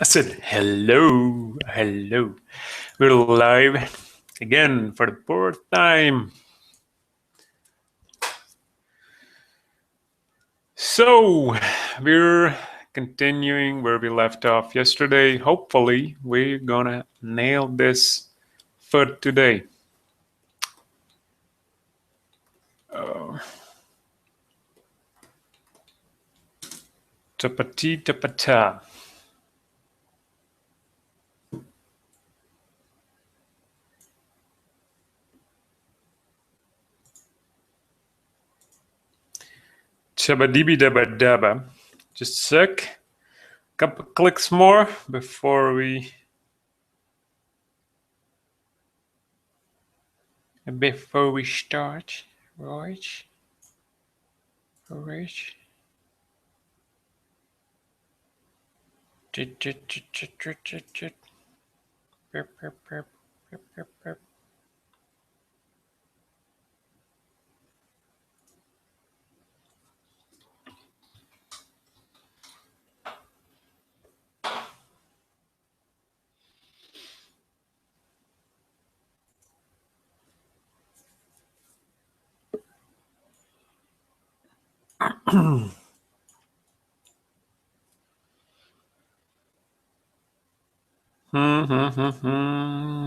I said, hello, hello. We're live again for the fourth time. So, we're continuing where we left off yesterday. Hopefully, we're gonna nail this foot today. Tapati tapata. Chabadibi daba daba. Just a sec. Couple clicks more before we start. Right.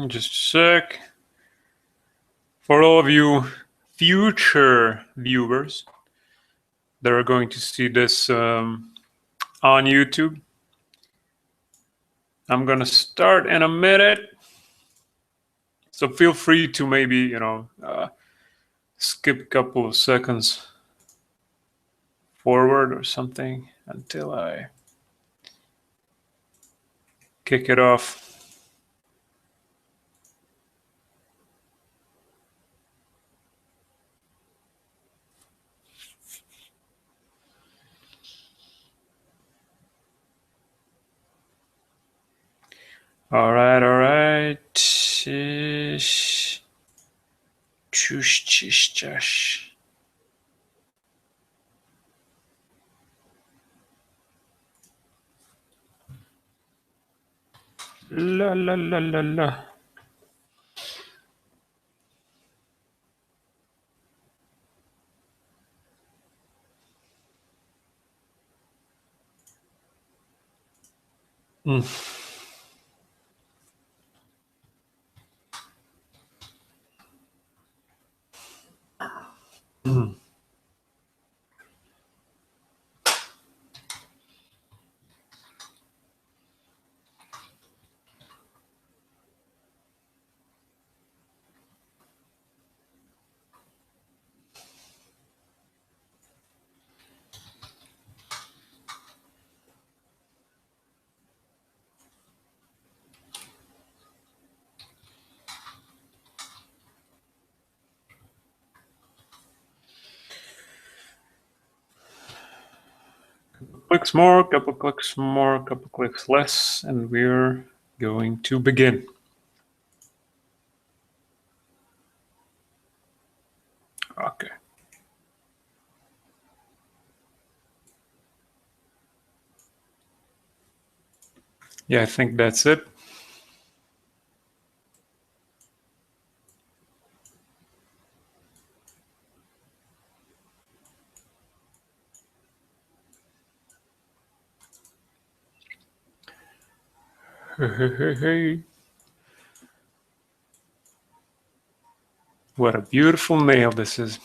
Just a sec. For all of you future viewers that are going to see this on YouTube, I'm gonna start in a minute. So feel free to maybe, skip a couple of seconds forward or something until I kick it off. All right. Chush. La la la la la. Clicks more, couple clicks more, couple clicks less, and we're going to begin. Okay. Yeah, I think that's it. Hey. What a beautiful nail this is.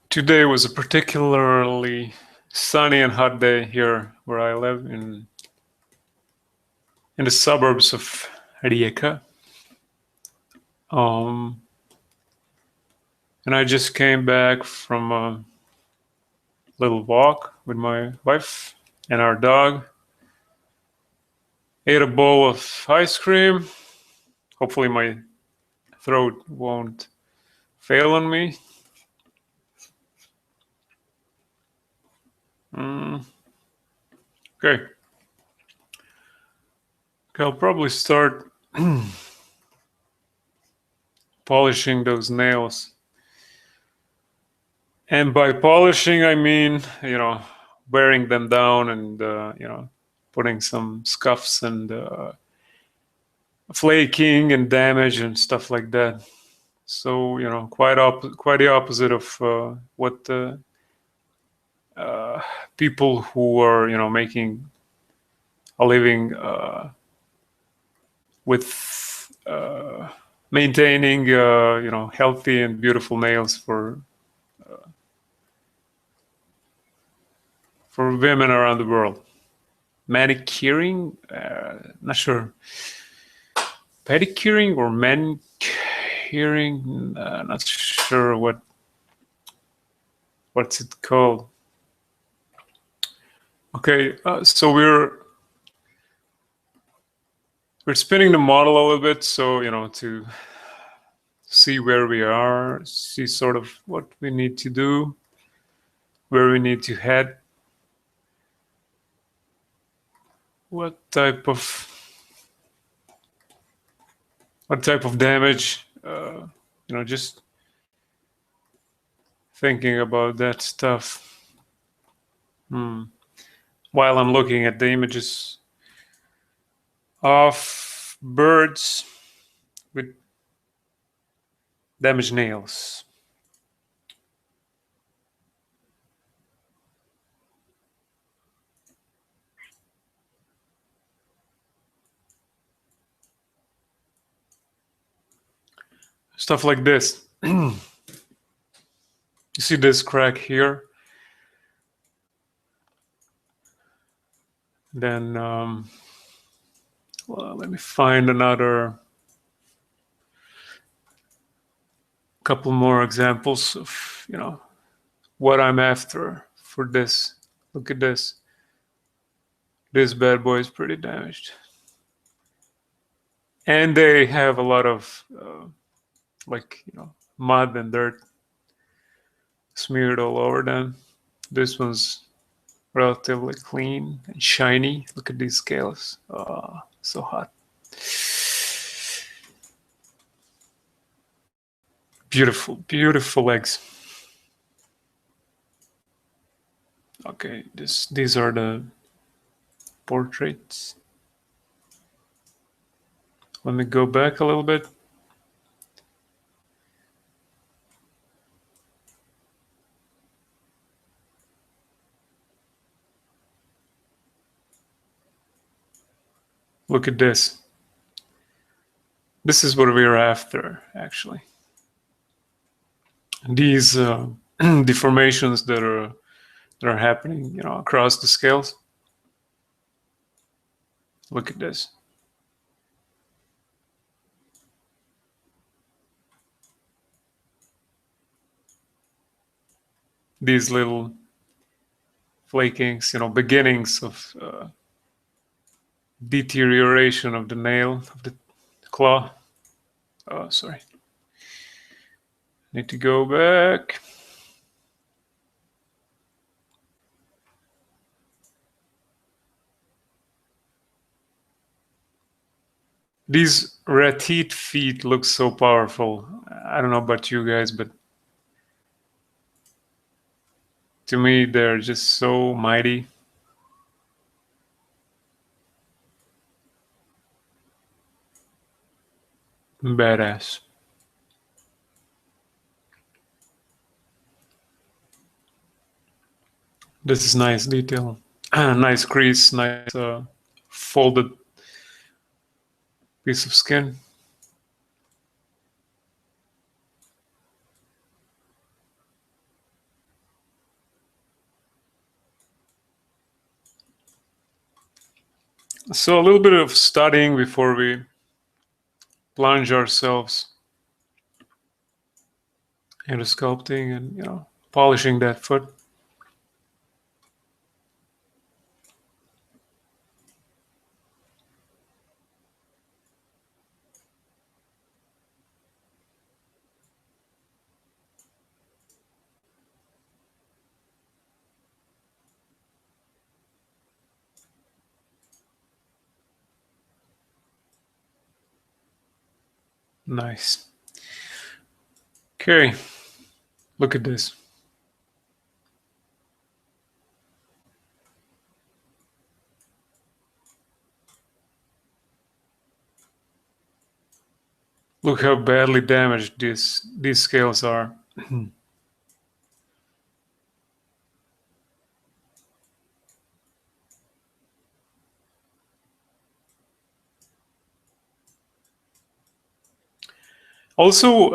Today was a particularly sunny and hot day here where I live in the suburbs of Rijeka. And I just came back from a little walk with my wife and our dog. Ate a bowl of ice cream. Hopefully my throat won't fail on me. Mm. Okay. Okay, I'll probably start polishing those nails. And by polishing, I mean, wearing them down and, putting some scuffs and flaking and damage and stuff like that. So, quite the opposite of what the people who are, making a living with maintaining, healthy and beautiful nails for women around the world. Manicuring, not sure. Pedicuring or manicuring, not sure what's it called. Okay, so we're spinning the model a little bit, so to see where we are, see sort of what we need to do, where we need to head, what type of damage, just thinking about that stuff while I'm looking at the images of birds with damaged nails. Stuff like this. You see this crack here? Then, well, let me find another couple more examples of, what I'm after for this. Look at this. This bad boy is pretty damaged. And they have a lot of, mud and dirt smeared all over them. This one's relatively clean and shiny. Look at these scales. Oh, so hot. Beautiful, beautiful legs. Okay, these are the portraits. Let me go back a little bit. Look at this. This is what we're after, actually. These deformations that are happening, across the scales. Look at this. These little flakings, beginnings of deterioration of the nail, of the claw. Oh, sorry. Need to go back. These ratite feet look so powerful. I don't know about you guys, but to me, they're just so mighty. Badass. This is nice detail. Nice crease, nice folded piece of skin. So a little bit of studying before we plunge ourselves into sculpting and polishing that foot. Nice. Okay, look at this. Look how badly damaged these scales are. Also,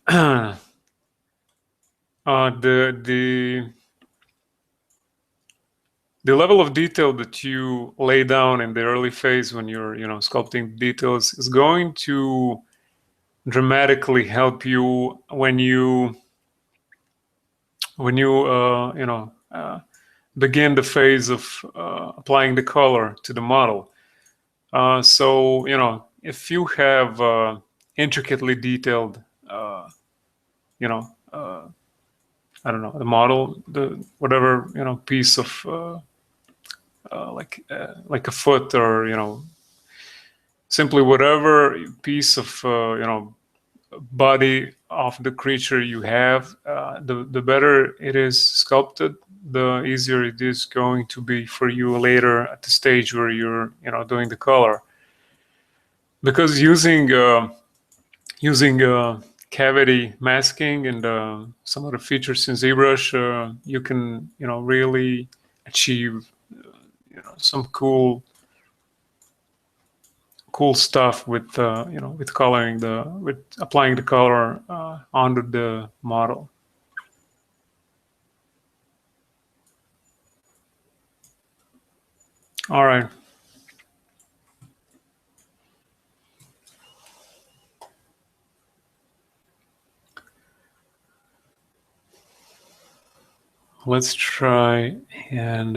the level of detail that you lay down in the early phase when you're sculpting details is going to dramatically help you when you begin the phase of applying the color to the model. So if you have intricately detailed I don't know, the model, the whatever piece of like a foot, or simply whatever piece of body of the creature you have, the better it is sculpted, the easier it is going to be for you later at the stage where you're doing the color. Because using cavity masking and some other features in ZBrush, you can really achieve some cool stuff with with applying the color onto the model. All right. Let's try and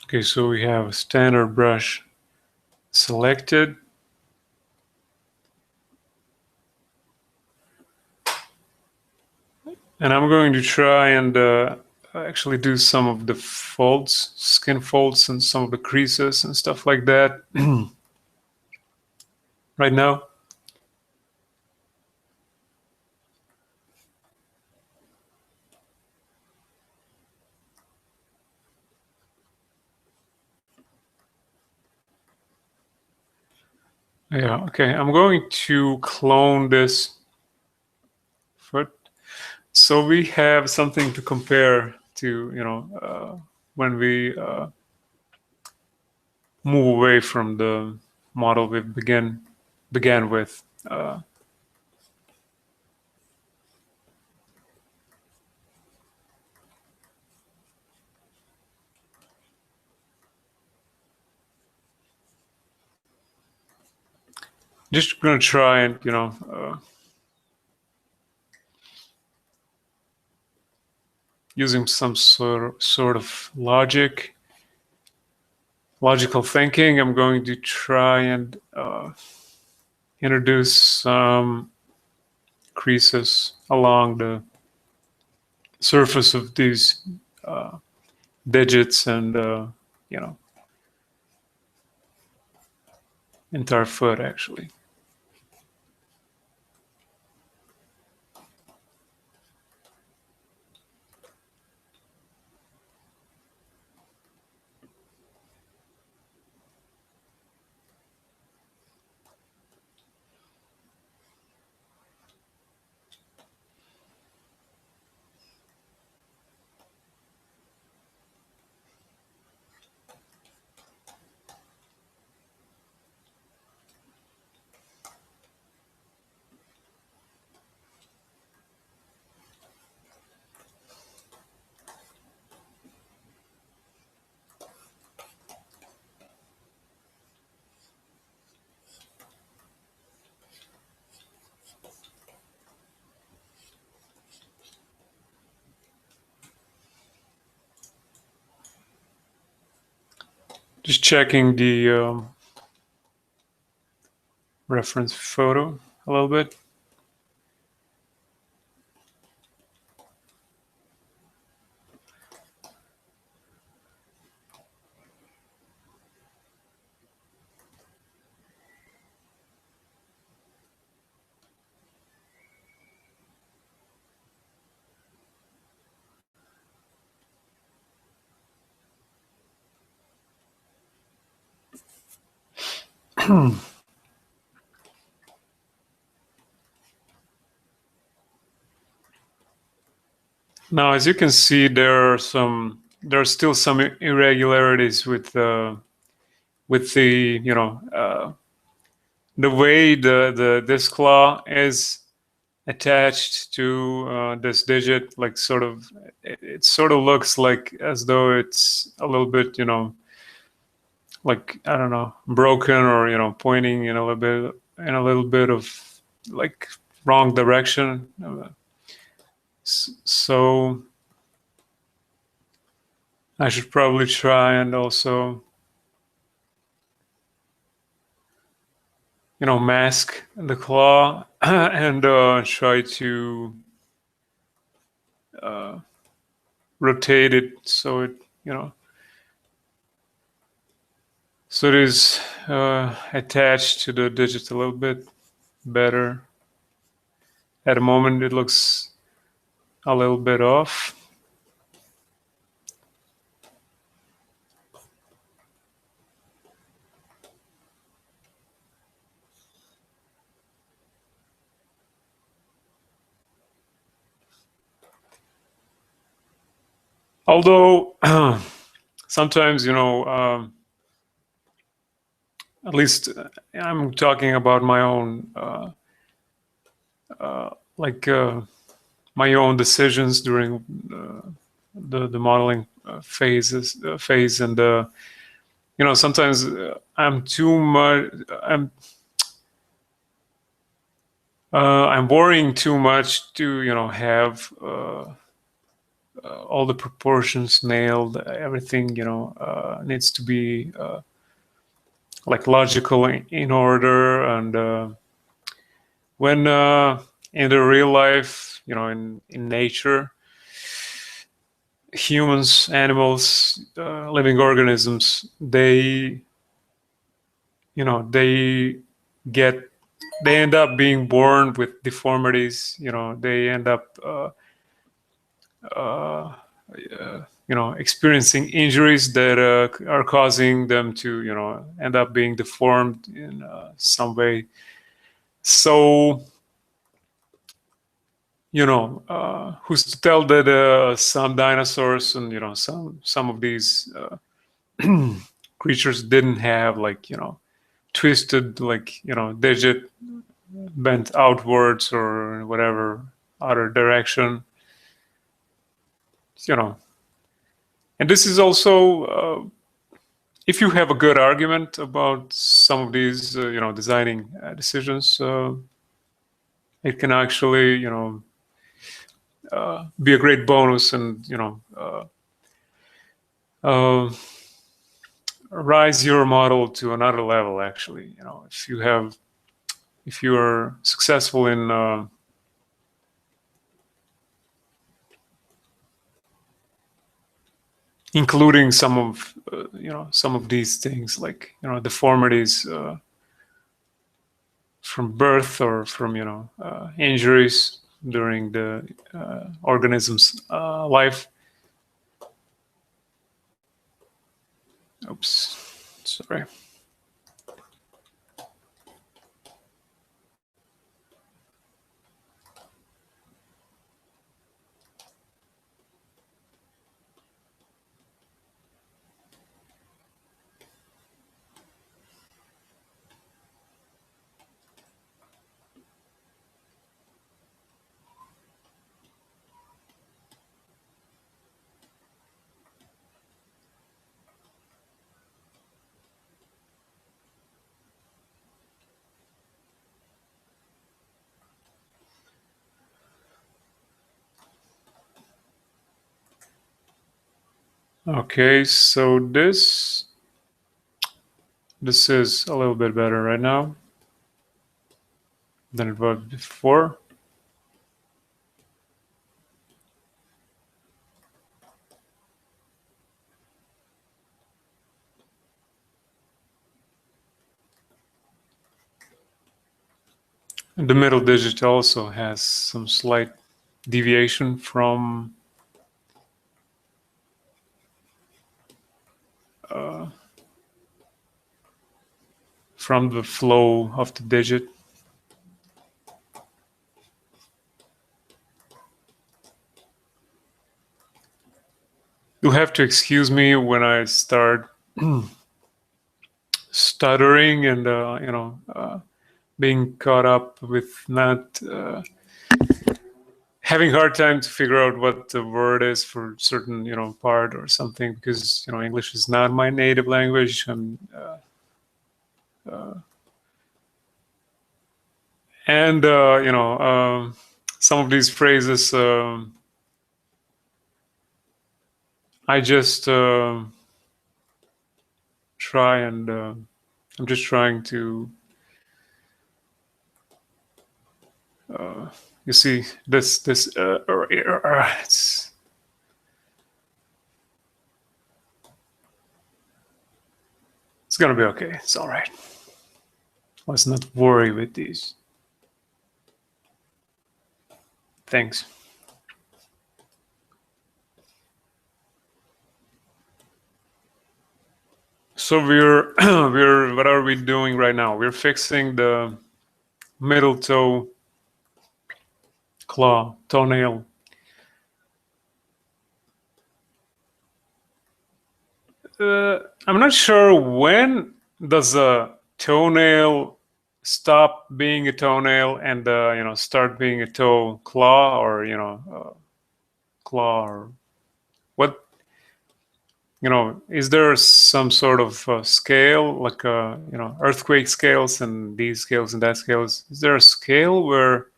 okay, so we have a standard brush selected. And I'm going to try and actually do some of the folds, skin folds, and some of the creases and stuff like that right now. Yeah, okay. I'm going to clone this foot so we have something to compare to, when we move away from the model we began with. Just gonna try and using some sort of logical thinking, I'm going to try and introduce some creases along the surface of these digits and entire foot actually. Just checking the reference photo a little bit. Now, as you can see, there are still some irregularities with the the way this claw is attached to this digit. Like it sort of looks like as though it's a little bit, like, I don't know, broken, or pointing in a little bit of like wrong direction. So I should probably try and also, mask the claw and try to rotate it so it is attached to the digit a little bit better. At the moment, it looks a little bit off. Although sometimes, at least I'm talking about my own, like my own decisions during the modeling phase, and sometimes I'm too much. I'm worrying too much to have all the proportions nailed. Everything needs to be like logical in order, and when in the real life, in nature, humans, animals, living organisms, they they end up being born with deformities. They end up experiencing injuries that are causing them to end up being deformed in some way. So who's to tell that some dinosaurs and some of these creatures didn't have, like, twisted, like, digit bent outwards or whatever other direction, and this is also if you have a good argument about some of these designing decisions, it can actually be a great bonus, and uh, rise your model to another level. Actually, if you are successful in including some of these things, like deformities from birth or from injuries during the organism's life. Oops, sorry. Okay, so this This is a little bit better right now than it was before. And the middle digit also has some slight deviation from the flow of the digit. You'll have to excuse me when I start stuttering and being caught up with not having hard time to figure out what the word is for certain part or something, because English is not my native language. And some of these phrases I just try and I'm just trying to you see this it's gonna be okay. It's all right. Let's not worry with these things. So we're what are we doing right now? We're fixing the middle toe claw toenail. I'm not sure when does a toenail stop being a toenail and start being a toe claw, or claw, or what? Is there some sort of scale, like earthquake scales and these scales and that scales? Is there a scale where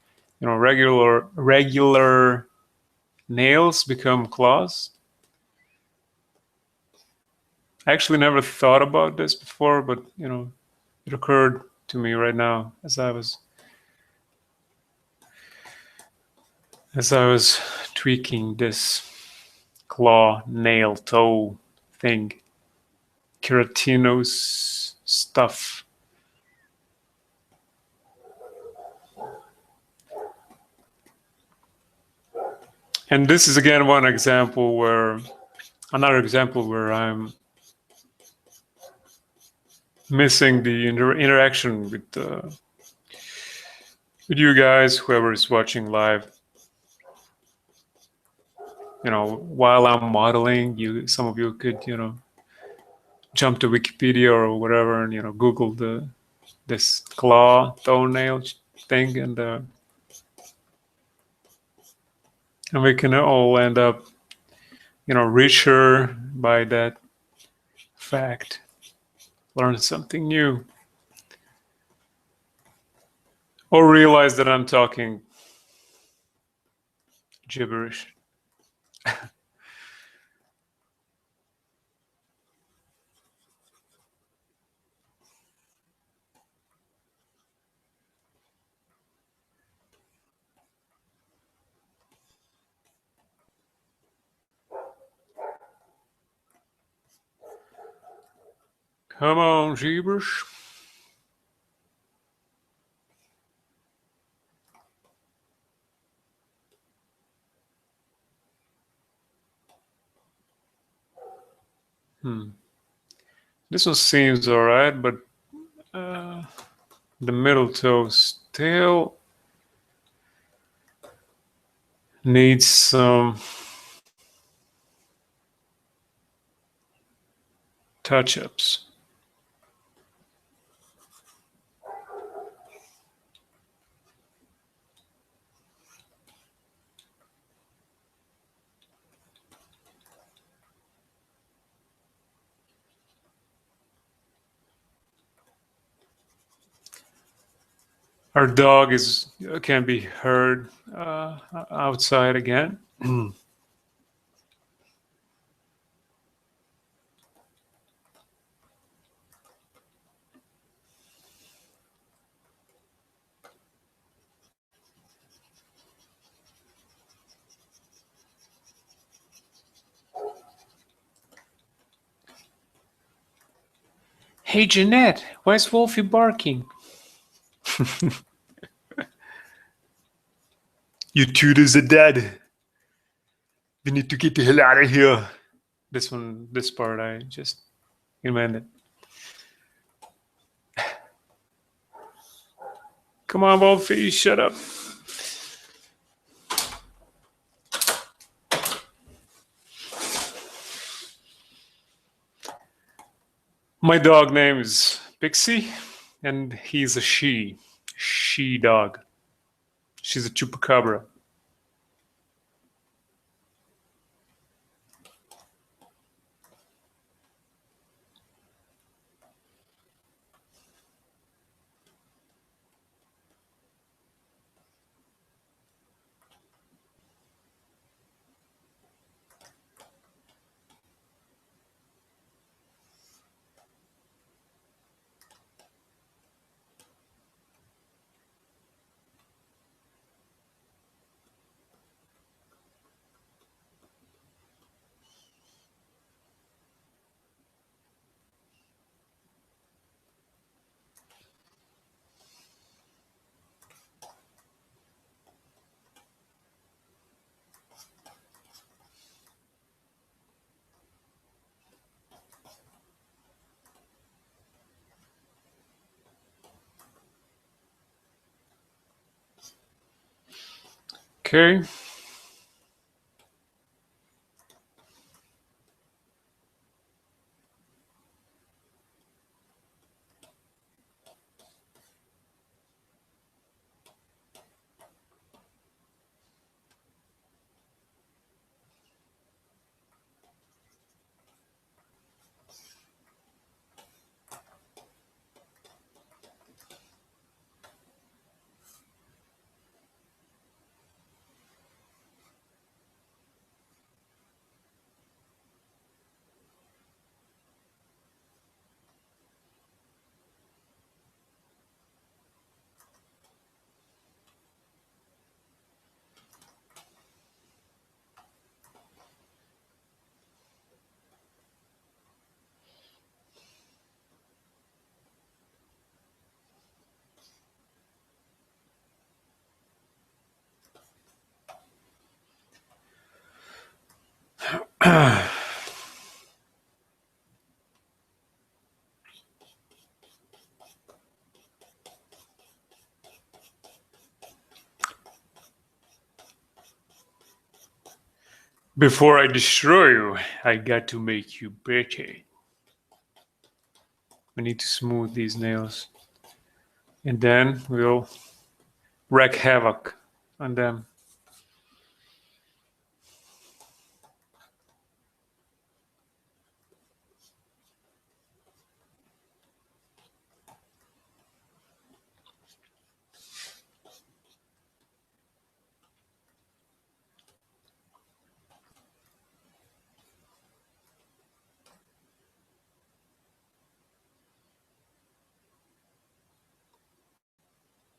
regular nails become claws? I actually never thought about this before, but it occurred to me right now as I was tweaking this claw, nail, toe thing, keratinous stuff. And this is again another example where I'm missing the interaction with you guys, whoever is watching live. While I'm modeling, some of you could jump to Wikipedia or whatever and Google this claw toenail thing, and we can all end up richer by that fact. Learn something new, or realize that I'm talking gibberish. Come on, gibberish. This one seems all right, but the middle toe still needs some touch-ups. Our dog can be heard outside again. Hey Jeanette, why's Wolfie barking? You tutors are dead. We need to get the hell out of here. This part I just invented. Come on, Wolfie, shut up. My dog name is Pixie, and he's a she dog. She's a chupacabra. Okay. Before I destroy you, I got to make you better. We need to smooth these nails. And then we'll wreak havoc on them.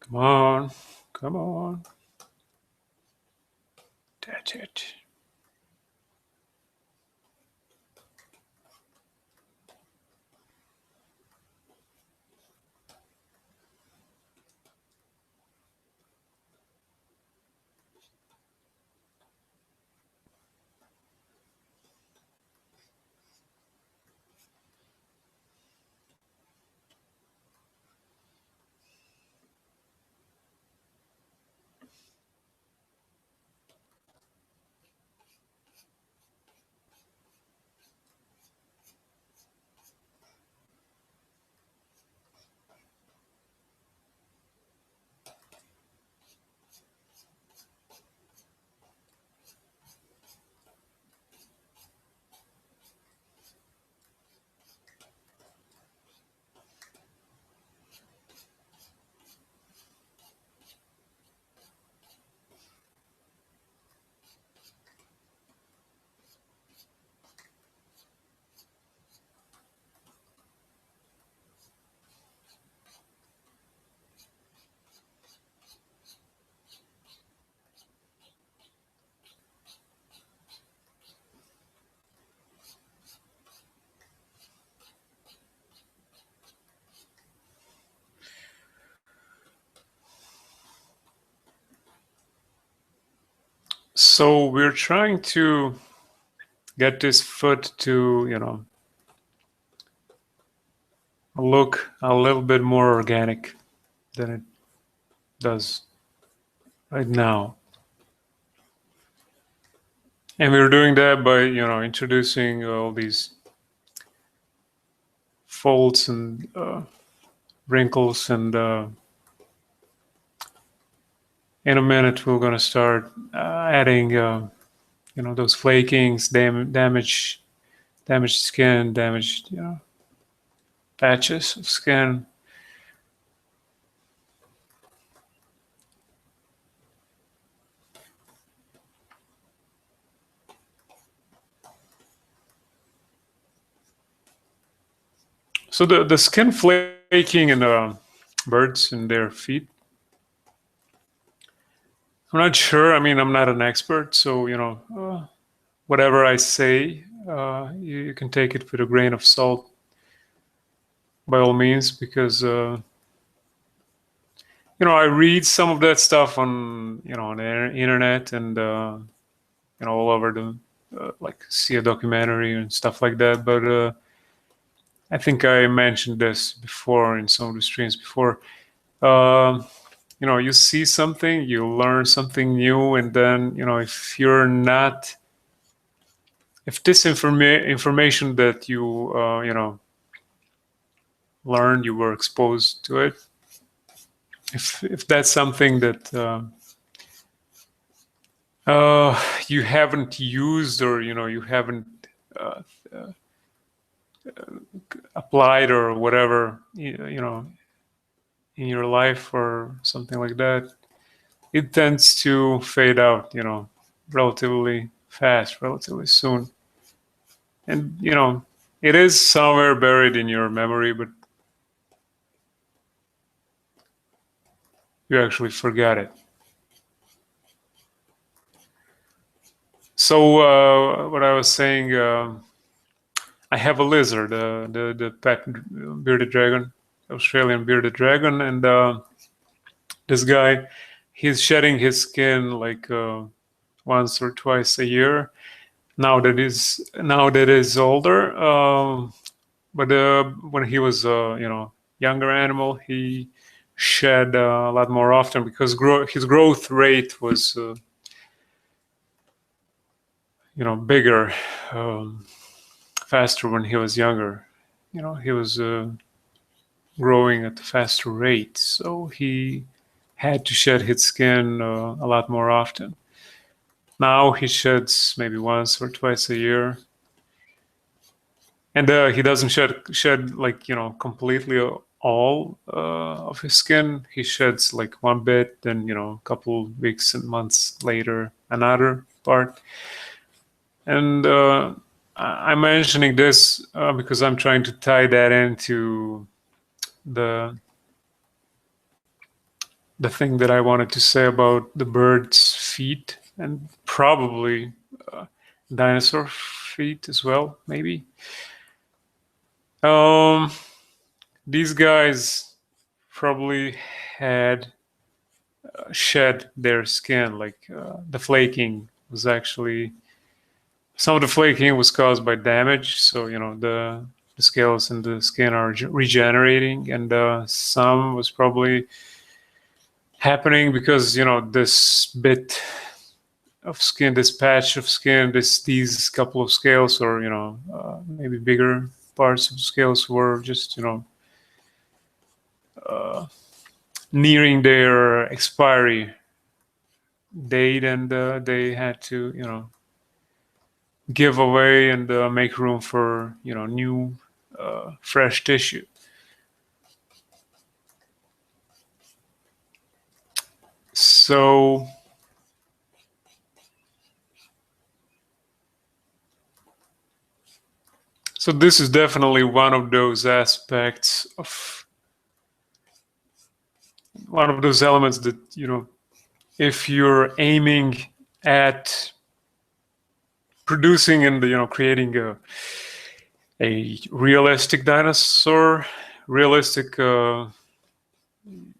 Come on. Come on. That's it. So we're trying to get this foot to, look a little bit more organic than it does right now. And we're doing that by, introducing all these folds and wrinkles. And in a minute, we're going to start adding, those flakings, damaged skin, damaged, patches of skin. So the skin flaking in birds and their feet, I'm not sure. I mean, I'm not an expert, so whatever I say, you can take it with a grain of salt, by all means, because I read some of that stuff on on the internet and all over the like see a documentary and stuff like that. But I think I mentioned this before in some of the streams before. Um you see something, you learn something new, and then if this information that you learned, you were exposed to it, if that's something that you haven't used, or you haven't uh, applied or whatever, in your life or something like that, it tends to fade out, relatively fast, relatively soon. And, it is somewhere buried in your memory, but you actually forgot it. So, what I was saying, I have a lizard, the pet bearded dragon, Australian bearded dragon, and this guy, he's shedding his skin like once or twice a year. Now that is older, but when he was younger animal, he shed a lot more often because his growth rate was bigger, faster when he was younger. He was growing at a faster rate, so he had to shed his skin a lot more often. Now he sheds maybe once or twice a year, and he doesn't shed like completely all of his skin. He sheds like one bit, then a couple weeks and months later another part. And I'm mentioning this because I'm trying to tie that into the thing that I wanted to say about the bird's feet, and probably dinosaur feet as well, maybe. These guys probably had shed their skin, like the flaking was actually, some of the flaking was caused by damage, so the scales and the skin are regenerating, and some was probably happening because this bit of skin, this patch of skin, these couple of scales, or maybe bigger parts of the scales were just nearing their expiry date, and they had to give away and make room for new fresh tissue. So this is definitely one of those aspects of one of those elements that if you're aiming at producing and creating a realistic dinosaur, realistic,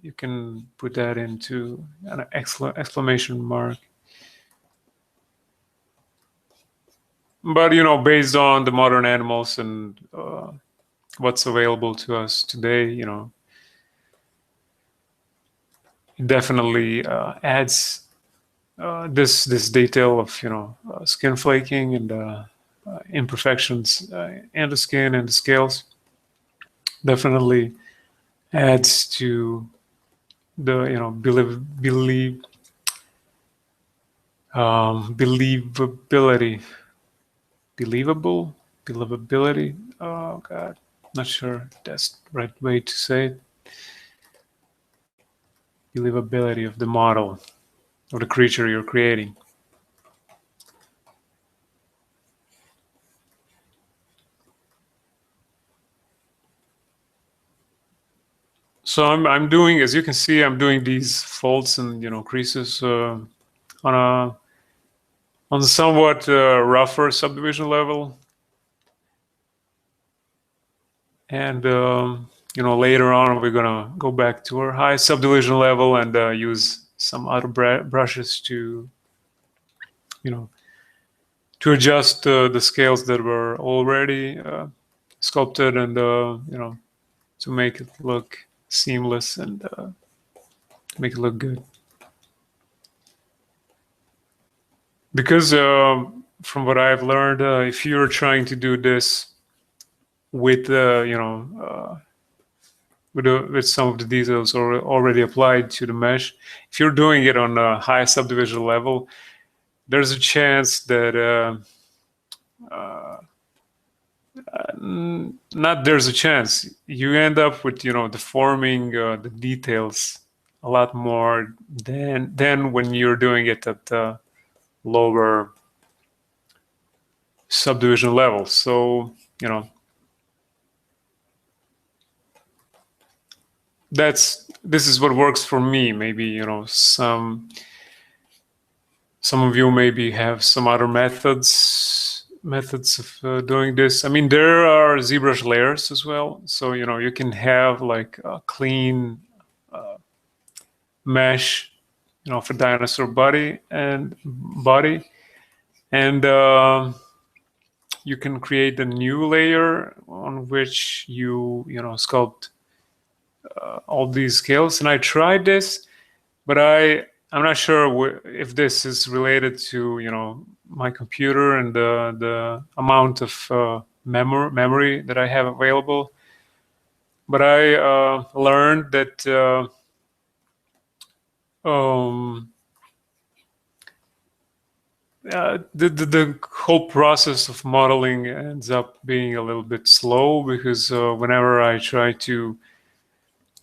you can put that into an exclamation mark. But based on the modern animals and what's available to us today, it definitely adds this detail of skin flaking and imperfections in the skin and the scales. Definitely adds to the believability, believability. Oh God, not sure that's the right way to say it. Believability of the model of the creature you're creating. So I'm doing, as you can see, I'm doing these folds and creases on a somewhat rougher subdivision level, and later on we're gonna go back to our high subdivision level and use some other brushes to to adjust the scales that were already sculpted and to make it look seamless and make it look good. Because from what I've learned, if you're trying to do this with with some of the details already applied to the mesh, if you're doing it on a high subdivision level, there's a chance that not there's a chance you end up with deforming the details a lot more than when you're doing it at lower subdivision level. So this is what works for me. Maybe some of you maybe have some other methods of doing this. I mean, there are ZBrush layers as well, so you can have like a clean mesh for dinosaur body, and you can create a new layer on which sculpt all these scales. And I tried this, but I'm not sure if this is related to my computer and the amount of memory that I have available. But I learned that the whole process of modeling ends up being a little bit slow, because whenever I try to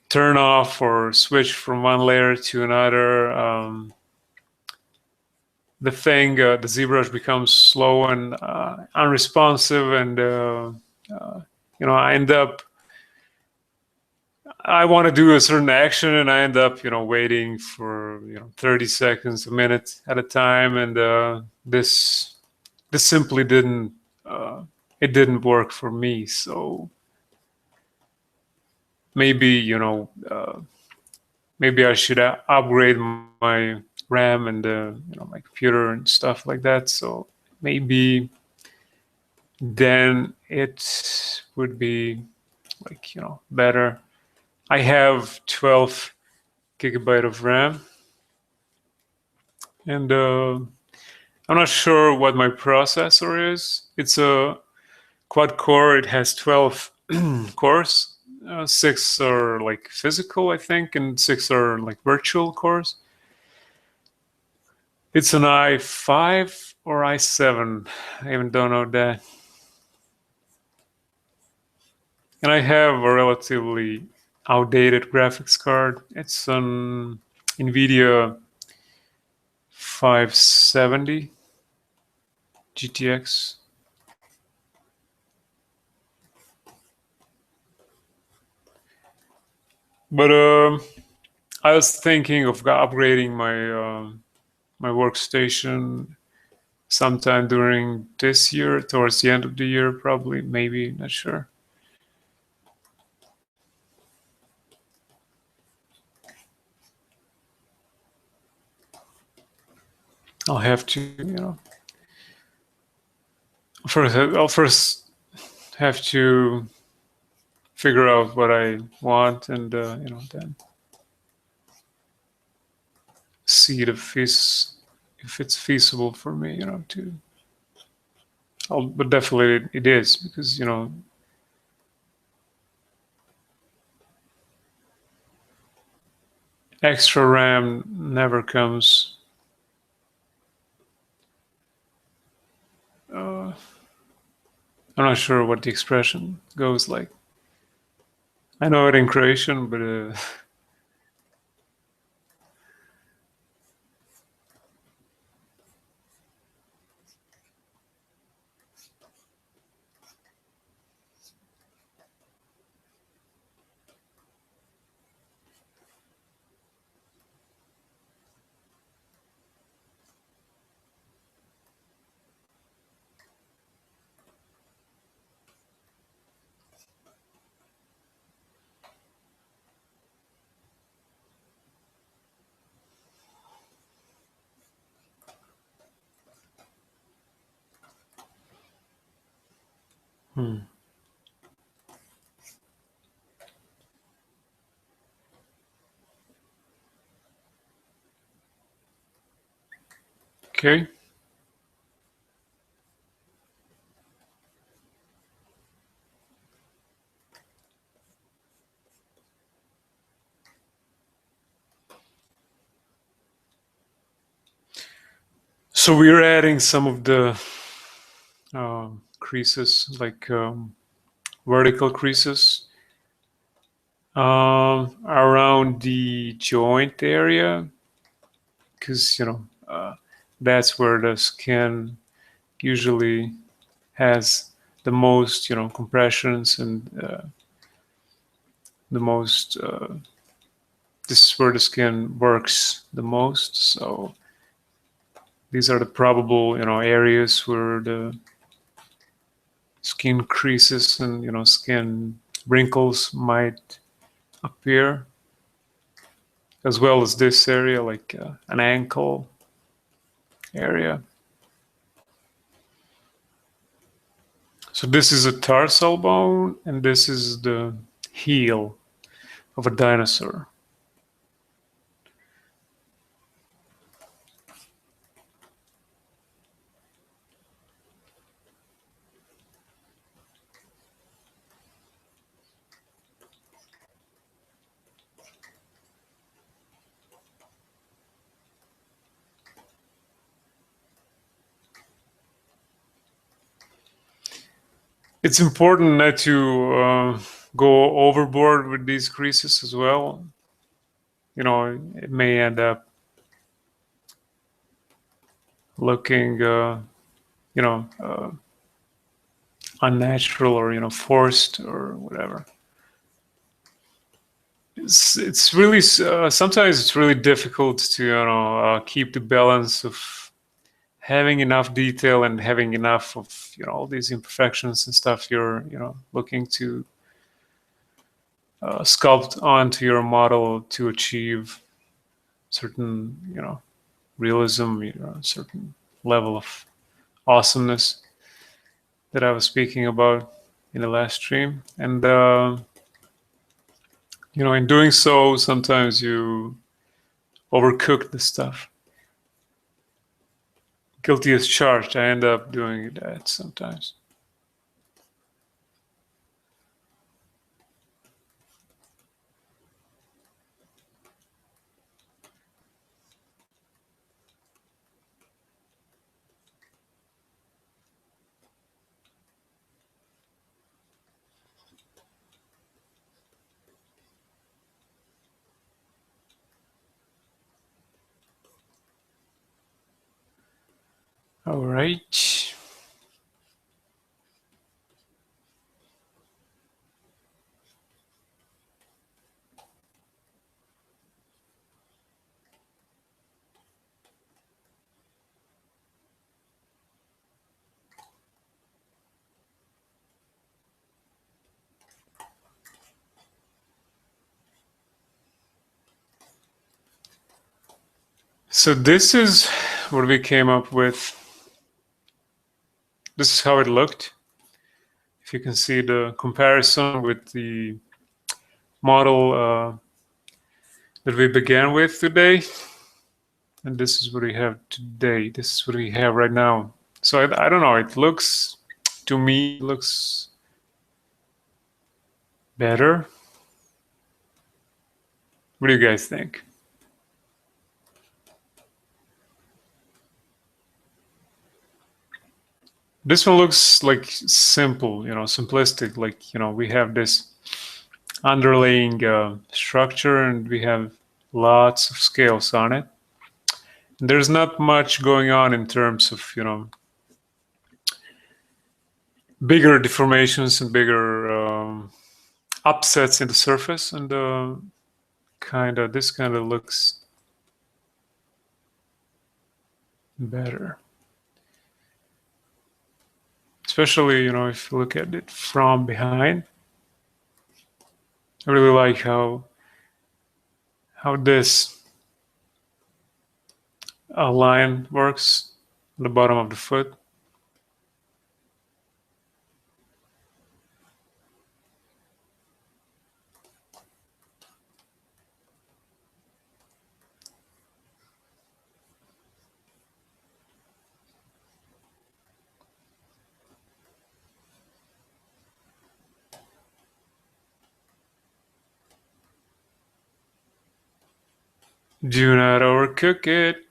turn off or switch from one layer to another, the ZBrush becomes slow and unresponsive, and I want to do a certain action, and I end up waiting for 30 seconds, a minute at a time, and this simply didn't it didn't work for me. So maybe maybe I should upgrade my RAM and my computer and stuff like that. So maybe then it would be like better. I have 12 gigabyte of RAM, and I'm not sure what my processor is. It's a quad core. It has 12 cores. 6 are like physical, I think, and 6 are like virtual cores. It's an i5 or i7. I even don't know that. And I have a relatively outdated graphics card. It's an NVIDIA 570 GTX. But I was thinking of upgrading my workstation sometime during this year, towards the end of the year, probably, maybe, not sure. I'll have to, I'll first have to figure out what I want, and then see if it's feasible for me, to. But definitely it is, because extra RAM never comes. I'm not sure what the expression goes like. I know it in Croatian, but okay. So we're adding some of the creases, like vertical creases, around the joint area, because that's where the skin usually has the most compressions, and the most this is where the skin works the most. So these are the probable areas where the skin creases and skin wrinkles might appear, as well as this area, like an ankle area. So this is a tarsal bone, and this is the heel of a dinosaur. It's important not to go overboard with these creases as well. It may end up looking, unnatural, or forced, or whatever. It's really sometimes it's really difficult to keep the balance of having enough detail and having enough of all these imperfections and stuff you're looking to sculpt onto your model to achieve certain realism, certain level of awesomeness that I was speaking about in the last stream. And in doing so, sometimes you overcook the stuff. Guilty as charged. I end up doing that sometimes. All right. So this is what we came up with this is how it looked. If you can see the comparison with the model that we began with today, and this is what we have today. This is what we have right now. So I don't know, it looks, to me, it looks better. What do you guys think? This one looks like simple, simplistic. Like, we have this underlying structure and we have lots of scales on it. And there's not much going on in terms of, bigger deformations and bigger upsets in the surface. And this kind of looks better. Especially, if you look at it from behind. I really like how this line works on the bottom of the foot. Do not overcook it.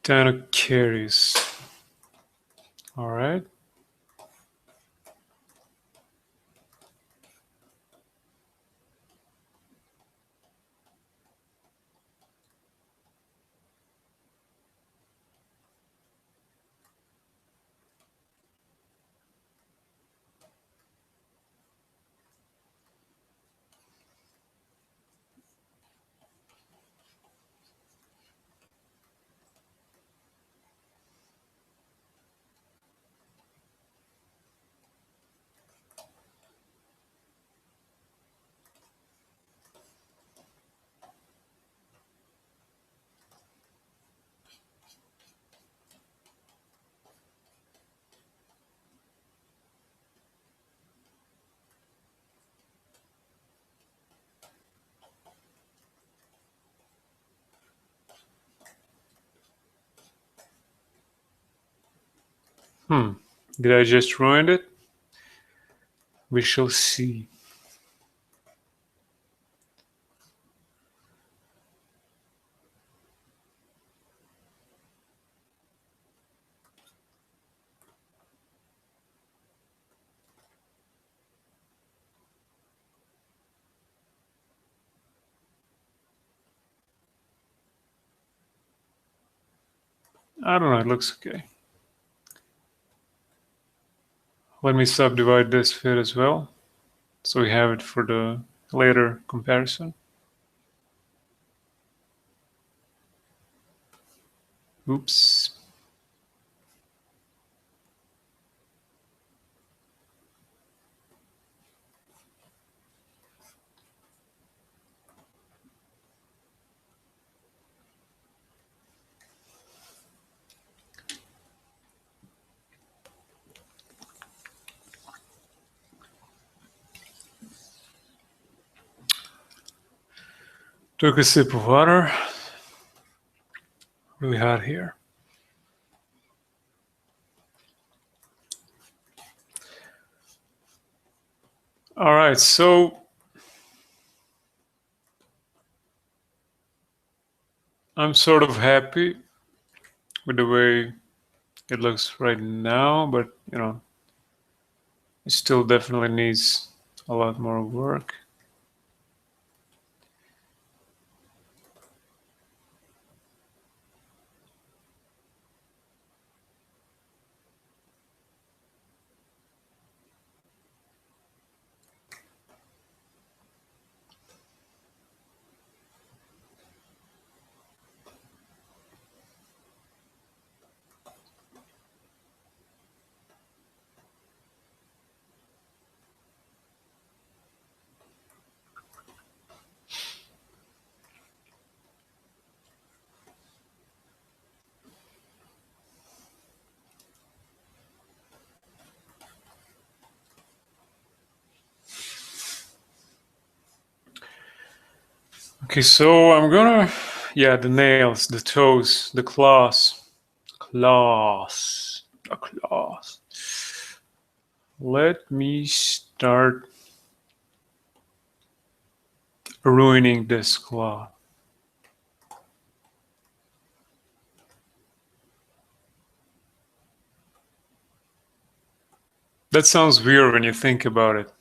Dino carries. All right. Did I just ruin it? We shall see. I don't know, it looks okay. Let me subdivide this fit as well, so we have it for the later comparison. Oops. Took a sip of water. Really hot here. All right, so I'm sort of happy with the way it looks right now, but it still definitely needs a lot more work. Okay, so I'm gonna, yeah, the nails, the toes, the claws, the claws. Let me start ruining this claw. That sounds weird when you think about it.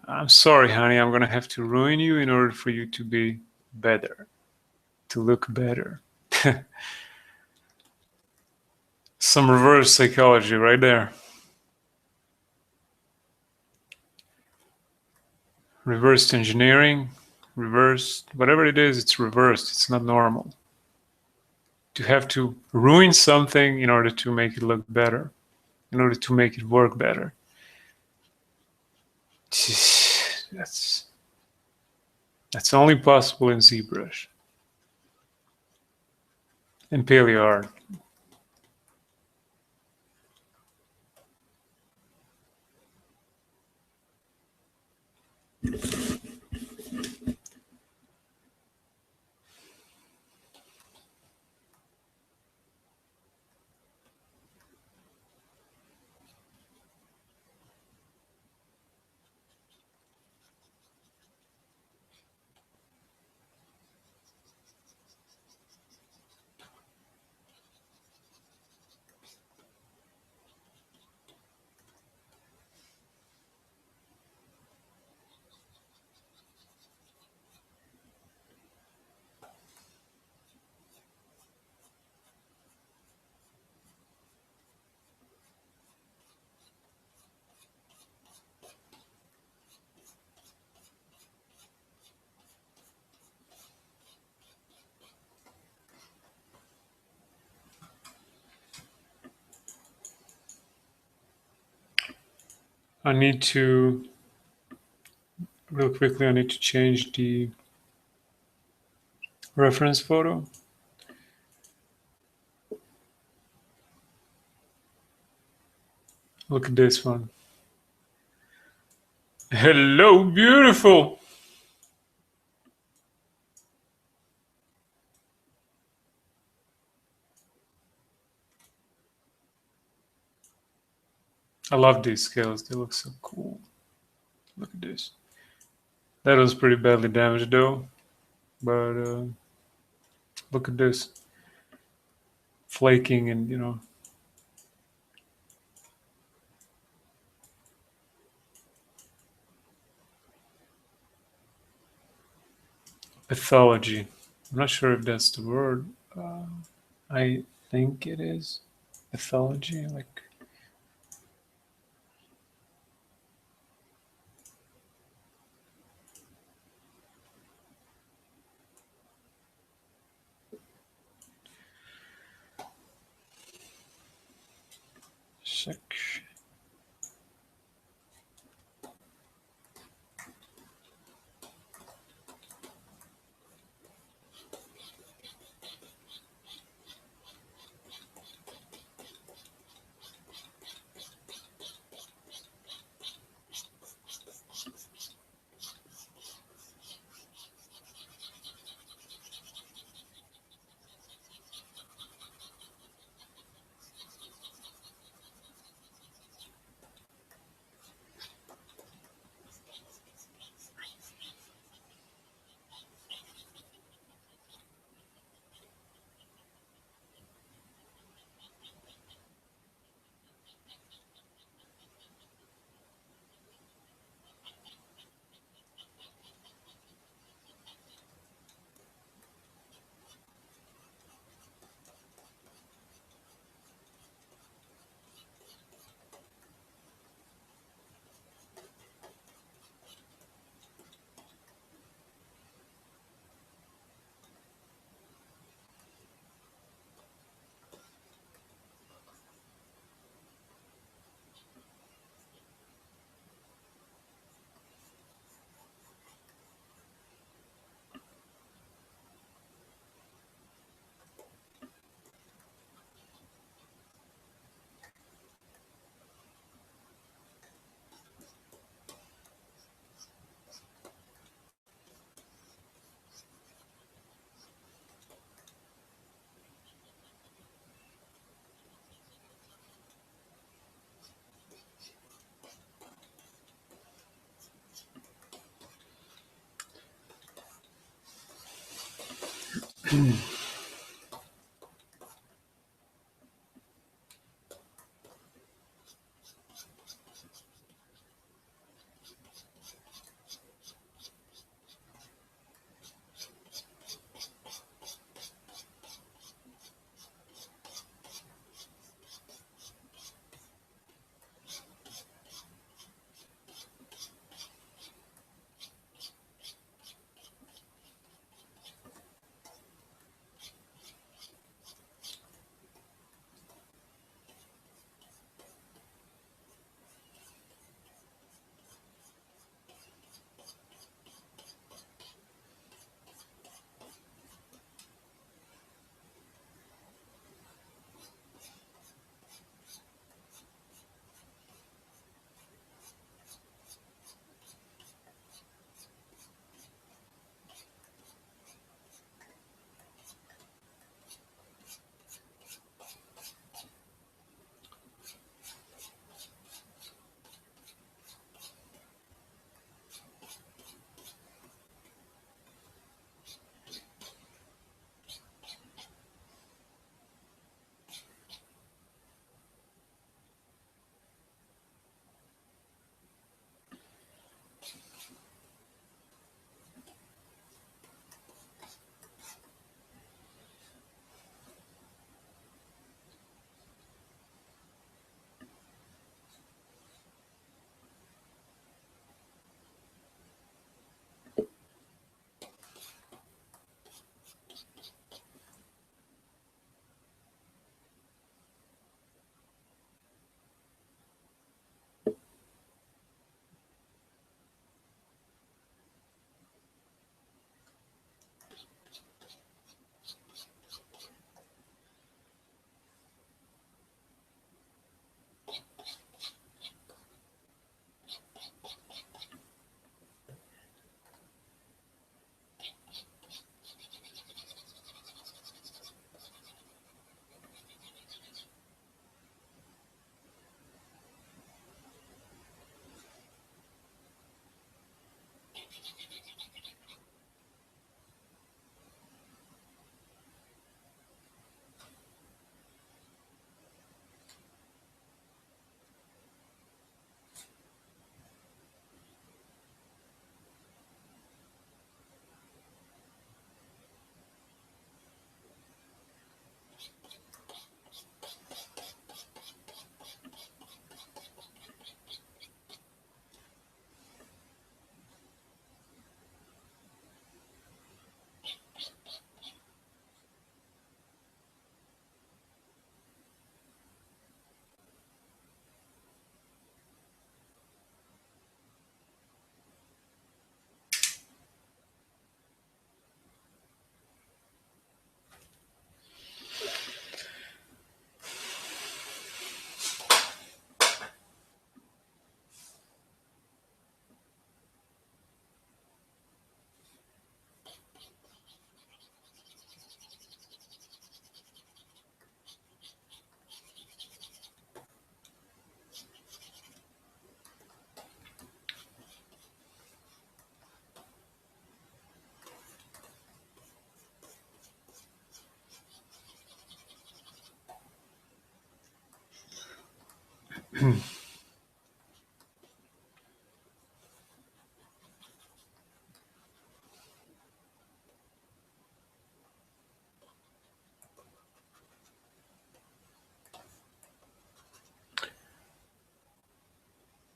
I'm sorry, honey, I'm gonna have to ruin you in order for you to be better, to look better. Some reverse psychology right there. Reversed engineering, reversed, whatever it is, it's reversed. It's not normal. To have to ruin something in order to make it look better, in order to make it work better. That's only possible in ZBrush and paleo art. I need to, real quickly, I need to change the reference photo. Look at this one. Hello, beautiful. I love these scales. They look so cool. Look at this. That was pretty badly damaged though, but look at this. Flaking and, pathology. I'm not sure if that's the word. I think it is pathology, like section.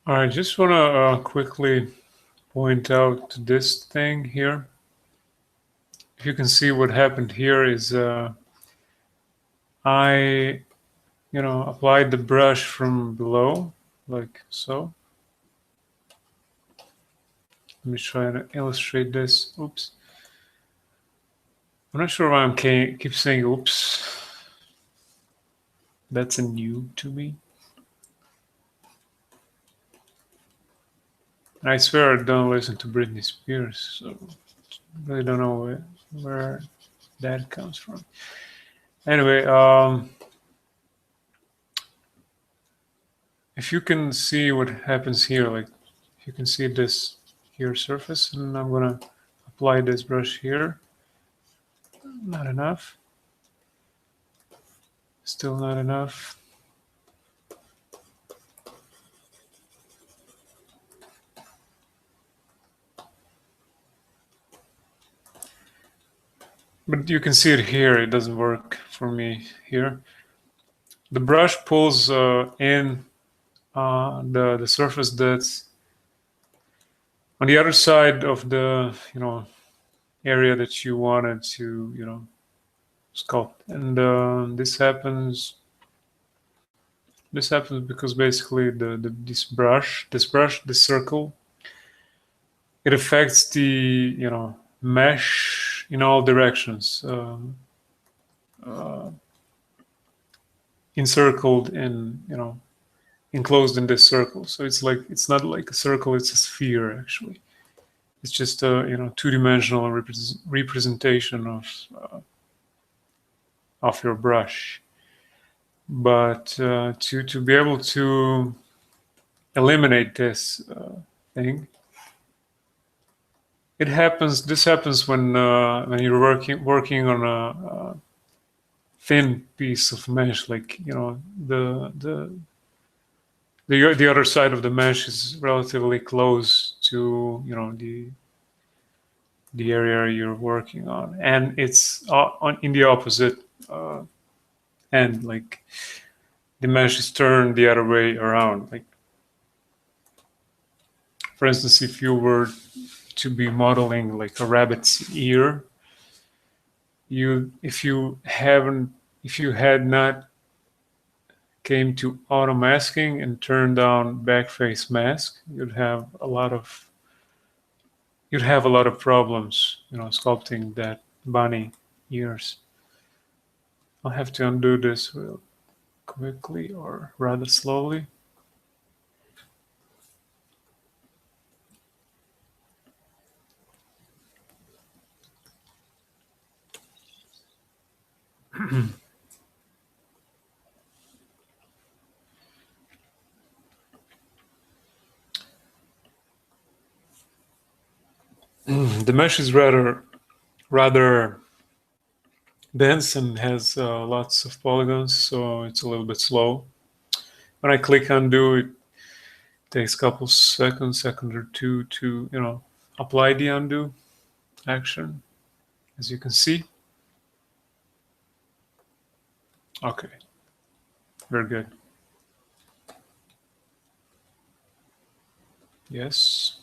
I just want to quickly point out this thing here. If you can see what happened here is I, applied the brush from below, like so. Let me try to illustrate this. Oops. I'm not sure why I'm keep saying oops. That's a new to me. I swear I don't listen to Britney Spears, so really don't know where that comes from. Anyway, if you can see what happens here, like if you can see this here surface, and I'm gonna apply this brush here. Not enough. Still not enough. But you can see it here. It doesn't work for me here. The brush pulls in the surface that's on the other side of the area that you wanted to sculpt, and this happens because basically this circle, it affects the mesh in all directions, encircled and enclosed in this circle. So it's not like a circle; it's a sphere actually. It's just a two-dimensional representation of your brush. But to be able to eliminate this thing, this happens when you're working on a thin piece of mesh, like the other side of the mesh is relatively close to the area you're working on, and it's in the opposite end, like the mesh is turned the other way around. Like, for instance, if you were to be modeling like a rabbit's ear, if you had not came to auto masking and turned down backface mask, you'd have a lot of problems, sculpting that bunny ears. I'll have to undo this real quickly, or rather slowly. The mesh is rather dense and has lots of polygons, so it's a little bit slow. When I click undo, it takes a couple seconds, second or two, to apply the undo action, as you can see. Okay, very good. Yes.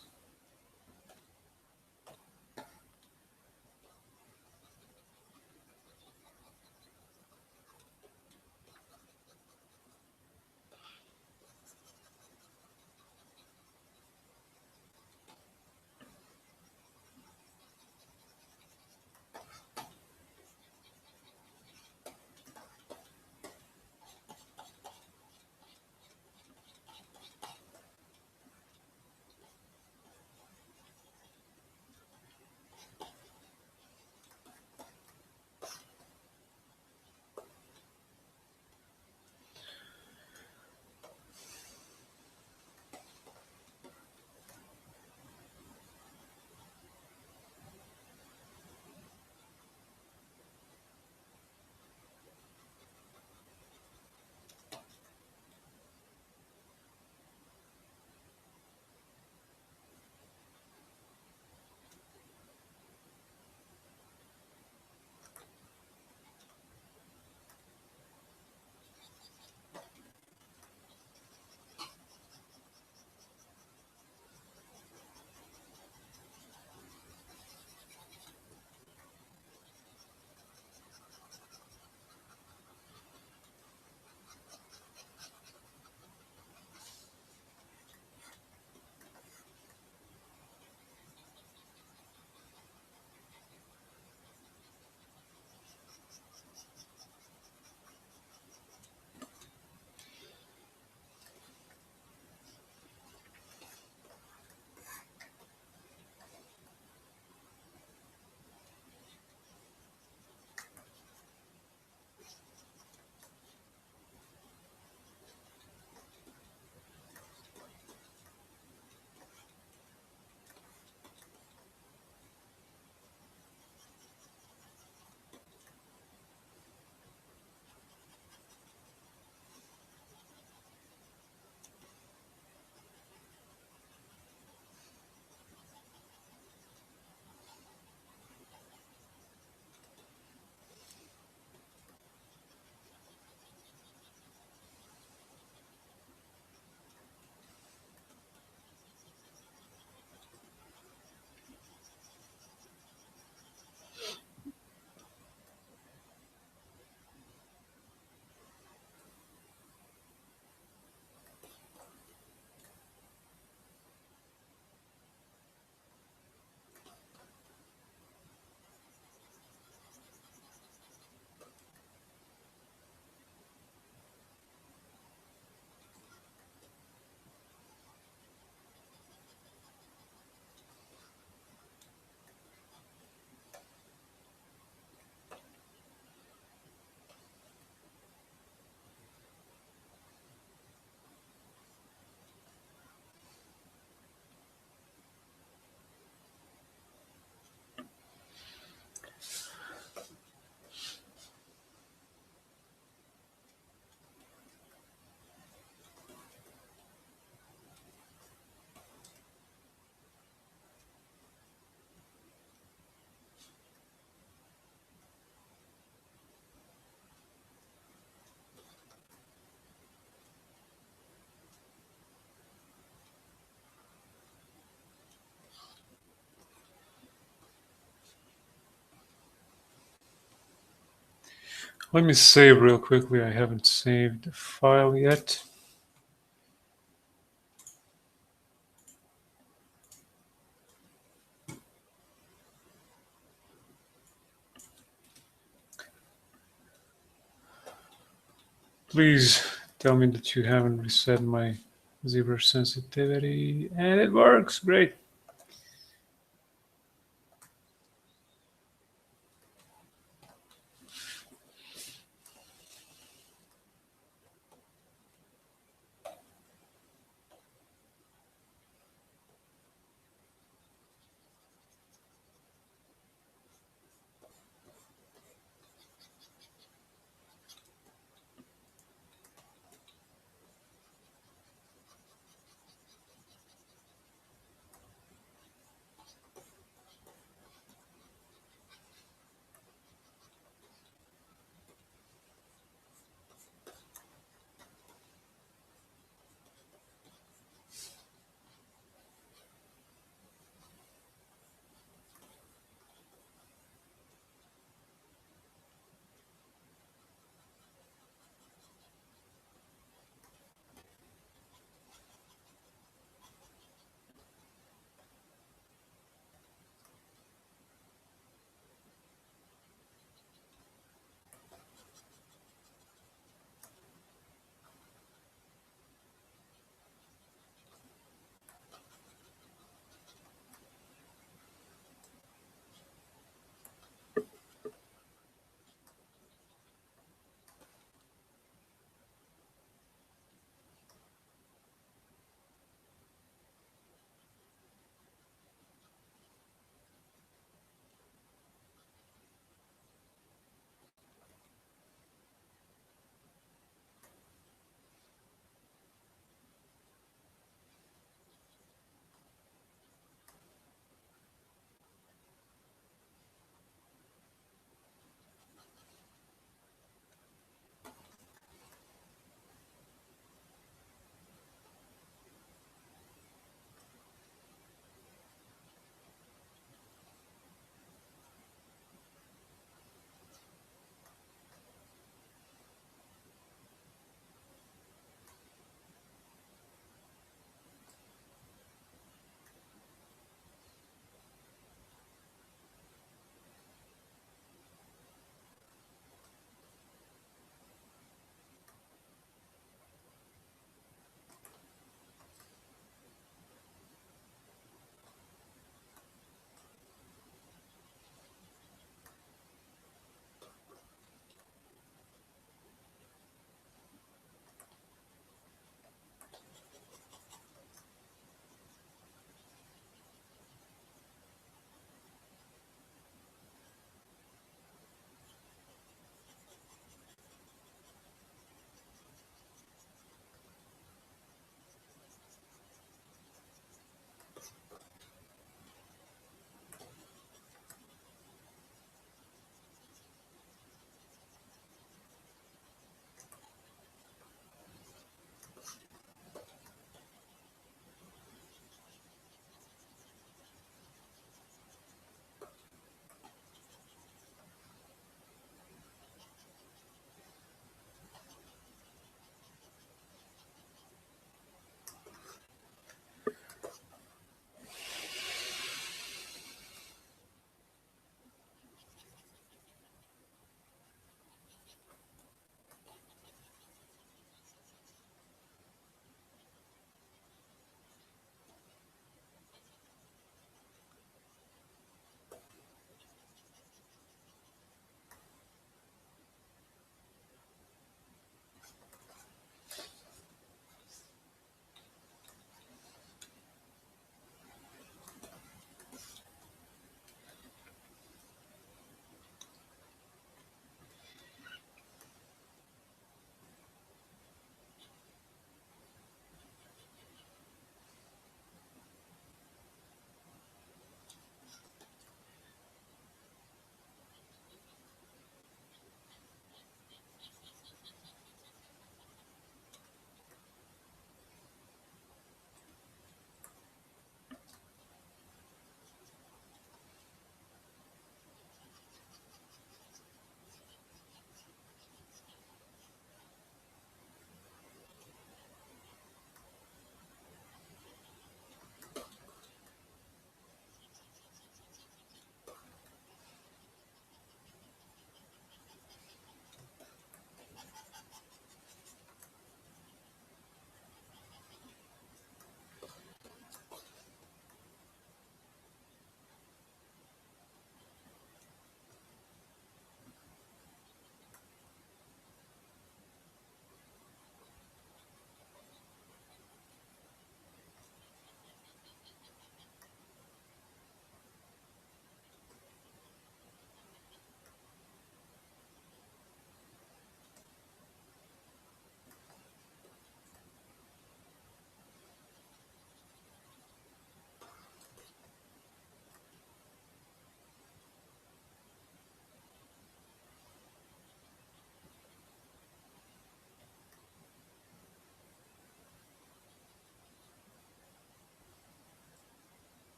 Let me save real quickly. I haven't saved the file yet. Please tell me that you haven't reset my ZBrush sensitivity, and it works. Great.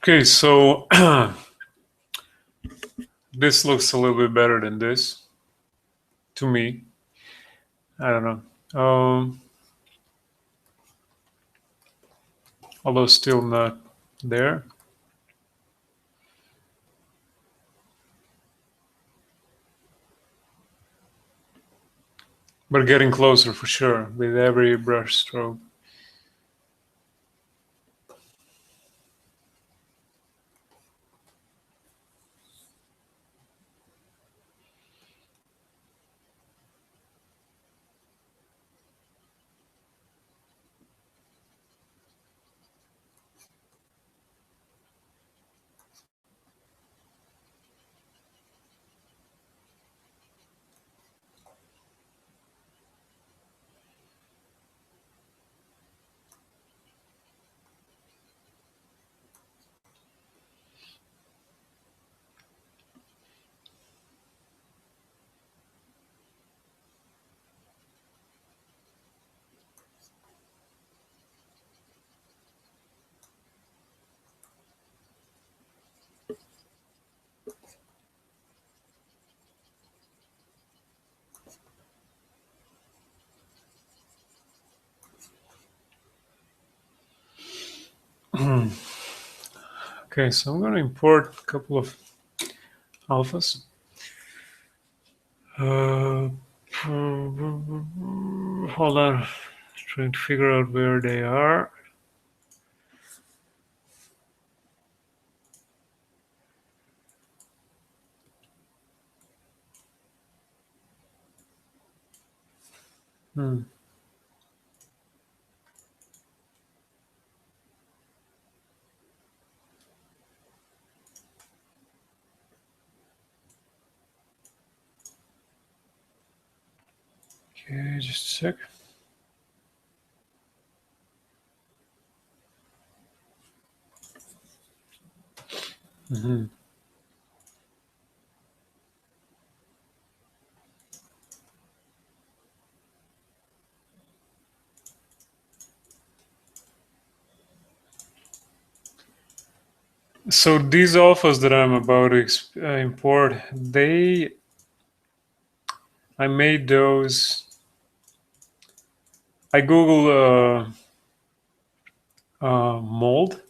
Okay, so this looks a little bit better than this to me. I don't know. Although still not there. But getting closer for sure with every brush stroke. Okay, so I'm going to import a couple of alphas. Hold on, trying to figure out where they are. Hmm. Okay, just a sec. Mm-hmm. So these alphas that I'm about to import, I made those. I Googled mold,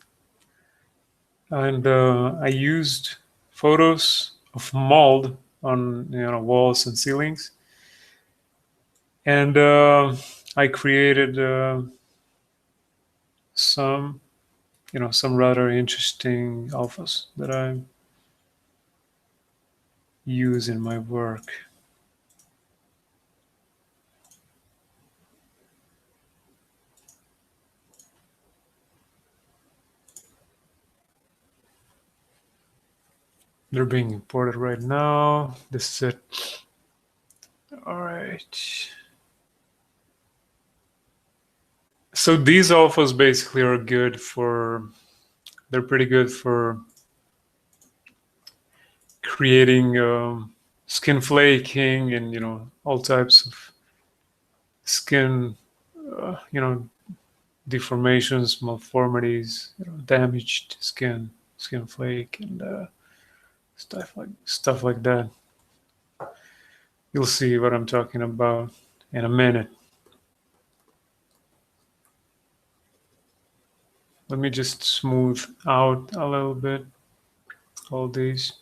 and I used photos of mold on walls and ceilings, and I created some some rather interesting alphas that I use in my work. They're being imported right now. This is it. All right. So these alphas basically are good for, they're pretty good for creating skin flaking and all types of skin deformations, malformities, damaged skin flake, and stuff like that. You'll see what I'm talking about in a minute. Let me just smooth out a little bit all these.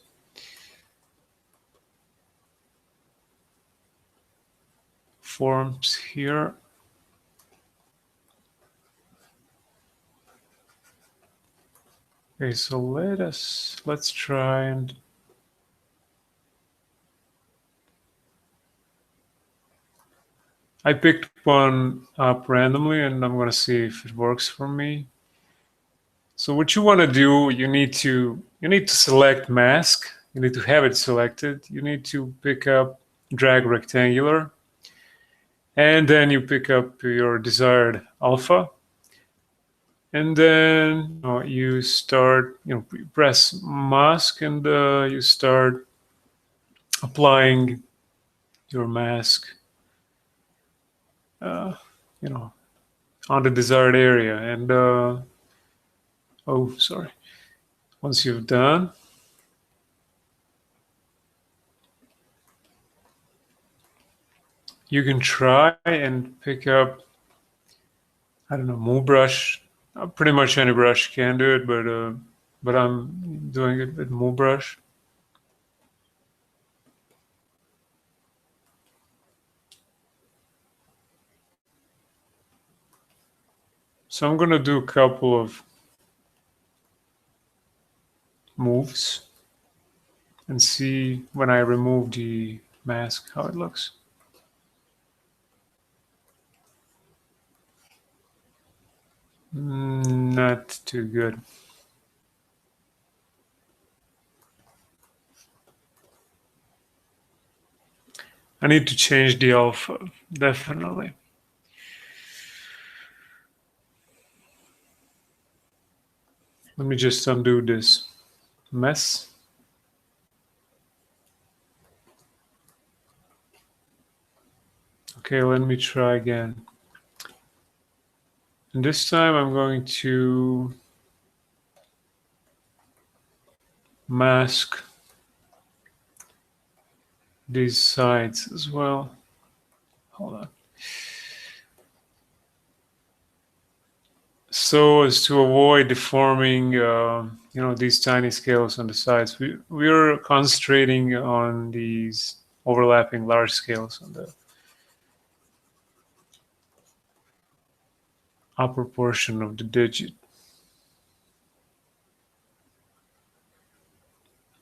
Forms here. Okay, so let's try and I picked one up randomly and I'm gonna see if it works for me. So what you want to do, you need to select mask. You need to have it selected. You need to pick up drag rectangular, and then you pick up your desired alpha, and then you start you press mask, and you start applying your mask, uh, you know, on the desired area, and oh, sorry. Once you've done, you can try and pick up, I don't know, move brush. Pretty much any brush can do it, but I'm doing it with move brush. So I'm gonna do a couple of moves and see when I remove the mask how it looks. Not too good. I need to change the alpha, definitely. Let me just undo this mess. Okay, let me try again. And this time I'm going to mask these sides as well. Hold on. So as to avoid deforming, these tiny scales on the sides, we're concentrating on these overlapping large scales on the upper portion of the digit,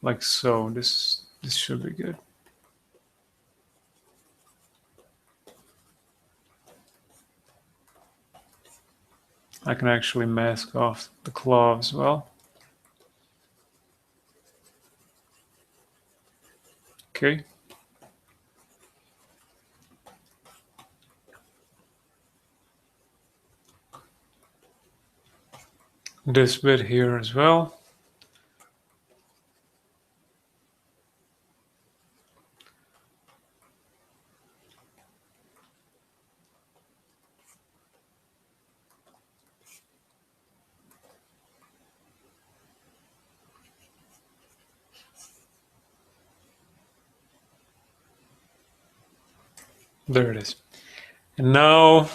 like so. This should be good. I can actually mask off the claw as well. Okay. This bit here as well. There it is. And now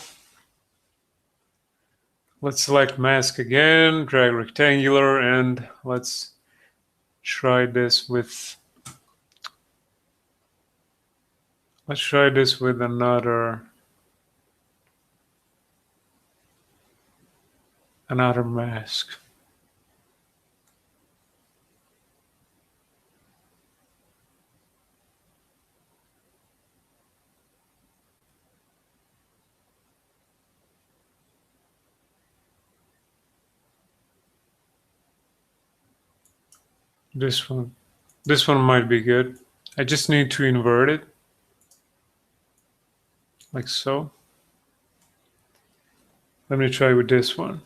let's select mask again, drag rectangular, and let's try this with another mask. This one might be good. I just need to invert it, like so. Let me try with this one.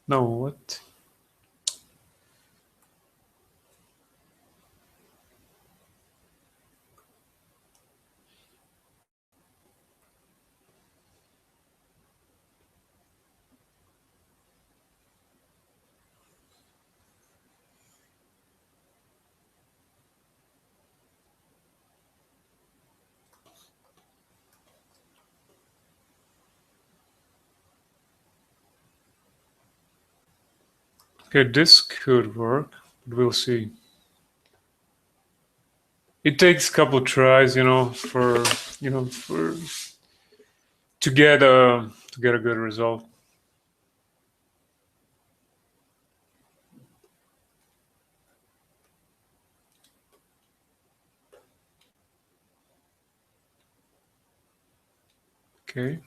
No, what? Okay, this could work, but we'll see. It takes a couple tries, to get a good result. Okay.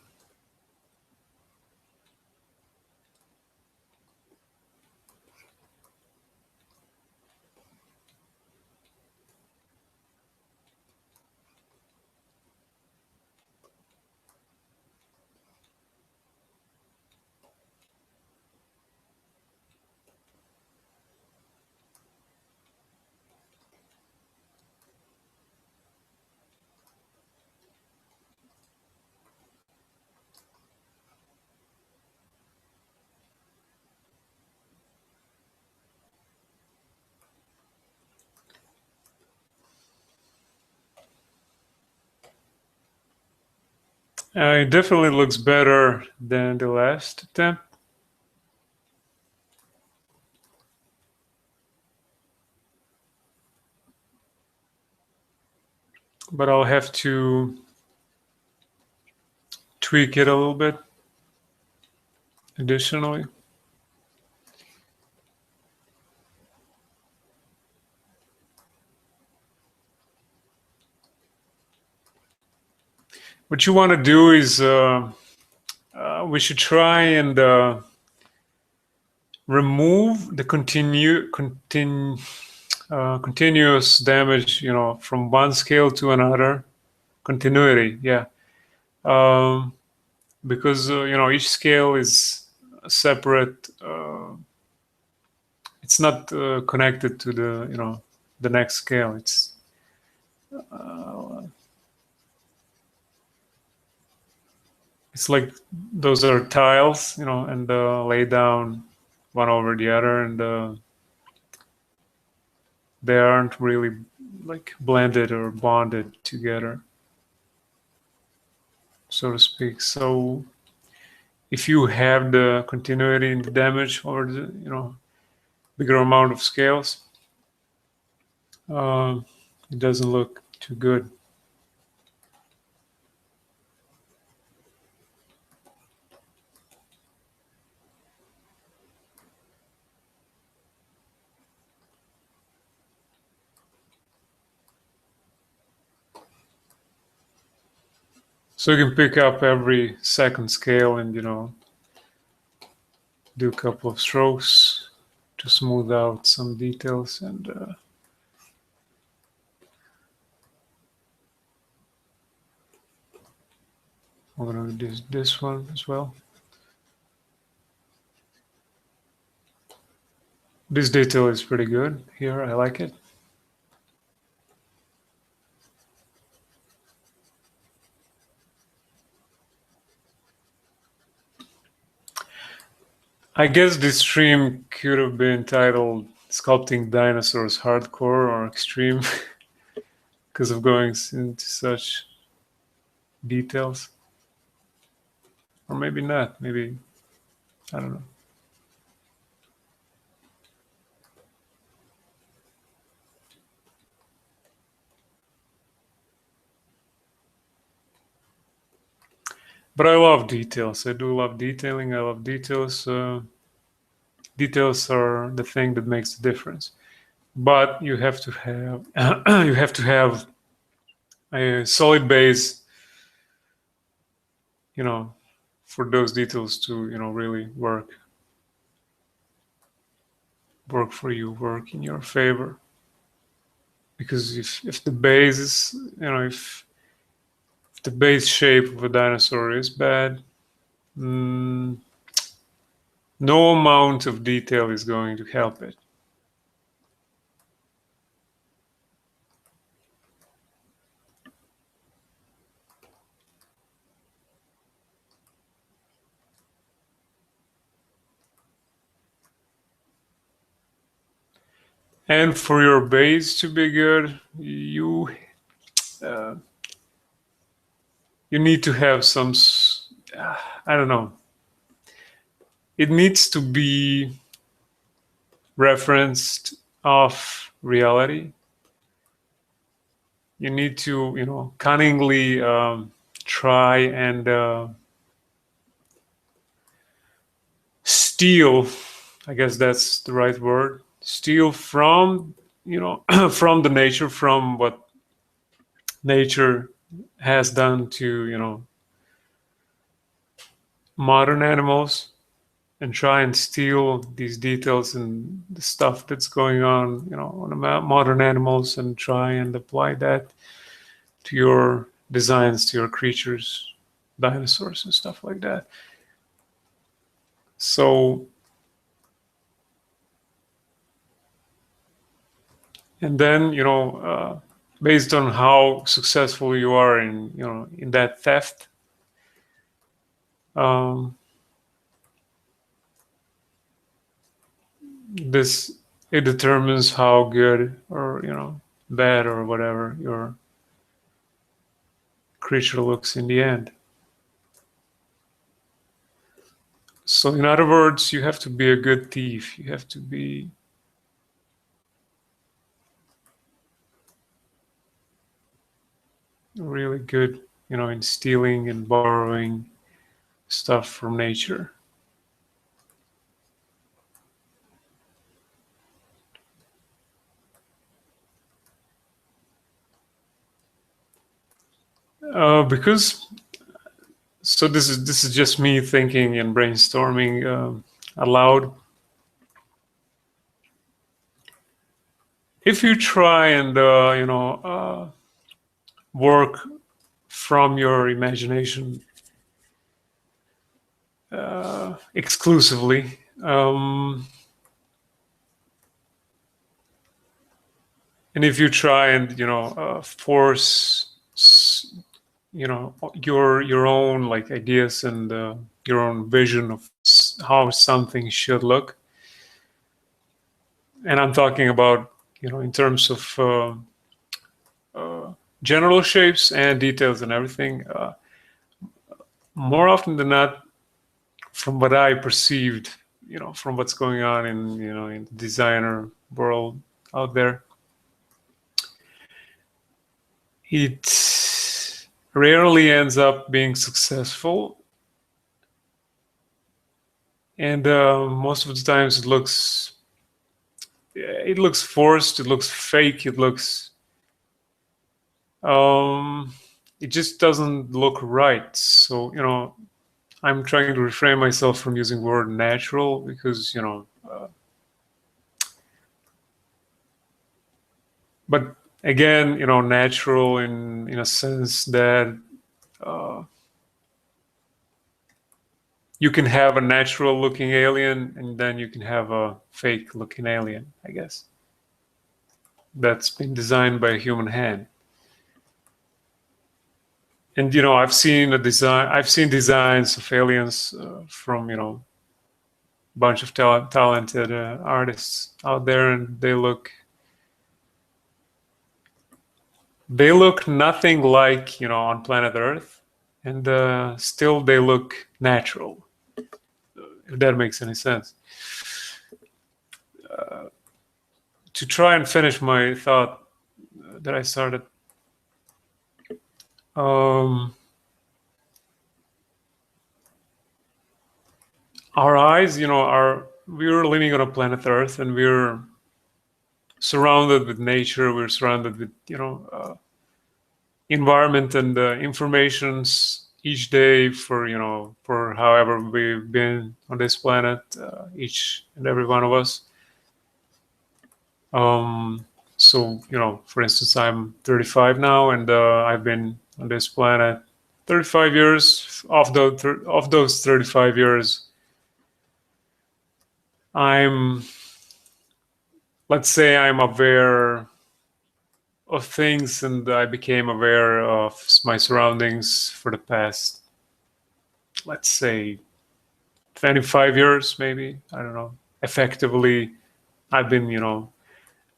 It definitely looks better than the last attempt. But I'll have to tweak it a little bit additionally. What you want to do is we should try and remove the continuous damage, from one scale to another. Continuity, yeah. Because each scale is separate. It's not connected to the next scale. It's like those are tiles, and lay down one over the other, and they aren't really like blended or bonded together, so to speak. So if you have the continuity in the damage or the bigger amount of scales, it doesn't look too good. So you can pick up every second scale and do a couple of strokes to smooth out some details, and I'm gonna do this one as well. This detail is pretty good here. I like it. I guess this stream could have been titled Sculpting Dinosaurs Hardcore or Extreme because of going into such details. Or maybe not. Maybe, I don't know. But I love details. I do love detailing. I love details. Details are the thing that makes the difference. But you have to have you have to have a solid base, for those details to really work for you, work in your favor. Because if the base is, if the base shape of a dinosaur is bad, no amount of detail is going to help it. And for your base to be good, you need to have some, I don't know. It needs to be referenced off reality. You need to, cunningly try and steal, I guess that's the right word, steal from, from the nature, from what nature has done to, modern animals, and try and steal these details and the stuff that's going on the modern animals, and try and apply that to your designs, to your creatures, dinosaurs and stuff like that. So, and then based on how successful you are in that theft, it determines how good or bad or whatever your creature looks in the end. So in other words, you have to be a good thief. You have to be really good, in stealing and borrowing stuff from nature. Because so this is just me thinking and brainstorming aloud. If you try and work from your imagination exclusively, and if you try and force your own like ideas and your own vision of how something should look, and I'm talking about in terms of general shapes and details and everything, more often than not, from what I perceived, from what's going on in the designer world out there, it rarely ends up being successful, and most of the times it looks forced, it looks fake, it just doesn't look right. So I'm trying to refrain myself from using the word natural because but again, natural in a sense that you can have a natural looking alien and then you can have a fake looking alien, I guess, that's been designed by a human hand. And I've seen designs of aliens from a bunch of talented artists out there, and they look nothing like on planet Earth, and still they look natural, if that makes any sense. To try and finish my thought that I started, our eyes, we're living on a planet Earth, and we're surrounded with nature. We're surrounded with environment and informations each day for however we've been on this planet, each and every one of us. So for instance, I'm 35 now, and I've been on this planet 35 years. Of those 35 years, let's say I'm aware of things, and I became aware of my surroundings for the past, let's say, 25 years, maybe. I don't know. Effectively, I've been,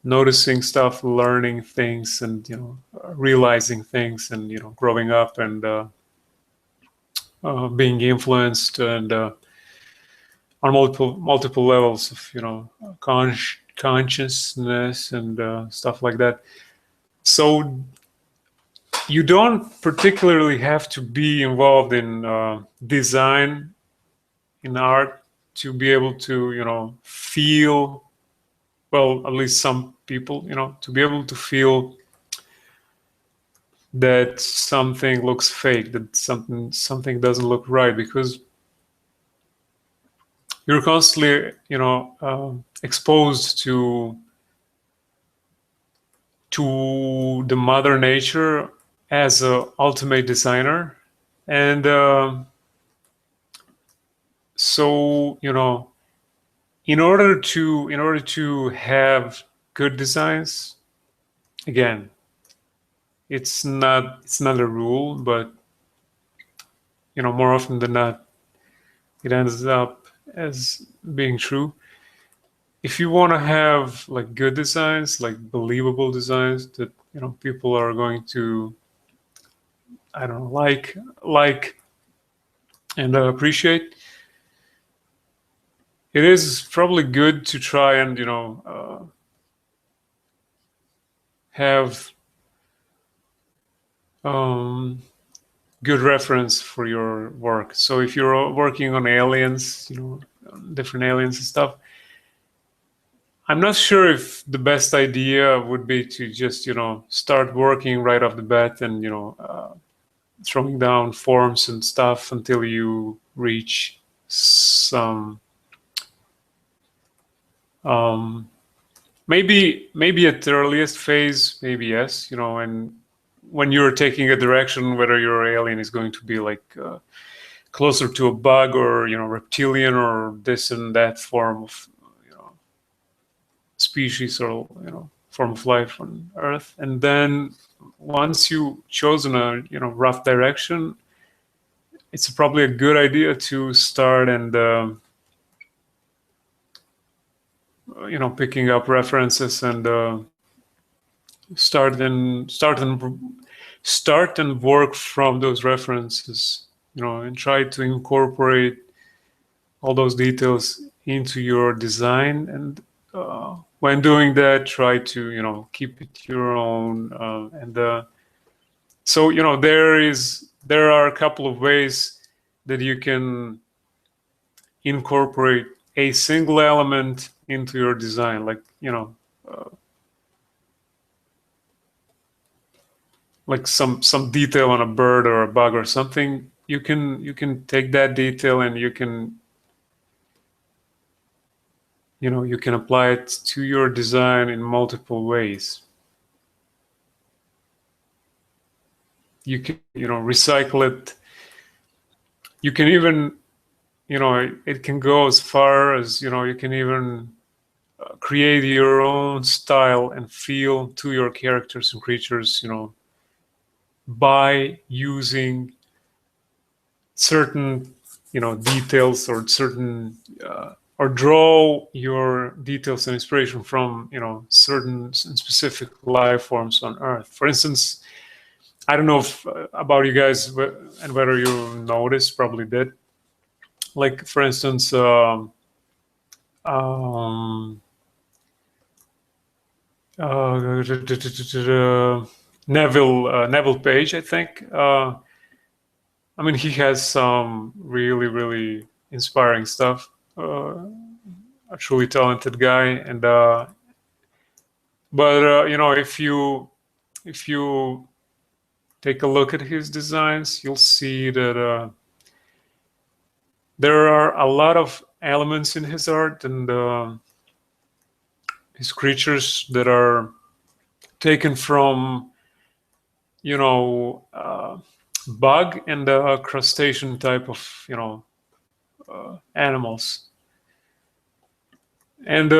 noticing stuff, learning things, and realizing things, and growing up and being influenced, and on multiple levels of consciousness and stuff like that. So you don't particularly have to be involved in design, in art, to be able to feel, well, at least some people, to be able to feel that something looks fake, that something doesn't look right, because you're constantly exposed to the mother nature as a ultimate designer. And so in order to have good designs, again, it's not a rule, but more often than not, it ends up as being true. If you want to have like good designs, like believable designs that people are going to, I don't know, like and appreciate, it is probably good to try and have good reference for your work. So if you're working on aliens, different aliens and stuff, I'm not sure if the best idea would be to just start working right off the bat and throwing down forms and stuff until you reach some maybe at the earliest phase, maybe yes, and when you're taking a direction, whether your alien is going to be like closer to a bug or reptilian or this and that form of species or form of life on Earth, and then once you've chosen a rough direction, it's probably a good idea to start and picking up references and start and work from those references, and try to incorporate all those details into your design. And when doing that, try to keep it your own. So there are a couple of ways that you can incorporate a single element into your design, like some detail on a bird or a bug or something. You can take that detail and you can apply it to your design in multiple ways. You can recycle it. You can even it can go as far as you can even create your own style and feel to your characters and creatures by using certain details or certain or draw your details and inspiration from certain and specific life forms on Earth. For instance, I don't know if about you guys and whether you noticed, probably did, like for instance um, Neville Page, I think. I mean, he has some really, really inspiring stuff. A truly talented guy, and but if you take a look at his designs, you'll see that there are a lot of elements in his art and his creatures that are taken from bug and crustacean type of animals. And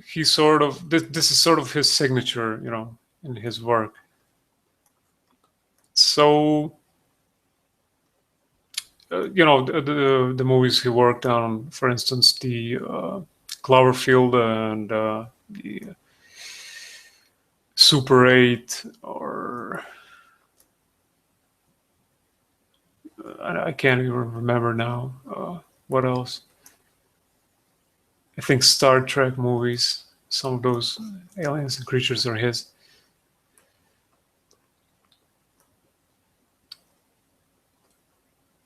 he sort of this is sort of his signature in his work. So the movies he worked on, for instance, the Cloverfield and the Super 8, or I can't even remember now what else. I think Star Trek movies, some of those aliens and creatures are his.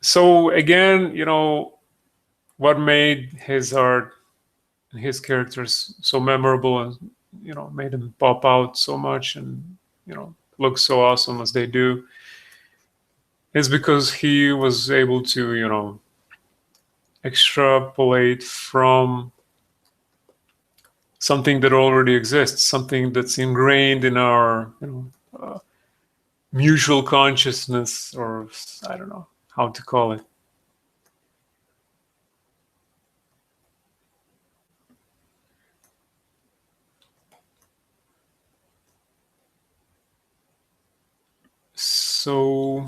So again, what made his art and his characters so memorable and made them pop out so much and look so awesome as they do is because he was able to extrapolate from something that already exists, something that's ingrained in our mutual consciousness, or I don't know how to call it. So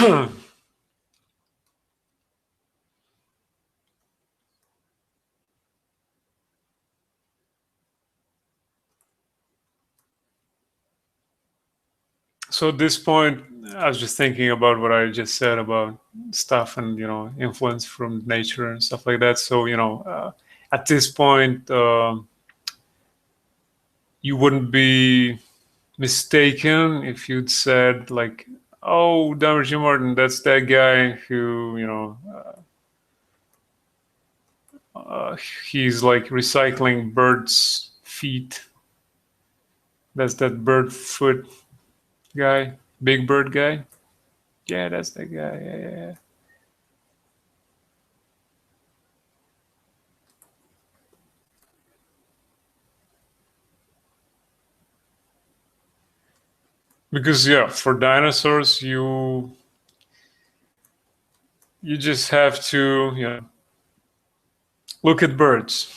So at this point, I was just thinking about what I just said about stuff and influence from nature and stuff like that. So at this point, you wouldn't be mistaken if you'd said like, "Oh, Damir Martin, that's that guy who he's like recycling birds' feet. That's that bird foot guy, big bird guy. Yeah, that's that guy. Yeah, yeah, yeah." Because yeah, for dinosaurs, you just have to look at birds,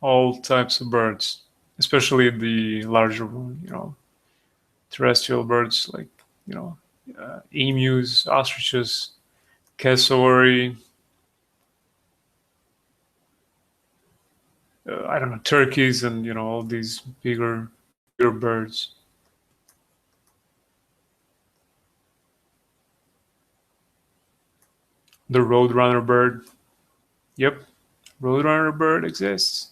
all types of birds, especially the larger terrestrial birds like you know emus, ostriches, cassowary, I don't know, turkeys, and all these bigger birds. The roadrunner bird. Yep, roadrunner bird exists.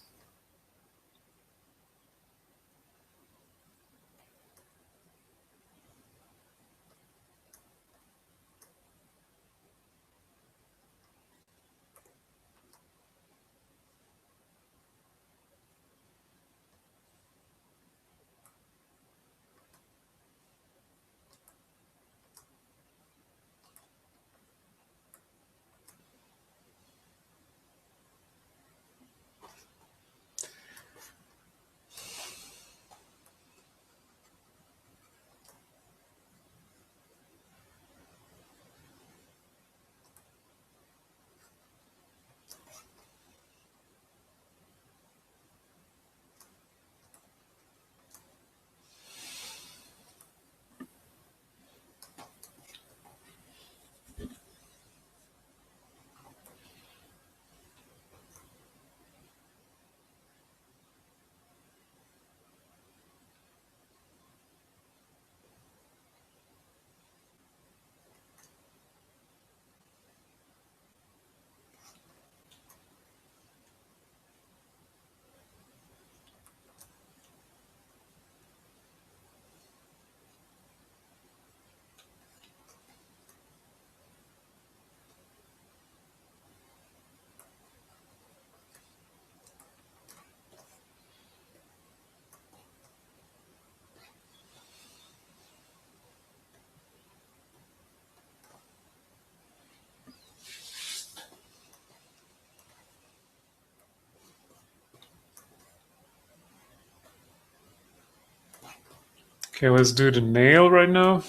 Okay, let's do the nail right now.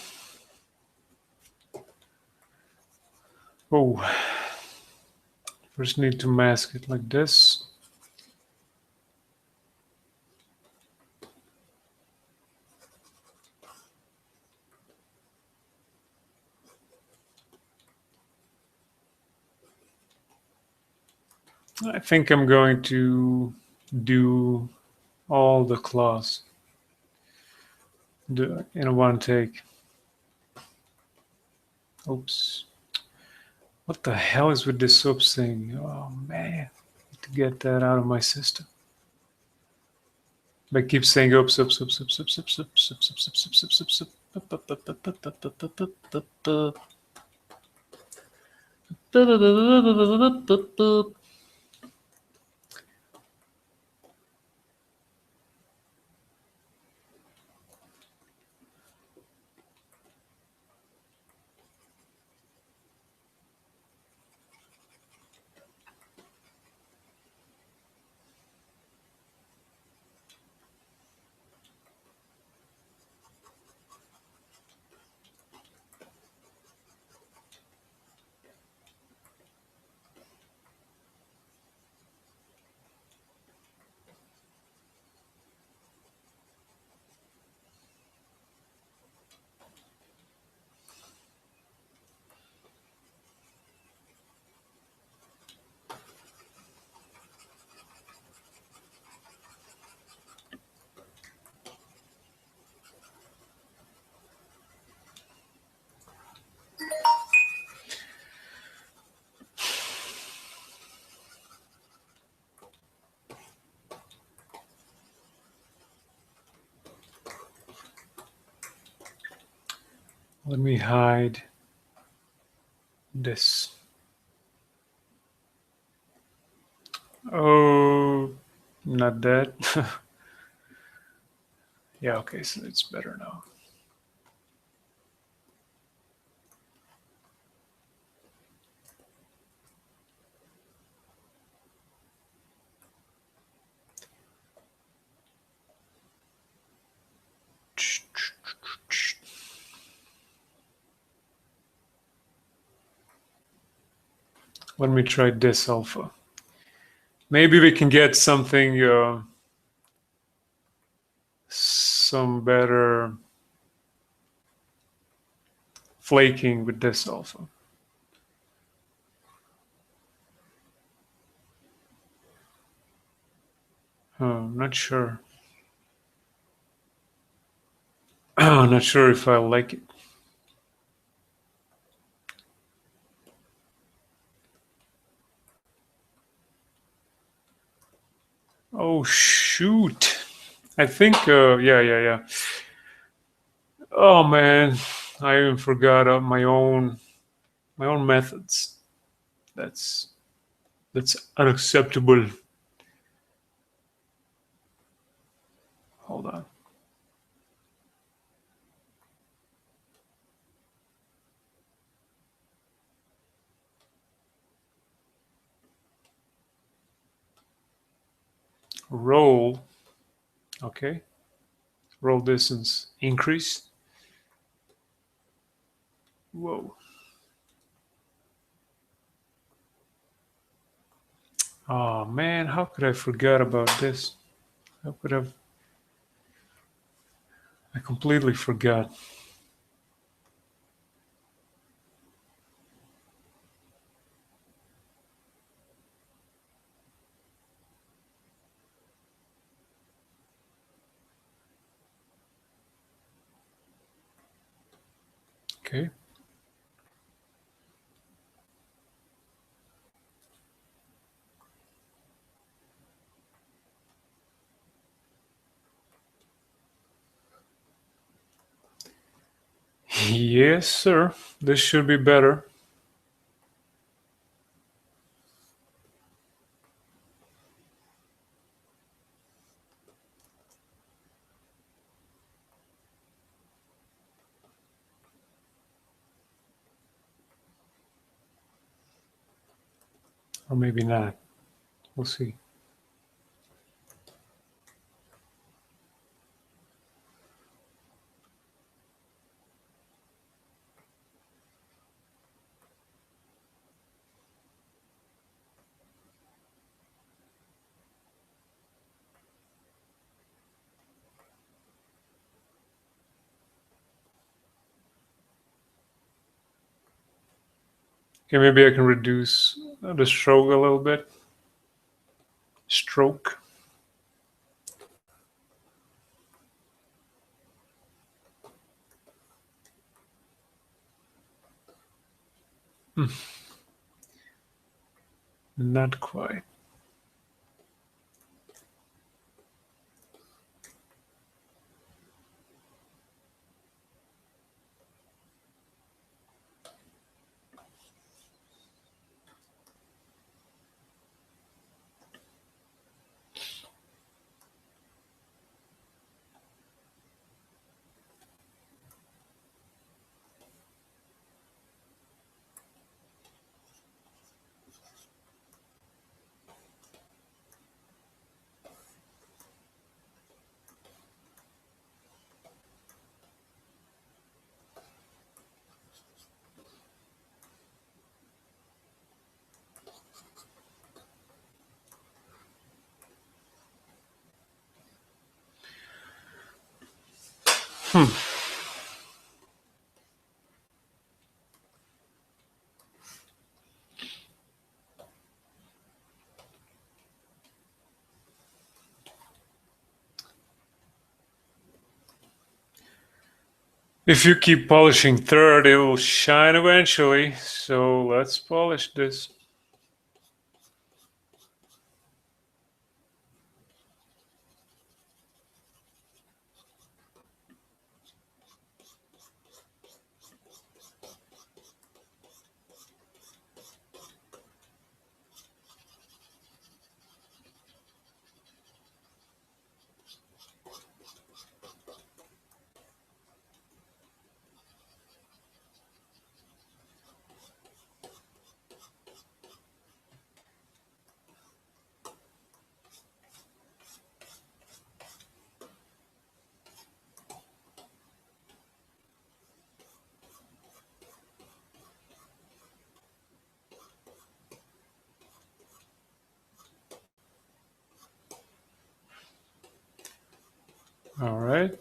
Oh, first need to mask it like this. I think I'm going to do all the claws in a one take. Oops. What the hell is with this oops thing? Oh man, need to get that out of my system. I keep saying oops, oops, oops, oops, oops, oops, oops, oops, oops, oops, oops, oops, oops, oops. Let me hide this. Oh, not that. Yeah, okay, so it's better now. Let me try this alpha. Maybe we can get something, some better flaking with this alpha. I'm not sure. I'm not sure if I like it. Oh shoot! I think, yeah. Oh man, I even forgot my own methods. That's unacceptable. Hold on. Roll. Okay. Roll distance increase. Whoa. Oh man, how could I forget about this? How could have? I completely forgot. Okay. Yes, sir. This should be better. Or maybe not. We'll see. Okay, maybe I can reduce the stroke a little bit. Stroke. Not quite. If you keep polishing third, it will shine eventually. So let's polish this. All right.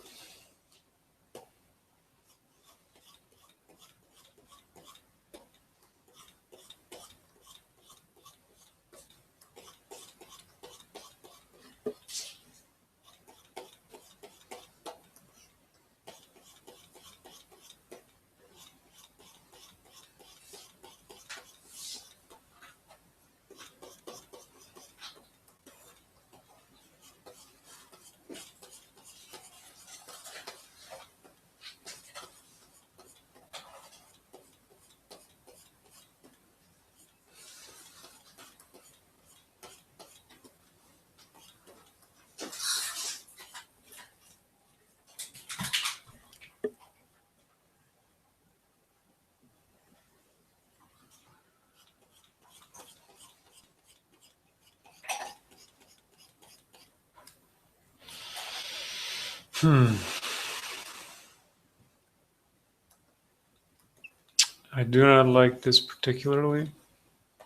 I do not like this particularly.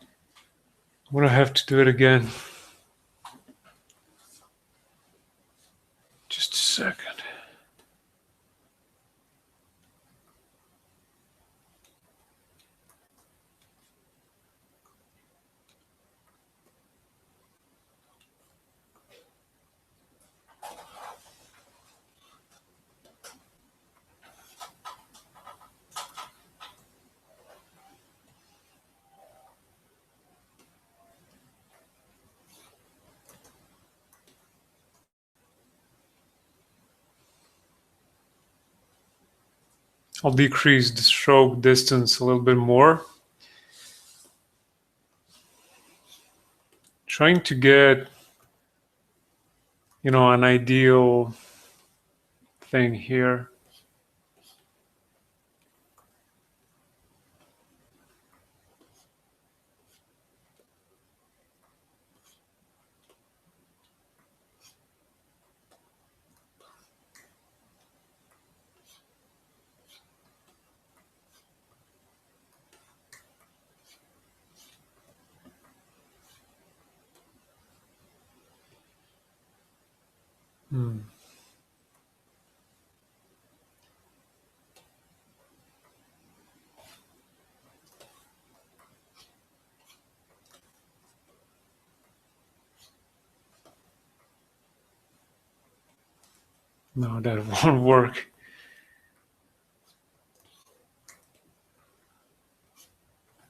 I'm gonna have to do it again. Just a second. I'll decrease the stroke distance a little bit more. Trying to get, an ideal thing here. No, that won't work.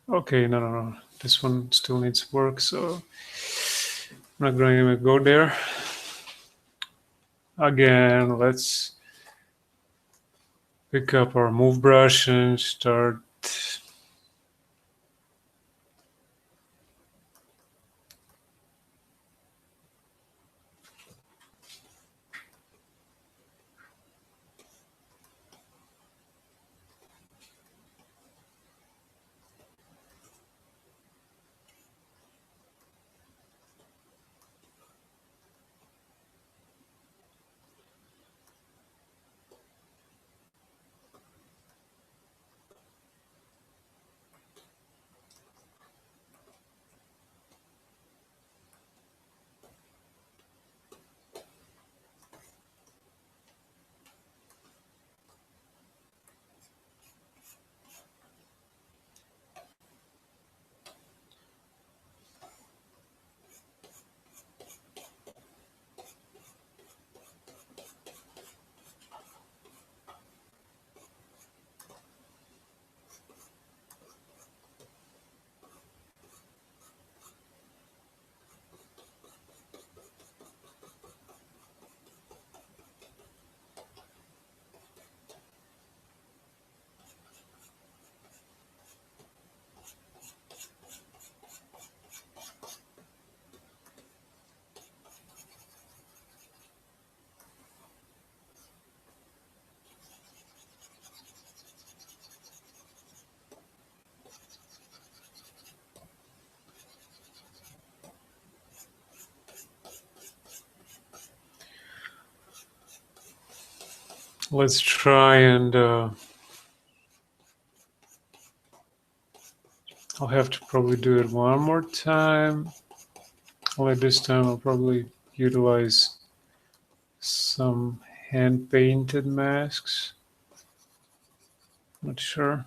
Okay, no. This one still needs work, so I'm not going to go there. Again, let's pick up our move brush and start. Let's try and I'll have to probably do it one more time. Only this time I'll probably utilize some hand painted masks. Not sure.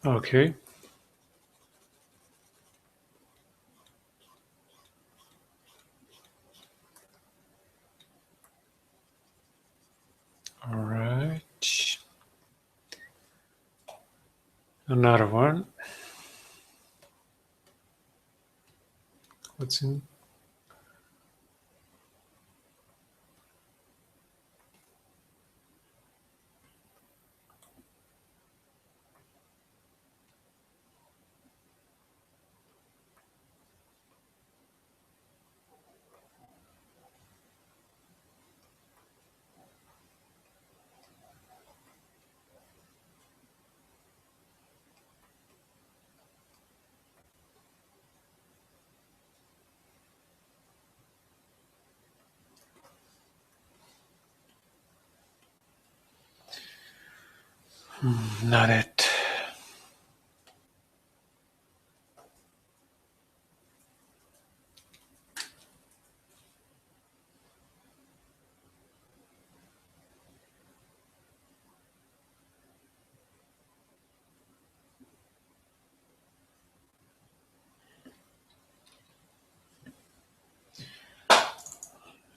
Okay. All right. Another one. What's in? Not it.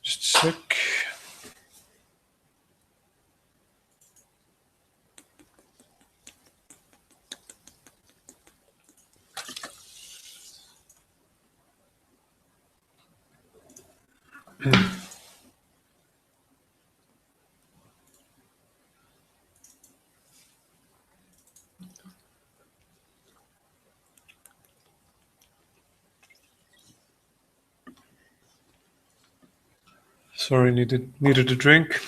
Just a sec. Sorry, needed a drink.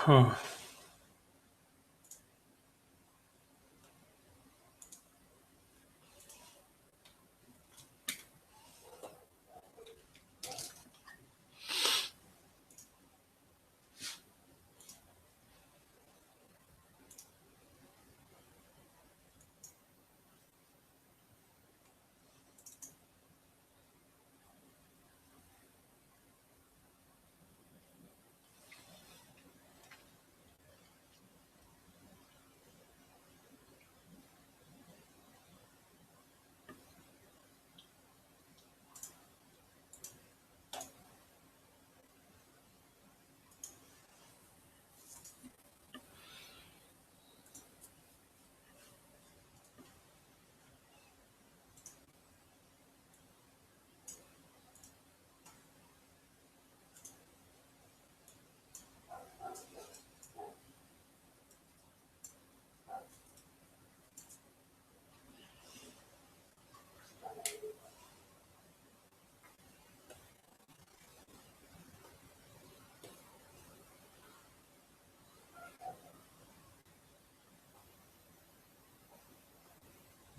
Oh.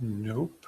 Nope.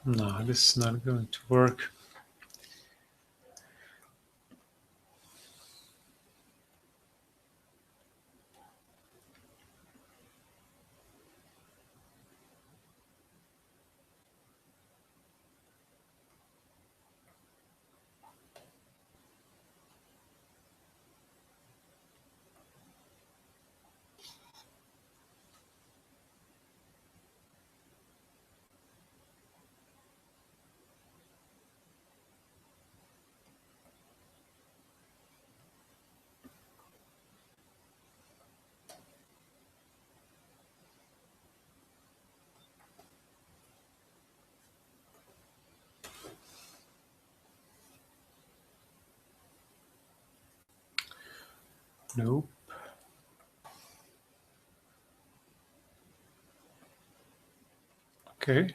No, this is not going to work. Nope. Okay.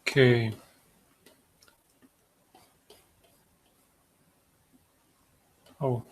Okay. Oh.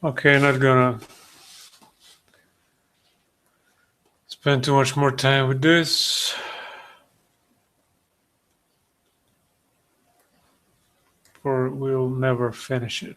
Okay, not gonna spend too much more time with this, or we'll never finish it.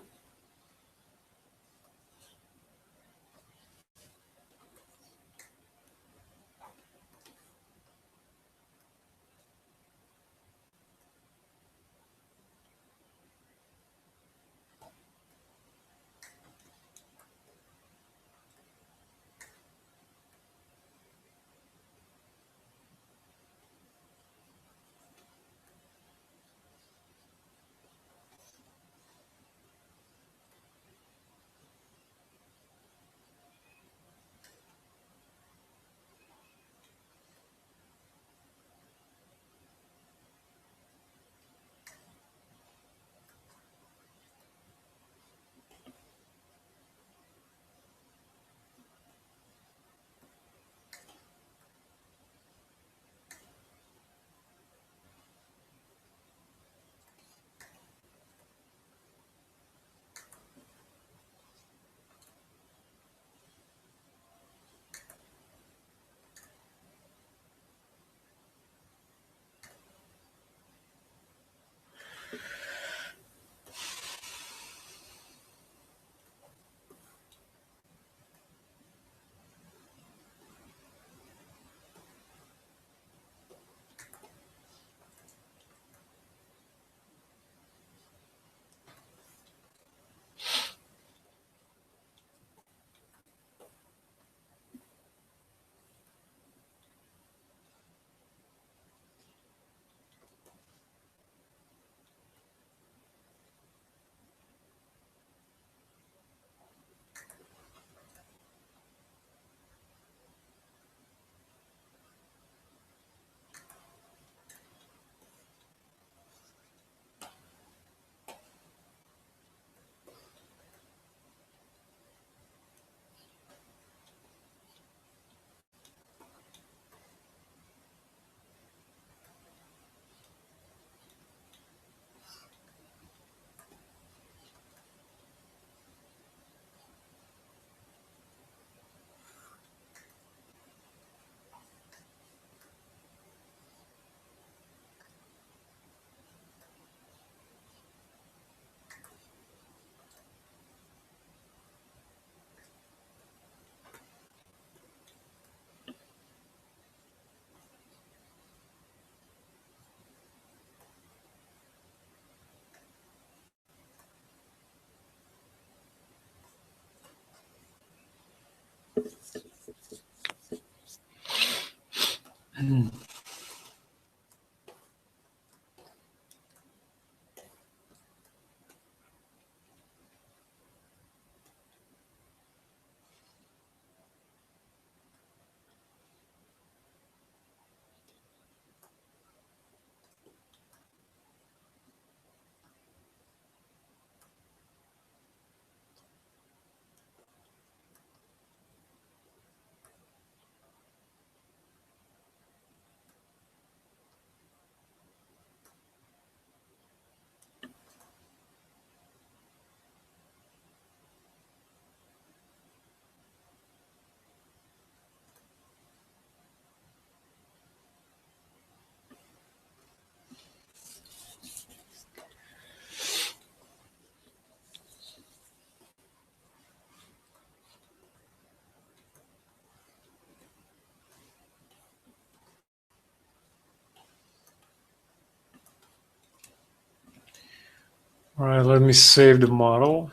All right, let me save the model.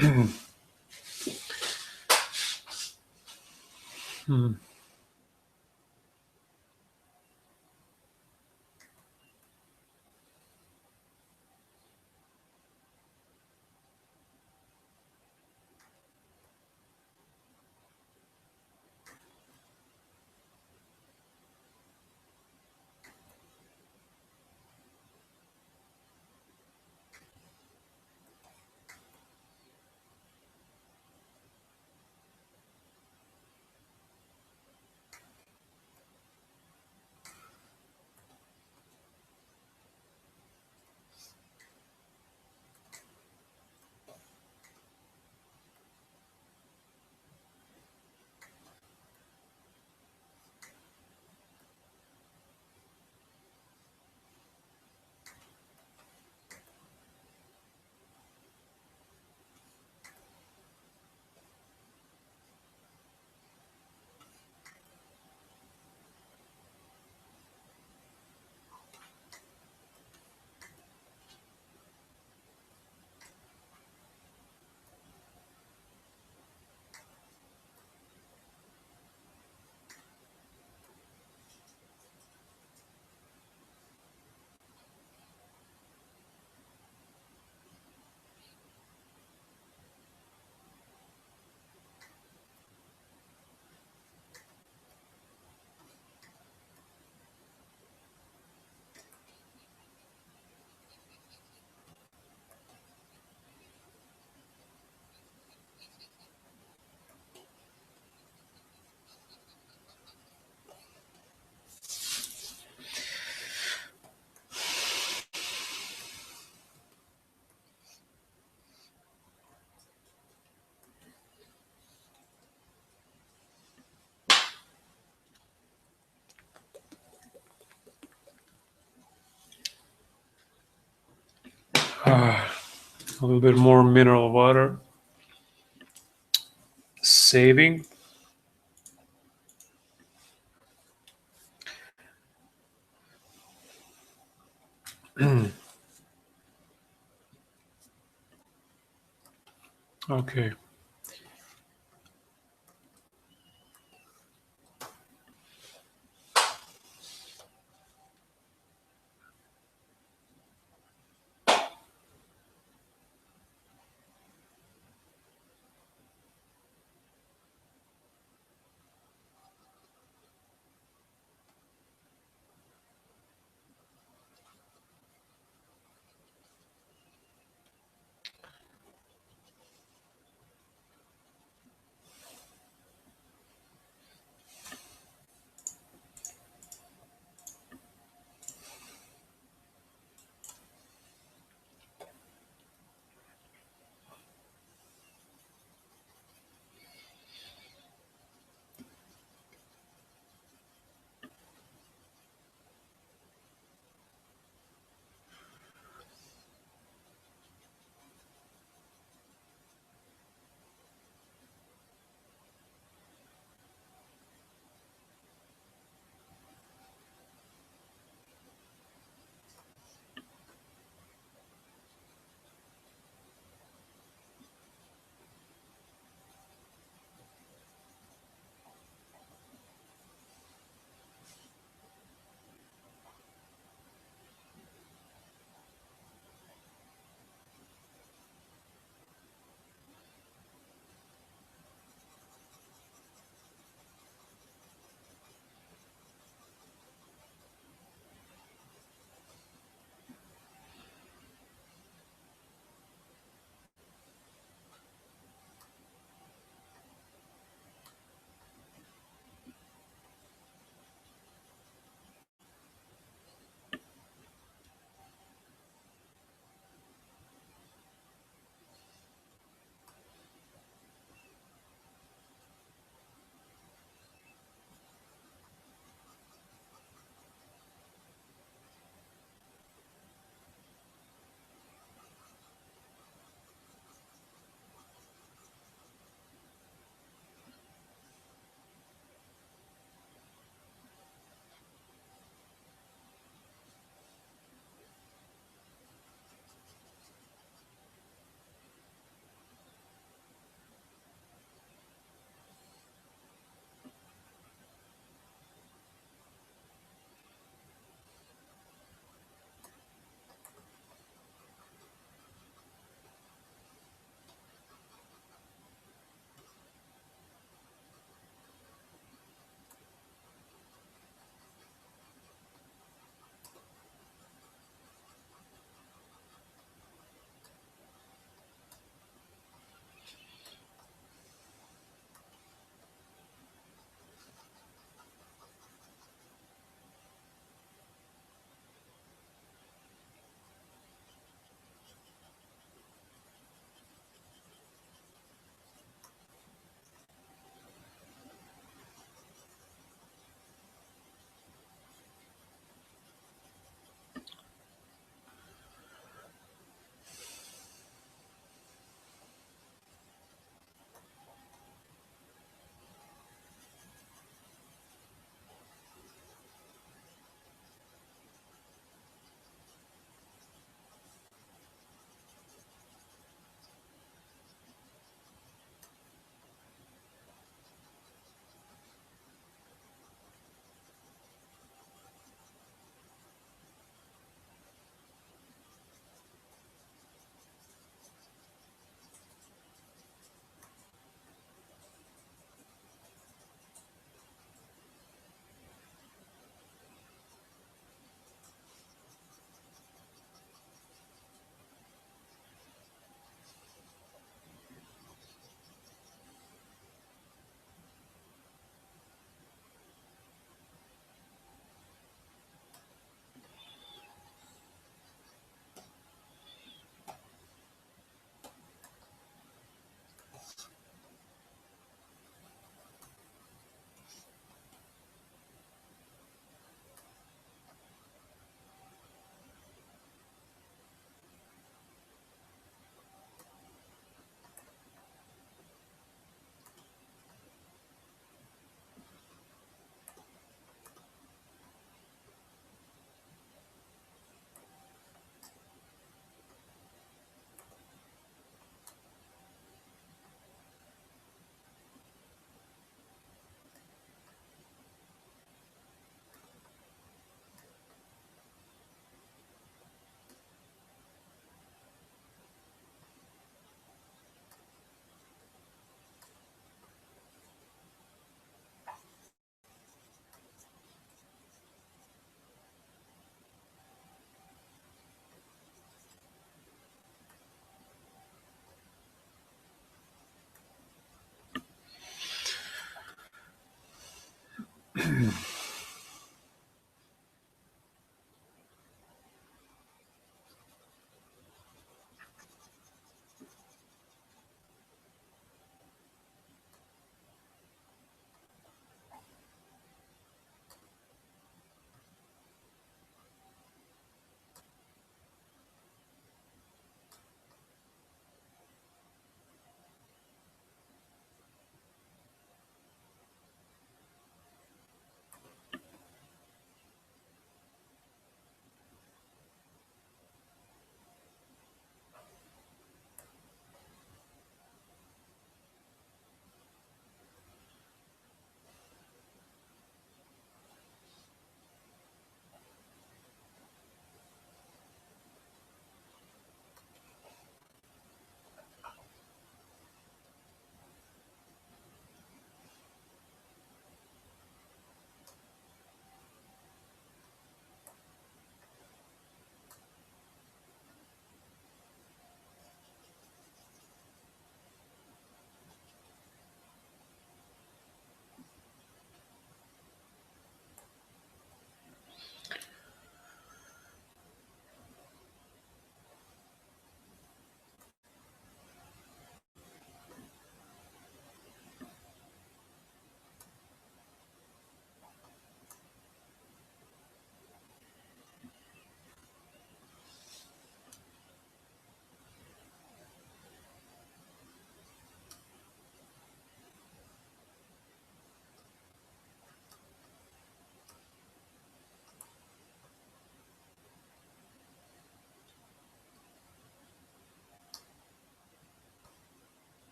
Hmm. A little bit more mineral water. Saving. Okay.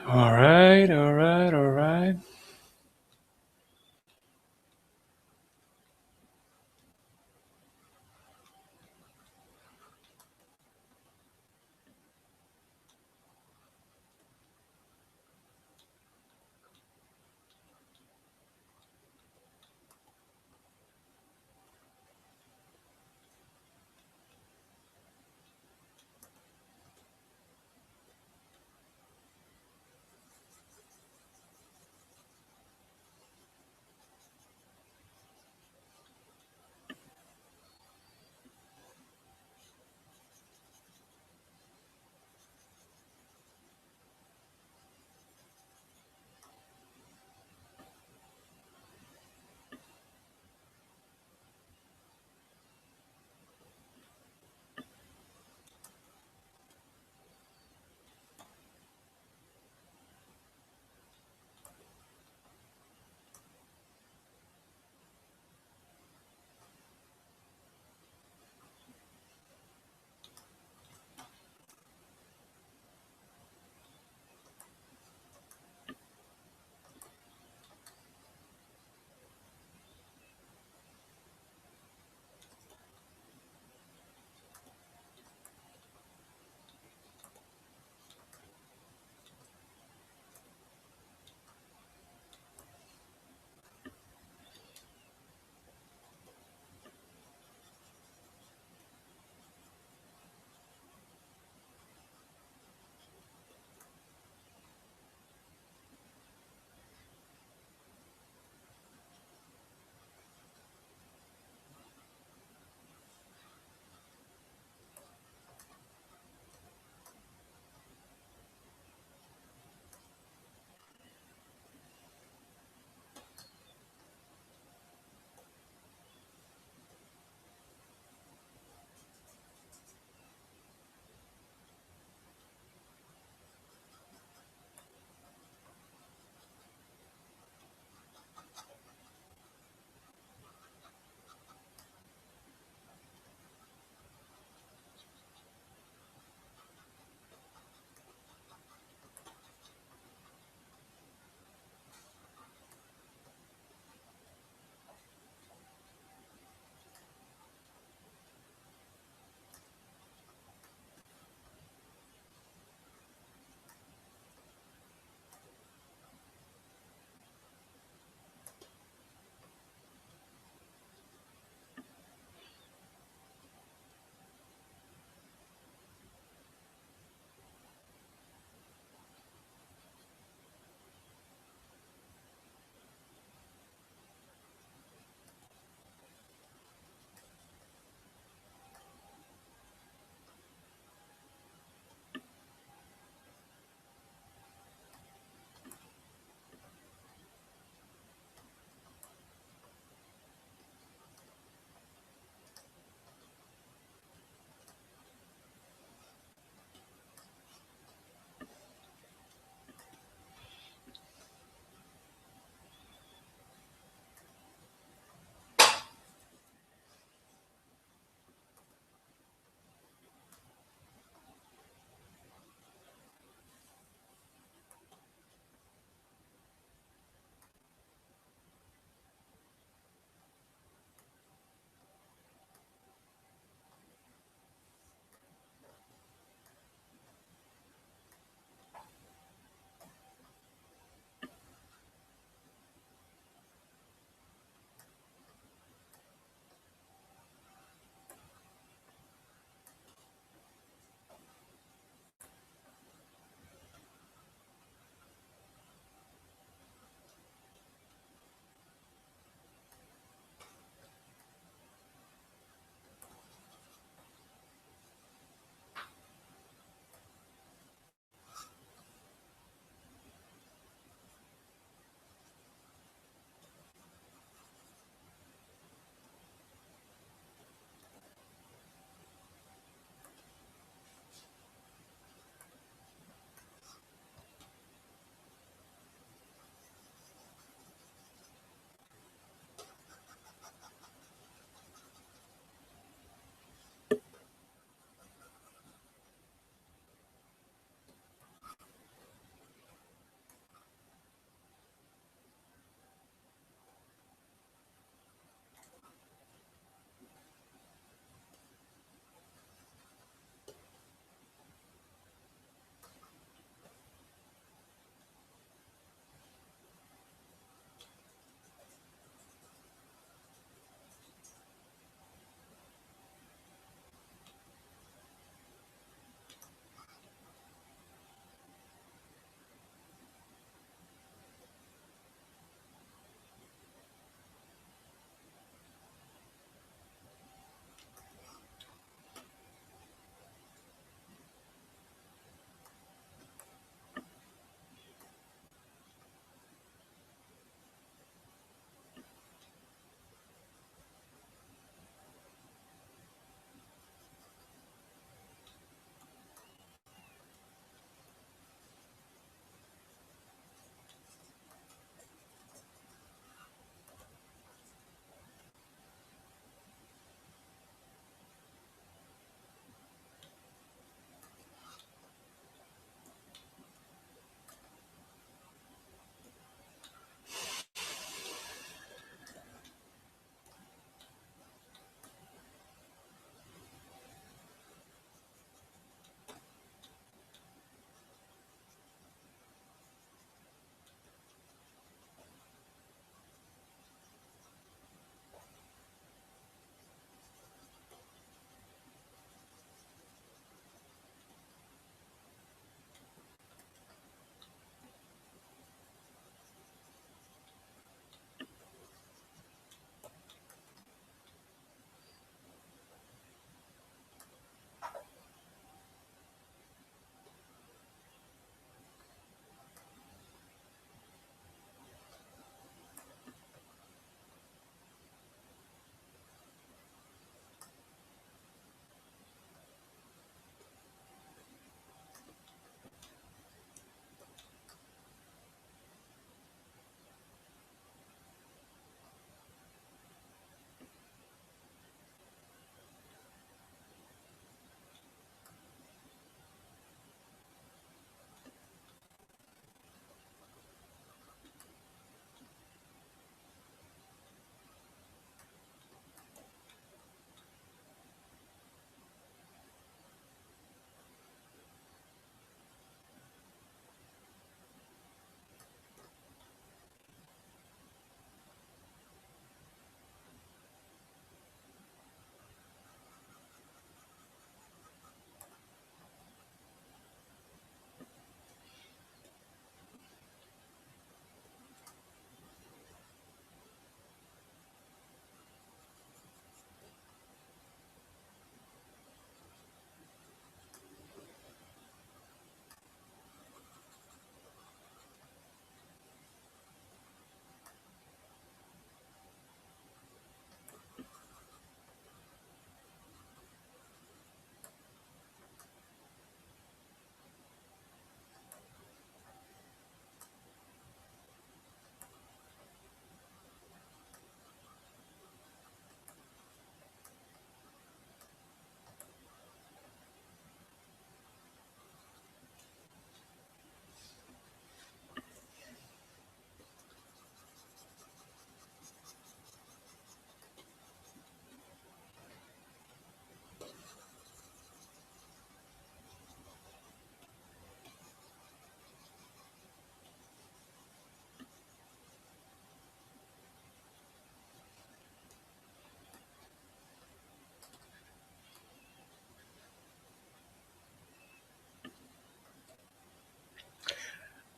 All right, all right, all right.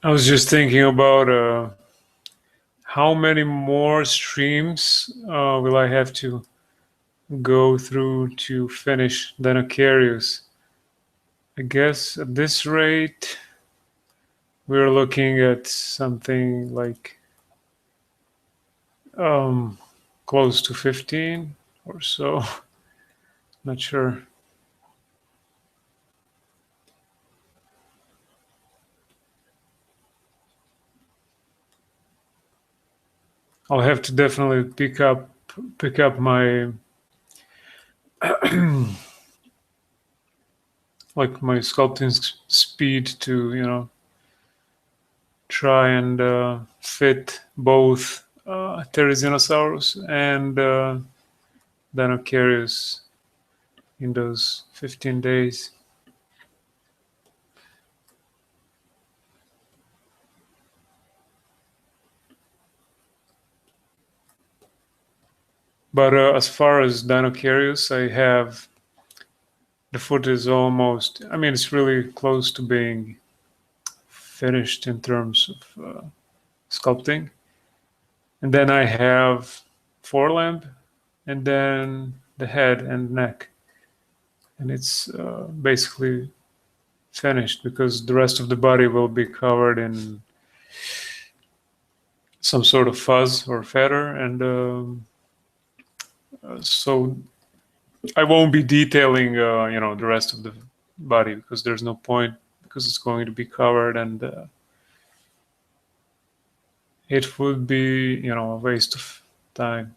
I was just thinking about how many more streams will I have to go through to finish Dinocarius. I guess at this rate, we're looking at something like um, close to 15 or so. Not sure. I'll have to definitely pick up my like my sculpting speed to try and fit both Therizinosaurus and Dinocarius in those 15 days. But as far as Dinocarius, I have the foot is almost. I mean, it's really close to being finished in terms of sculpting. And then I have forelimb, and then the head and neck, and it's basically finished because the rest of the body will be covered in some sort of fuzz or feather, and so I won't be detailing, the rest of the body because there's no point because it's going to be covered, and it would be, a waste of time.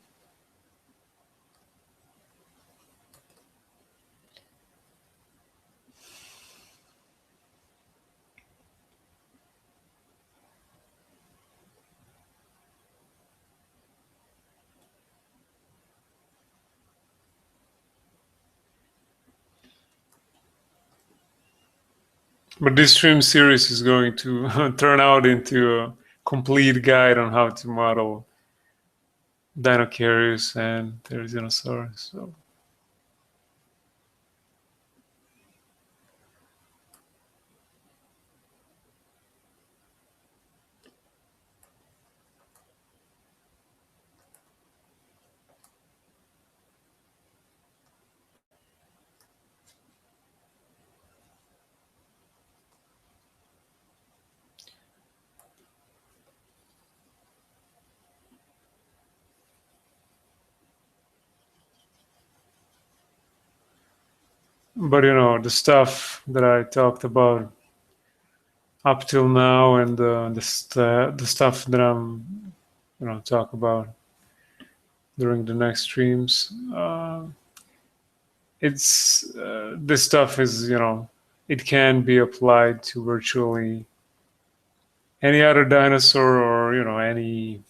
But this stream series is going to turn out into a complete guide on how to model Dinocarius and Therizinosaurus. So. But the stuff that I talked about up till now, and the stuff that I'm talk about during the next streams, it's this stuff is it can be applied to virtually any other dinosaur, or any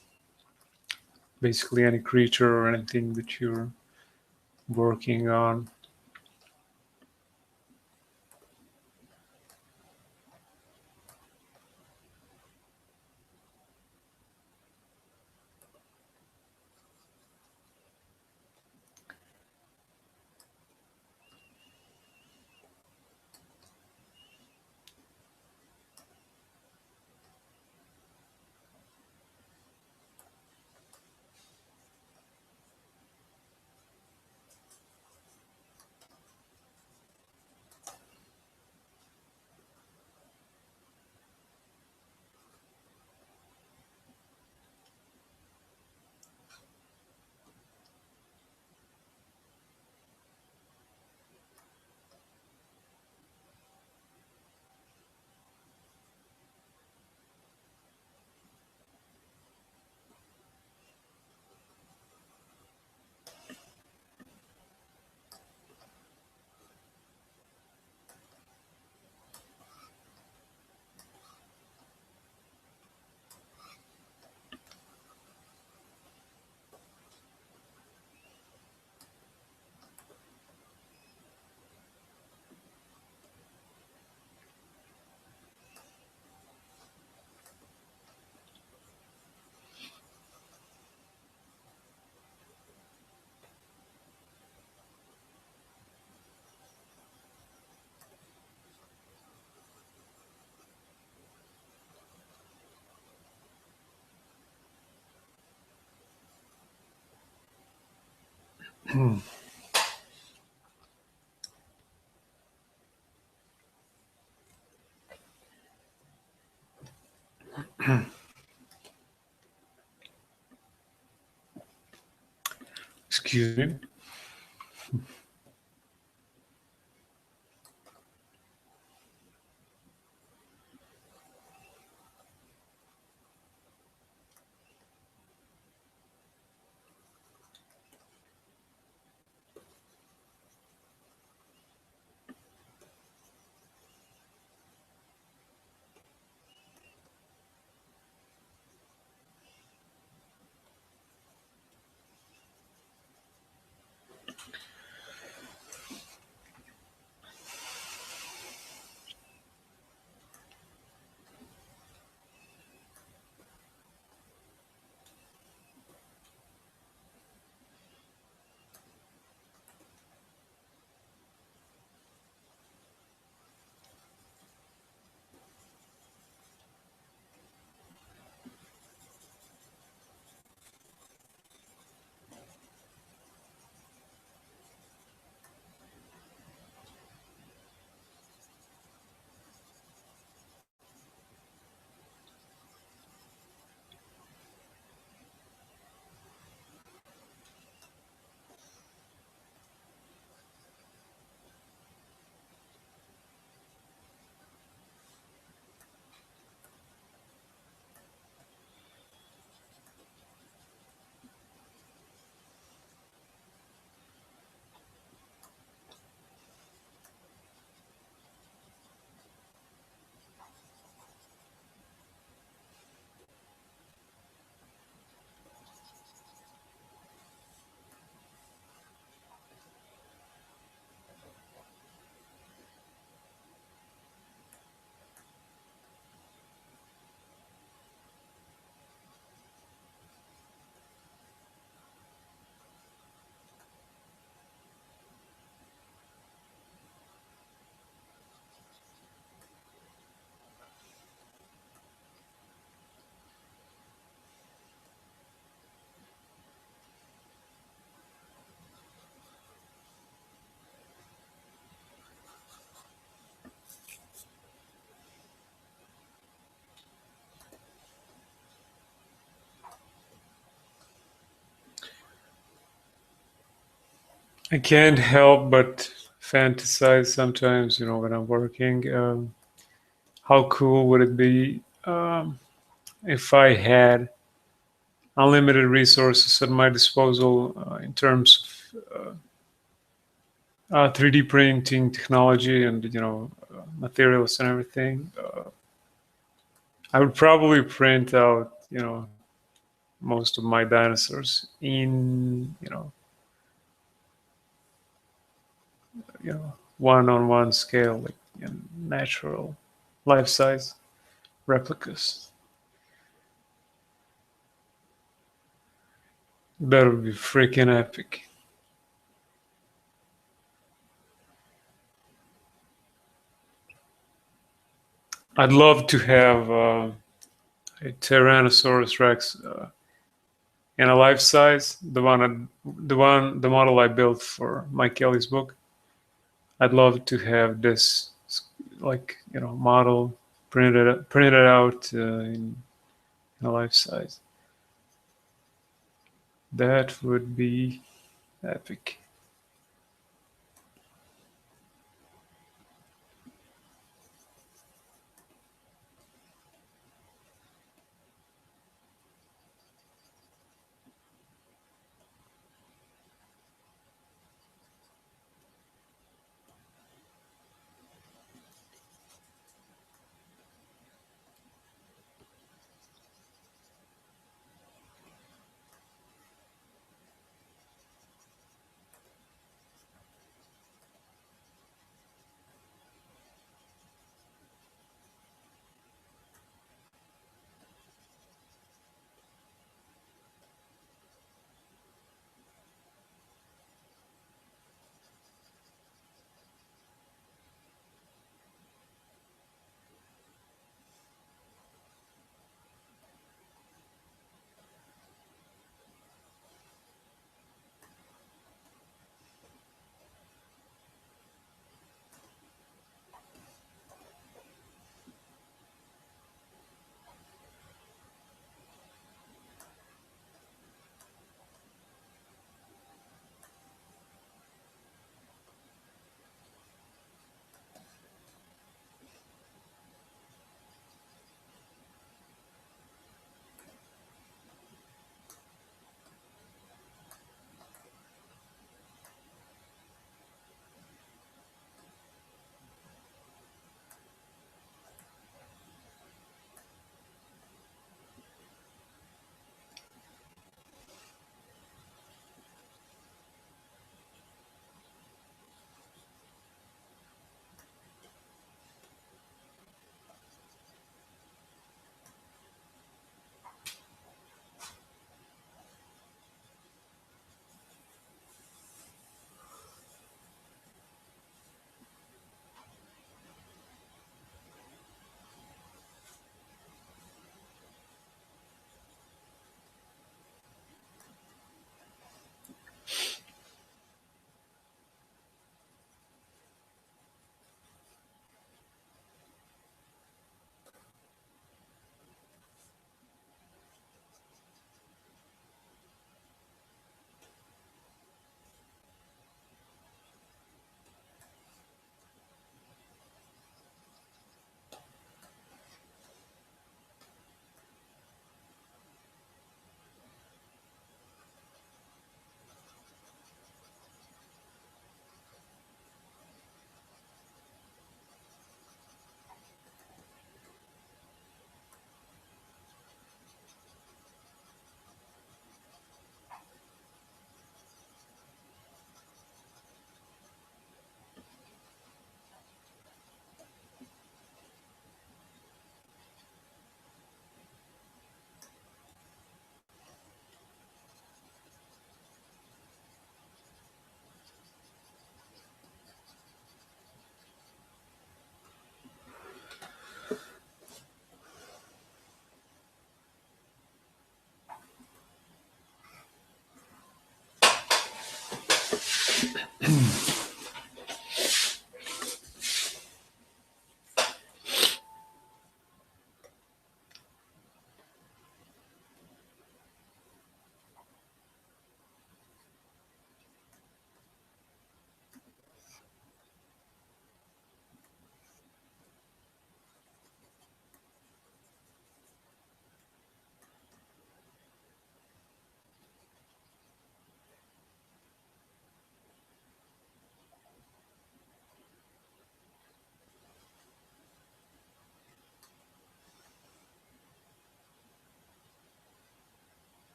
basically any creature or anything that you're working on. Excuse me. I can't help but fantasize sometimes, when I'm working. How cool would it be if I had unlimited resources at my disposal in terms of 3D printing technology and materials and everything? I would probably print out most of my dinosaurs in one-on-one scale, like natural life-size replicas. That would be freaking epic. I'd love to have a Tyrannosaurus Rex in a life size, the model I built for Mike Kelly's book. I'd love to have this, like model printed out in a life size. That would be epic.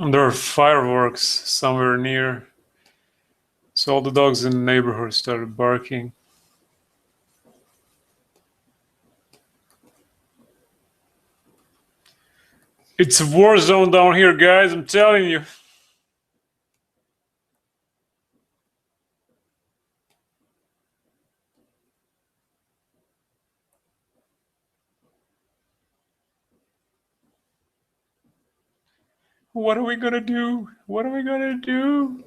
And there are fireworks somewhere near. So all the dogs in the neighborhood started barking. It's a war zone down here, guys, I'm telling you. What are we gonna do? What are we gonna do?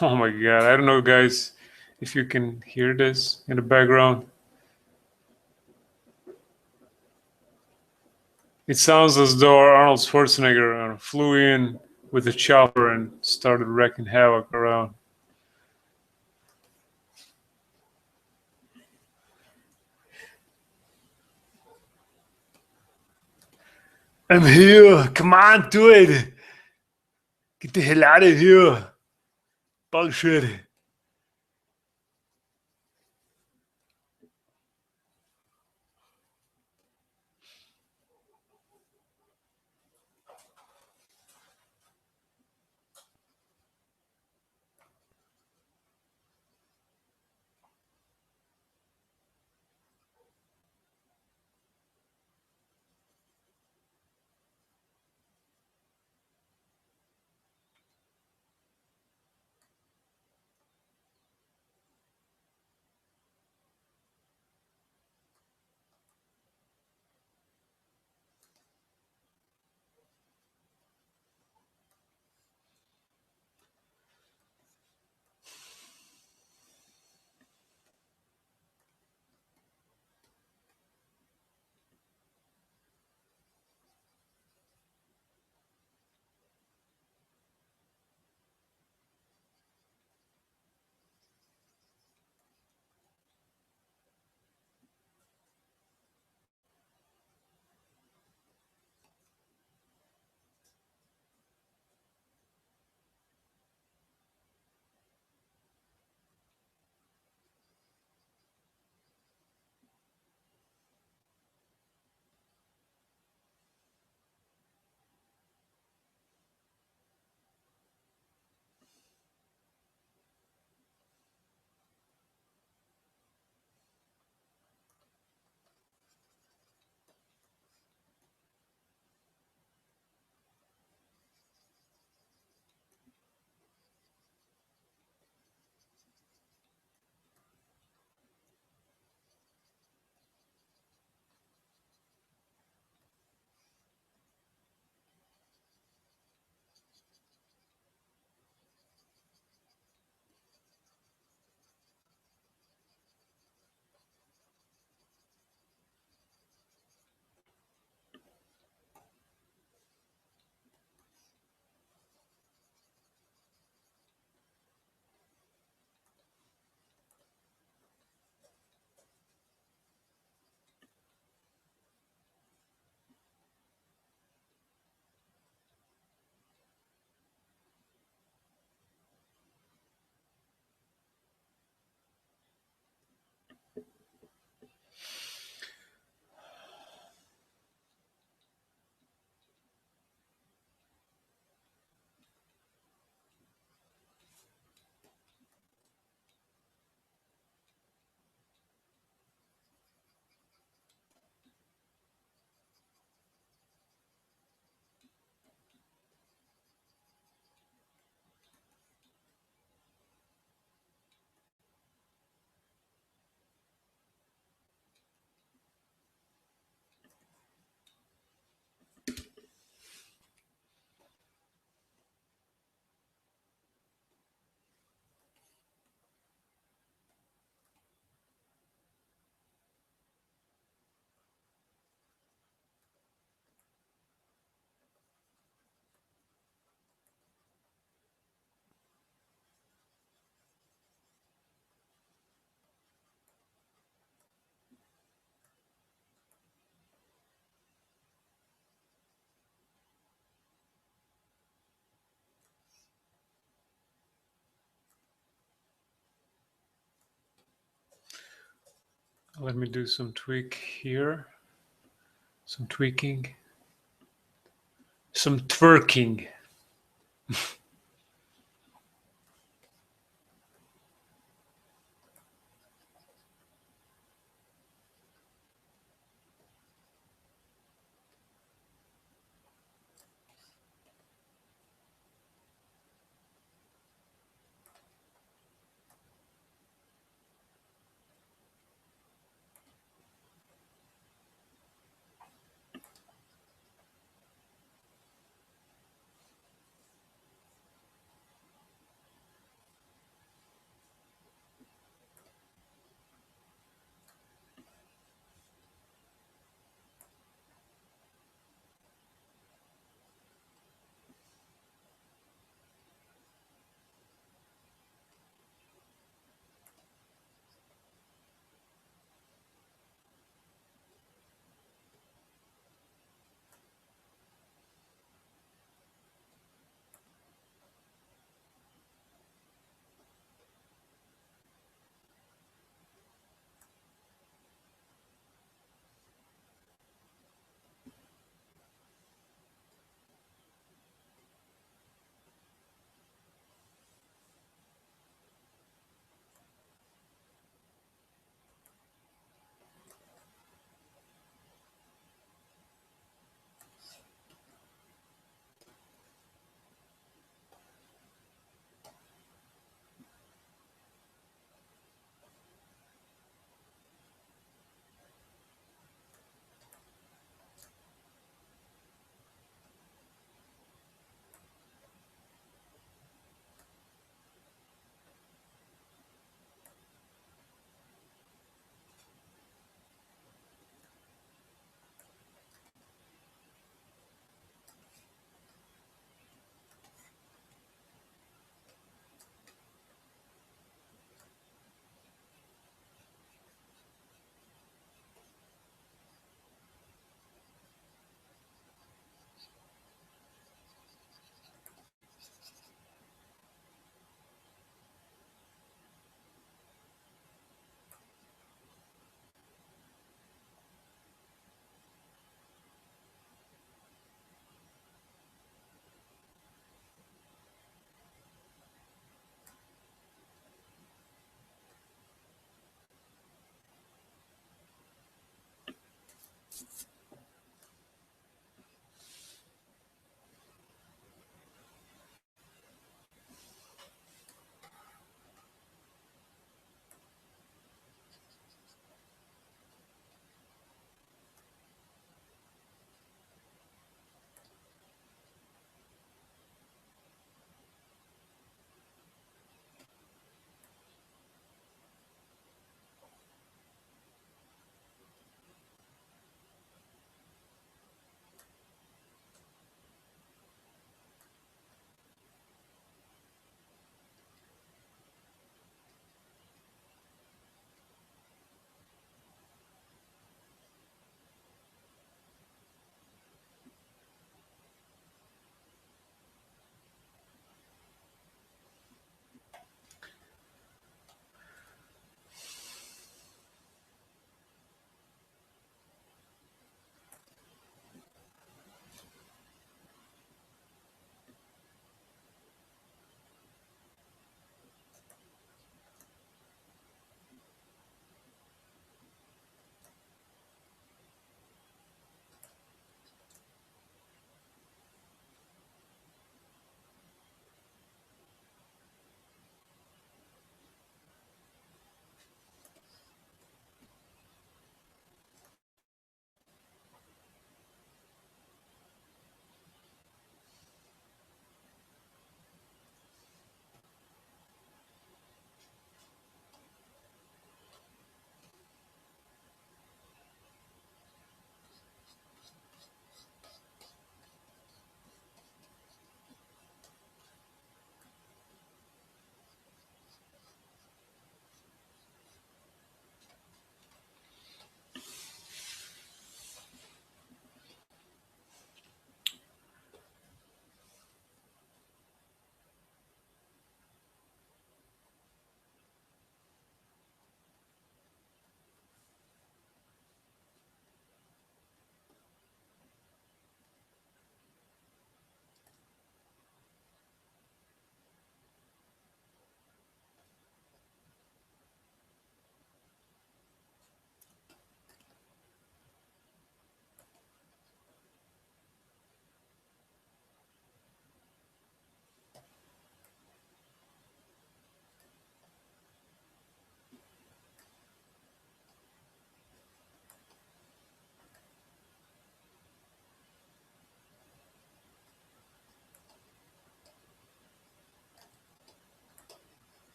Oh my god, I don't know, guys, if you can hear this in the background. It sounds as though Arnold Schwarzenegger flew in with a chopper and started wrecking havoc around. I'm here. Come on, do it. Get the hell out of here. Bullshit. Let me do some tweak here. Some tweaking. Some twerking.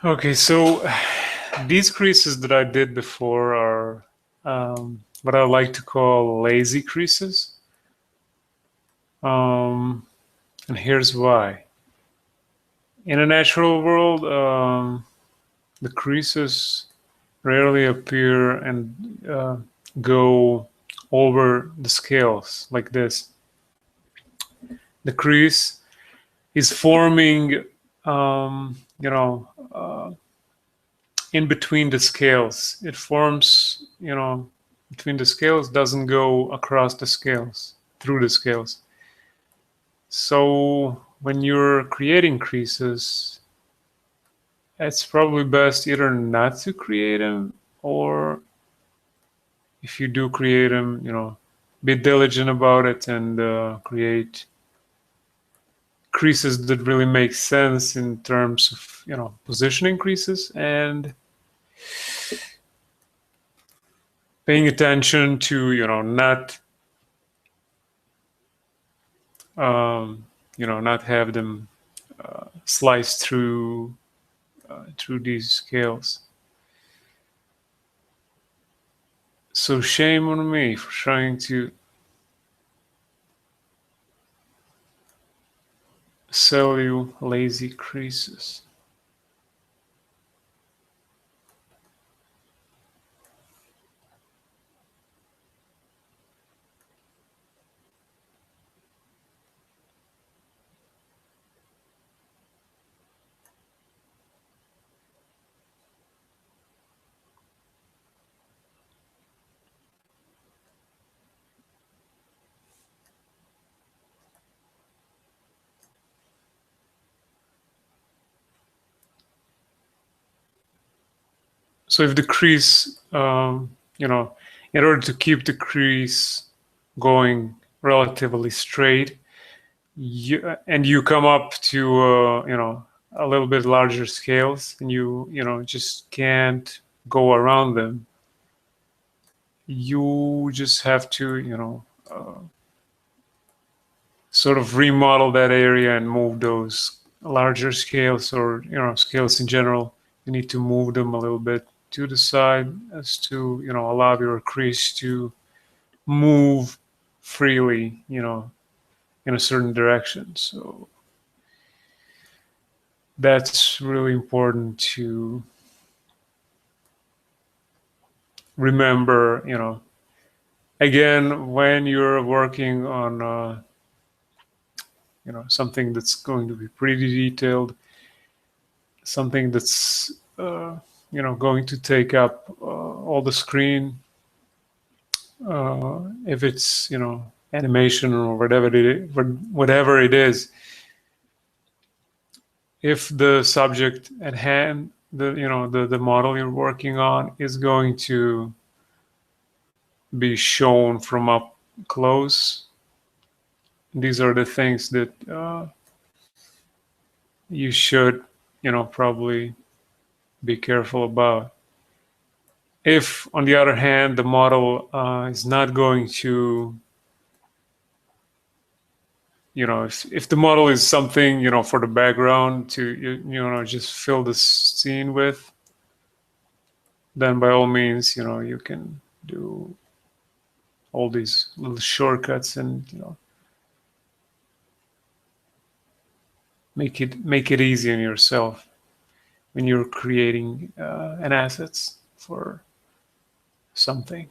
Okay, so these creases that I did before are what I like to call lazy creases. And here's why. In a natural world, the creases rarely appear and go over the scales like this. The crease is forming, in between the scales. It forms, between the scales, doesn't go across the scales, through the scales. So when you're creating creases, it's probably best either not to create them, or if you do create them, be diligent about it and create creases that really make sense in terms of, positioning creases and paying attention to, um, not have them slice through these scales. So shame on me for trying to sell you lazy creases. So if the crease, in order to keep the crease going relatively straight, you come up to, a little bit larger scales, and you just can't go around them. You just have to, sort of remodel that area and move those larger scales, or scales in general. You need to move them a little bit to the side, as to allow your crease to move freely, in a certain direction. So that's really important to remember. Again, when you're working on something that's going to be pretty detailed, something that's going to take up all the screen, if it's animation or whatever it is. If the subject at hand, the model you're working on, is going to be shown from up close, these are the things that you should probably be careful about. If, on the other hand, the model is not going to, if the model is something, for the background to, just fill the scene with, then by all means, you can do all these little shortcuts and, make it easy on yourself when you're creating an assets for something.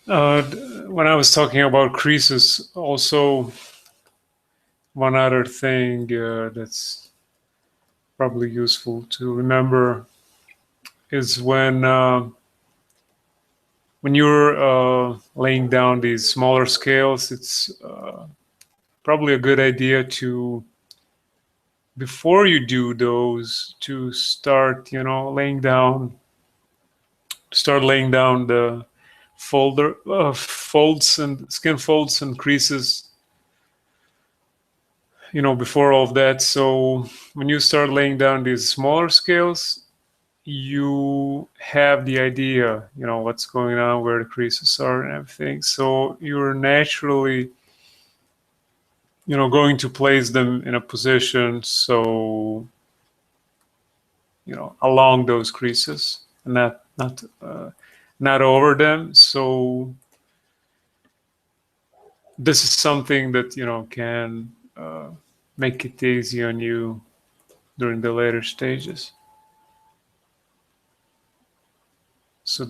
When I was talking about creases, also one other thing that's probably useful to remember is when you're laying down these smaller scales, it's probably a good idea to, before you do those, to start, start laying down the folds and skin folds and creases, before all of that. So when you start laying down these smaller scales, you have the idea, what's going on, where the creases are and everything. So you're naturally, going to place them in a position so, along those creases and not over them. So this is something that, can make it easy on you during the later stages. So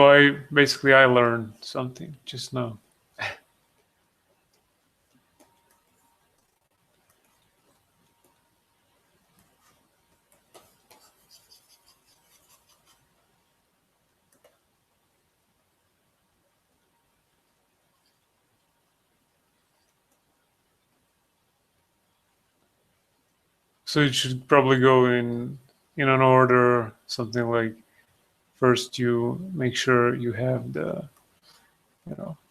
I learned something just now. So you should probably go in an order, something like, first you make sure you have the,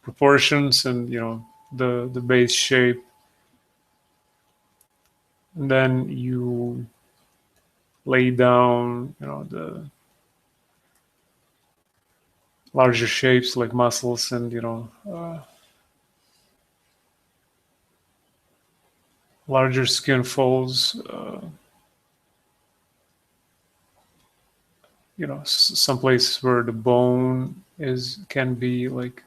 proportions and, the base shape. And then you lay down, the larger shapes like muscles and, larger skin folds, some places where the bone can be like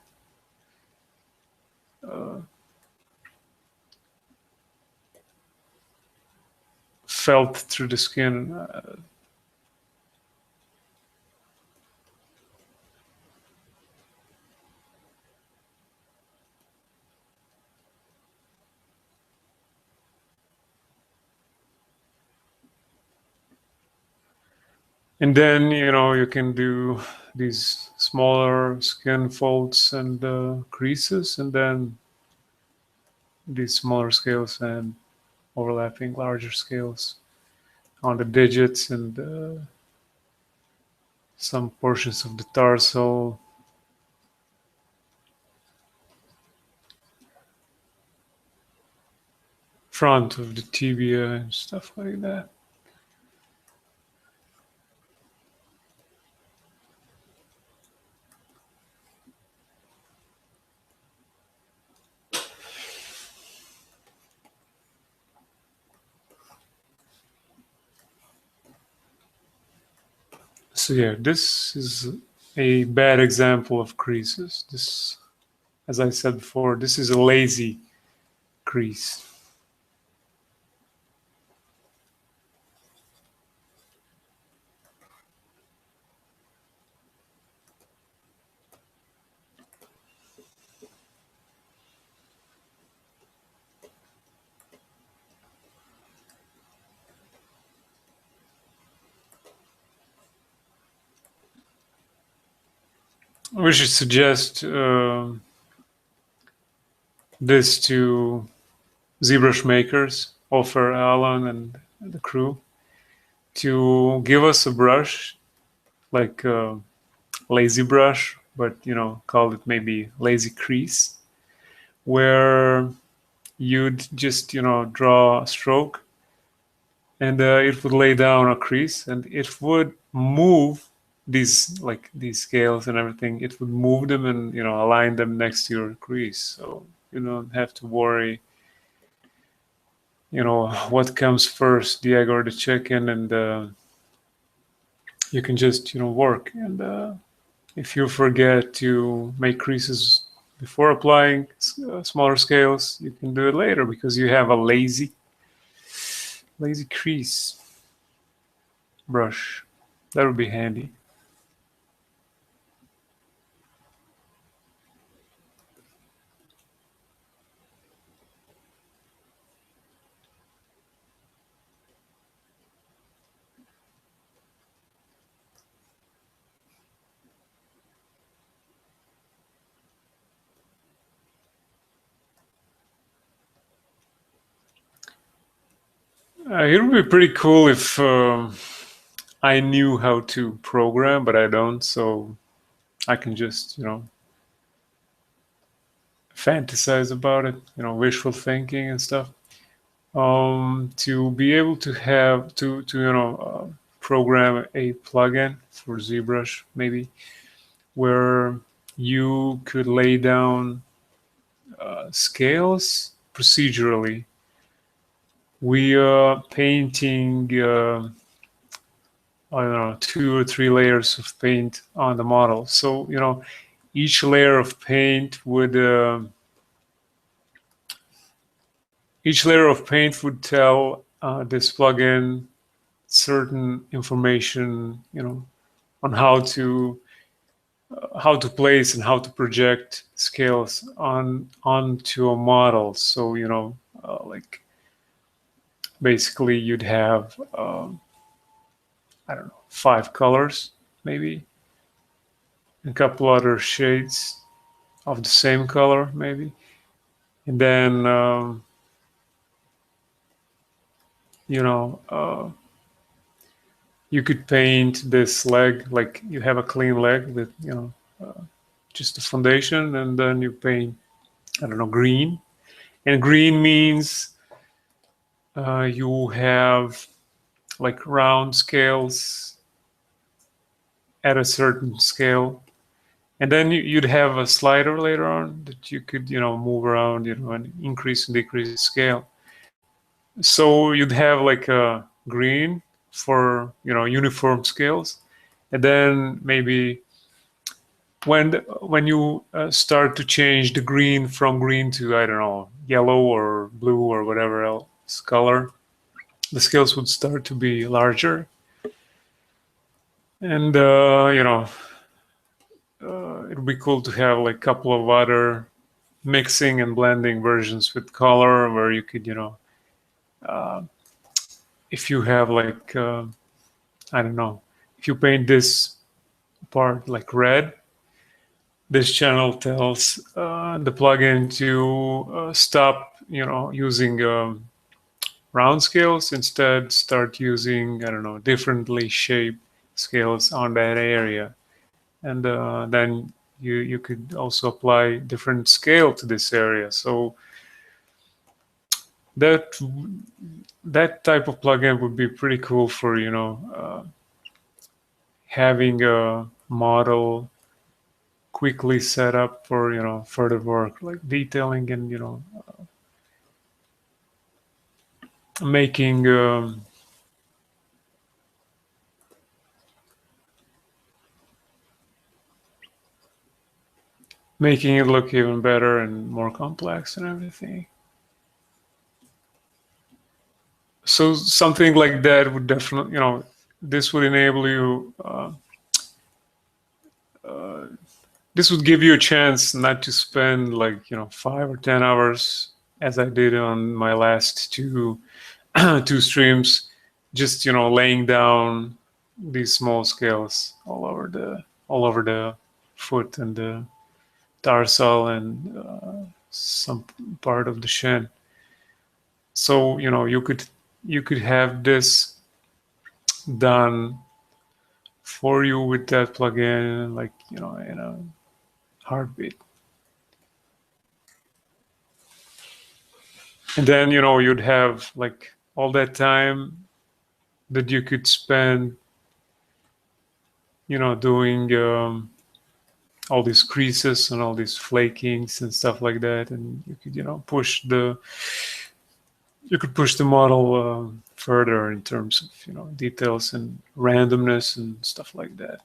felt through the skin. And then, you can do these smaller skin folds and creases, and then these smaller scales and overlapping larger scales on the digits and some portions of the tarsal. front of the tibia and stuff like that. So yeah, this is a bad example of creases. This, as I said before, this is a lazy crease. We should suggest this to ZBrush makers, Ofer, Alan, and the crew, to give us a brush like a lazy brush, but call it maybe lazy crease, where you'd just draw a stroke, and it would lay down a crease, and it would move these scales and everything. It would move them and align them next to your crease, so you don't have to worry what comes first, the egg or the chicken, and you can just work. And if you forget to make creases before applying smaller scales, you can do it later because you have a lazy crease brush. That would be handy. It would be pretty cool if I knew how to program, but I don't, so I can just fantasize about it, wishful thinking and stuff. To be able to have to program a plugin for ZBrush, maybe, where you could lay down scales procedurally. We are painting I don't know, 2 or 3 layers of paint on the model. So each layer of paint would tell this plugin certain information, on how to place and how to project scales onto a model. So like basically you'd have I don't know, 5 colors maybe, a couple other shades of the same color maybe, and then you could paint this leg, like you have a clean leg with just the foundation, and then you paint, I don't know, green. And green means you have like round scales at a certain scale, and then you'd have a slider later on that you could move around, and increase and decrease the scale. So you'd have like a green for uniform scales, and then maybe when you start to change the green from green to, I don't know, yellow or blue or whatever else color, the scales would start to be larger. And it would be cool to have like a couple of other mixing and blending versions with color, where you could if you have like I don't know, if you paint this part like red, this channel tells the plugin to stop using round scales, instead start using, I don't know, differently shaped scales on that area. And then you could also apply different scale to this area. So that that type of plugin would be pretty cool for having a model quickly set up for further work like detailing and making making it look even better and more complex and everything. So something like that would definitely, this would enable you, this would give you a chance not to spend like, 5 or 10 hours as I did on my last two, two streams, just, laying down these small scales all over the foot and the tarsal and some part of the shin. So, you could have this done for you with that plugin, like in a heartbeat. And then you'd have like all that time that you could spend doing all these creases and all these flakings and stuff like that, and you could push the model further in terms of details and randomness and stuff like that.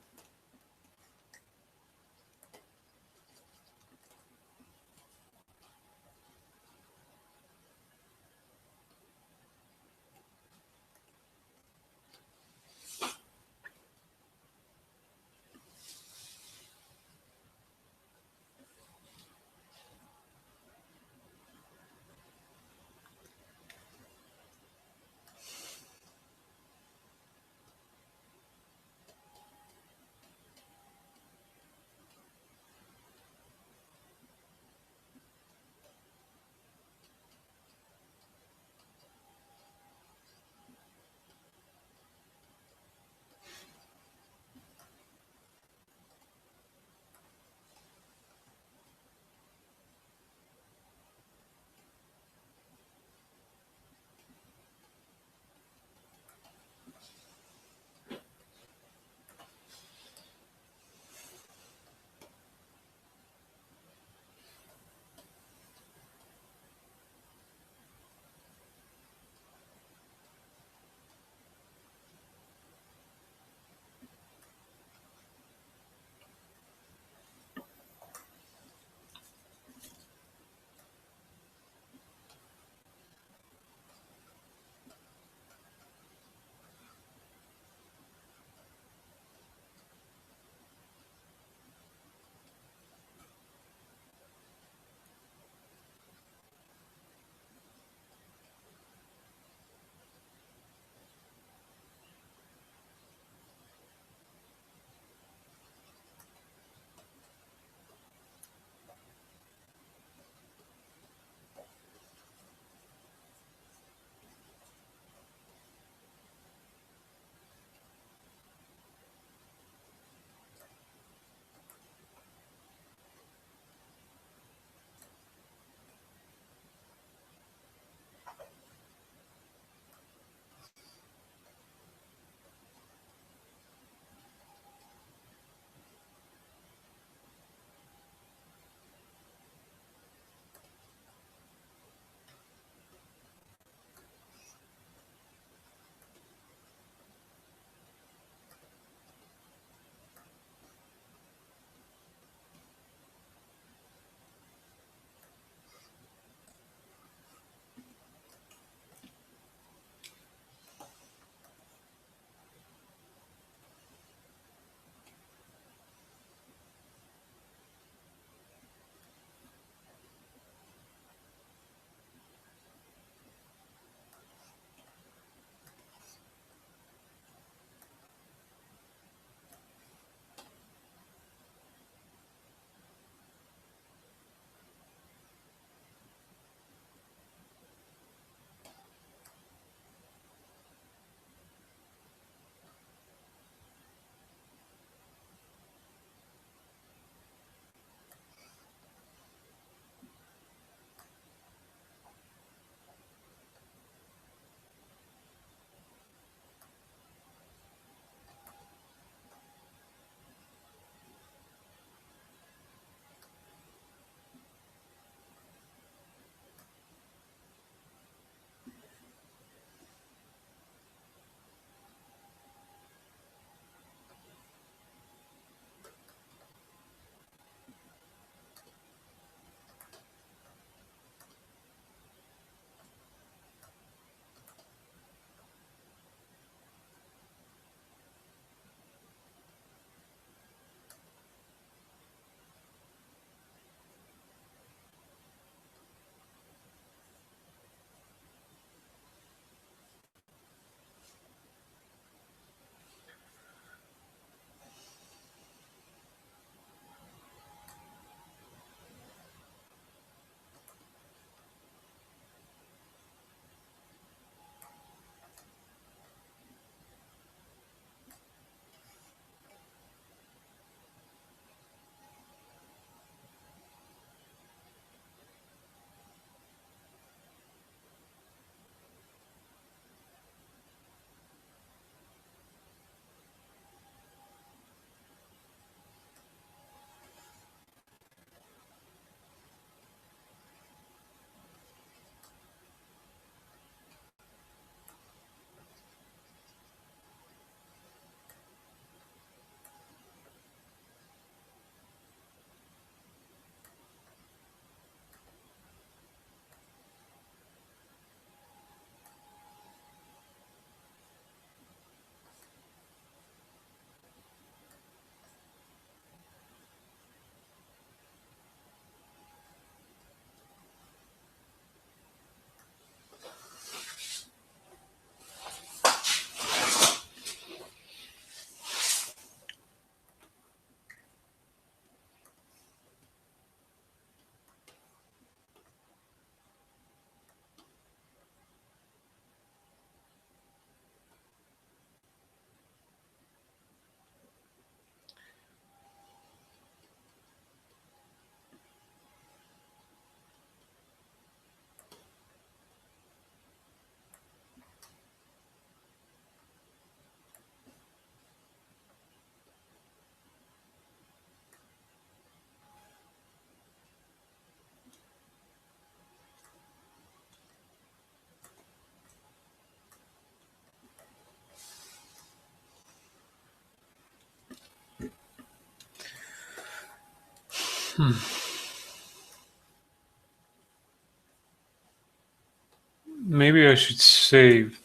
Maybe I should save.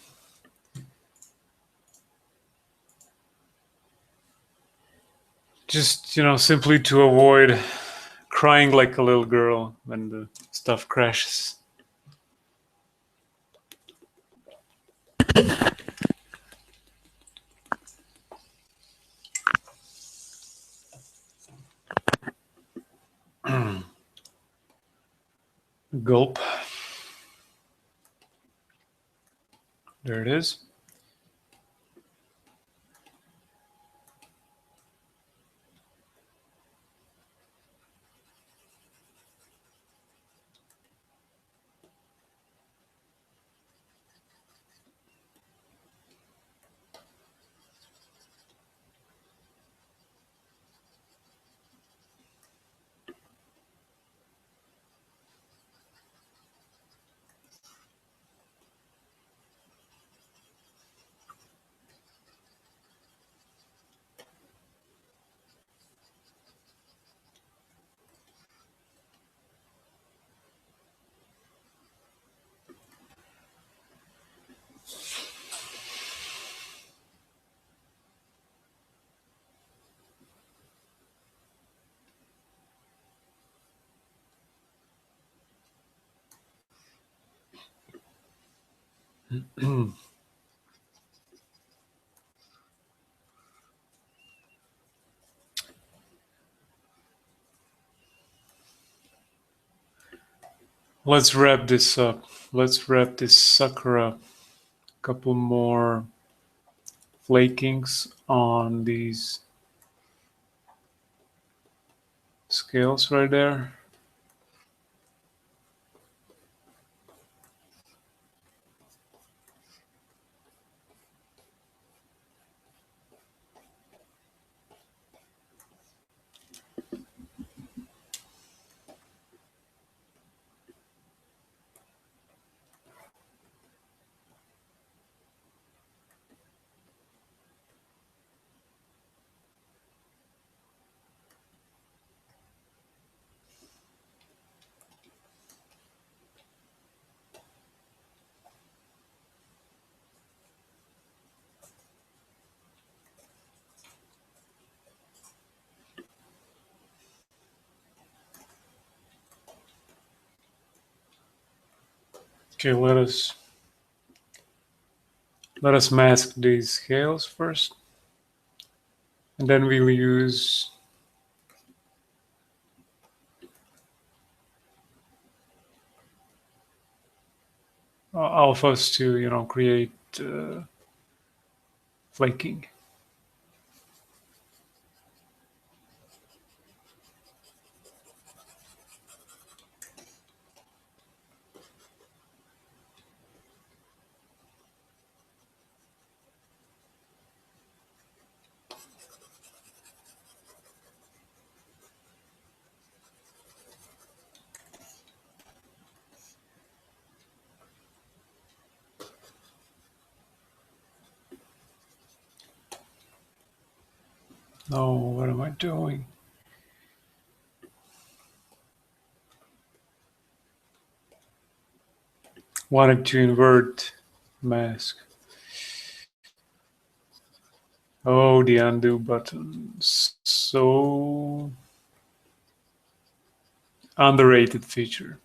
Just, simply to avoid crying like a little girl when the stuff crashes. Gulp. There it is. Let's wrap this up. Let's wrap this sucker up. Couple more flakings on these scales right there. Okay, let us mask these scales first, and then we'll use alphas to create flaking. No, what am I doing? Wanted to invert mask. Oh, the undo button. So underrated feature.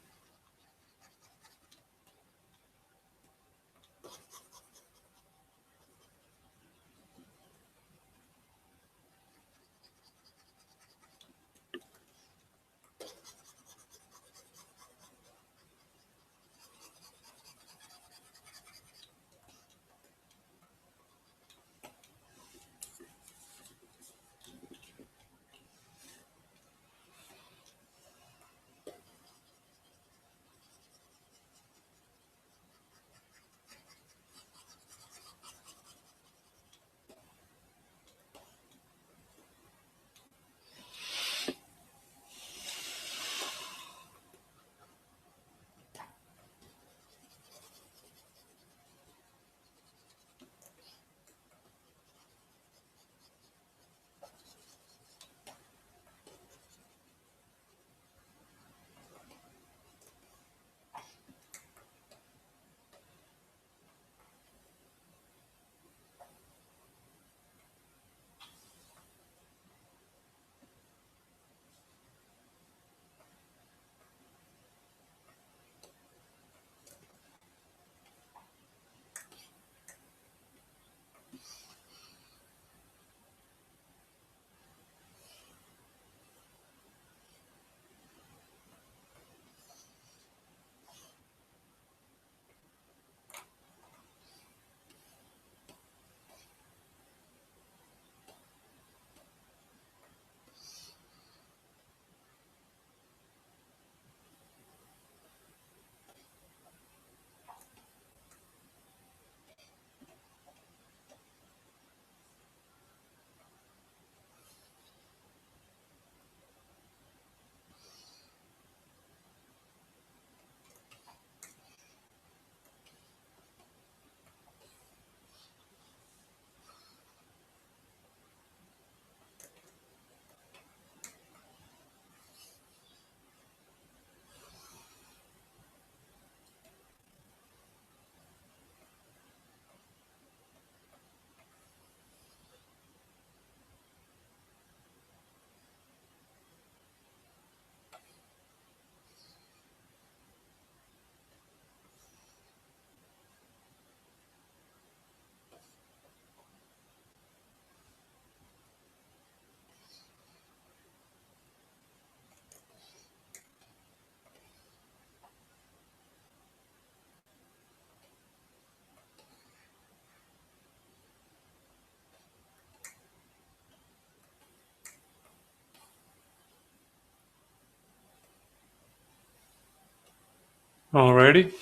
Alrighty.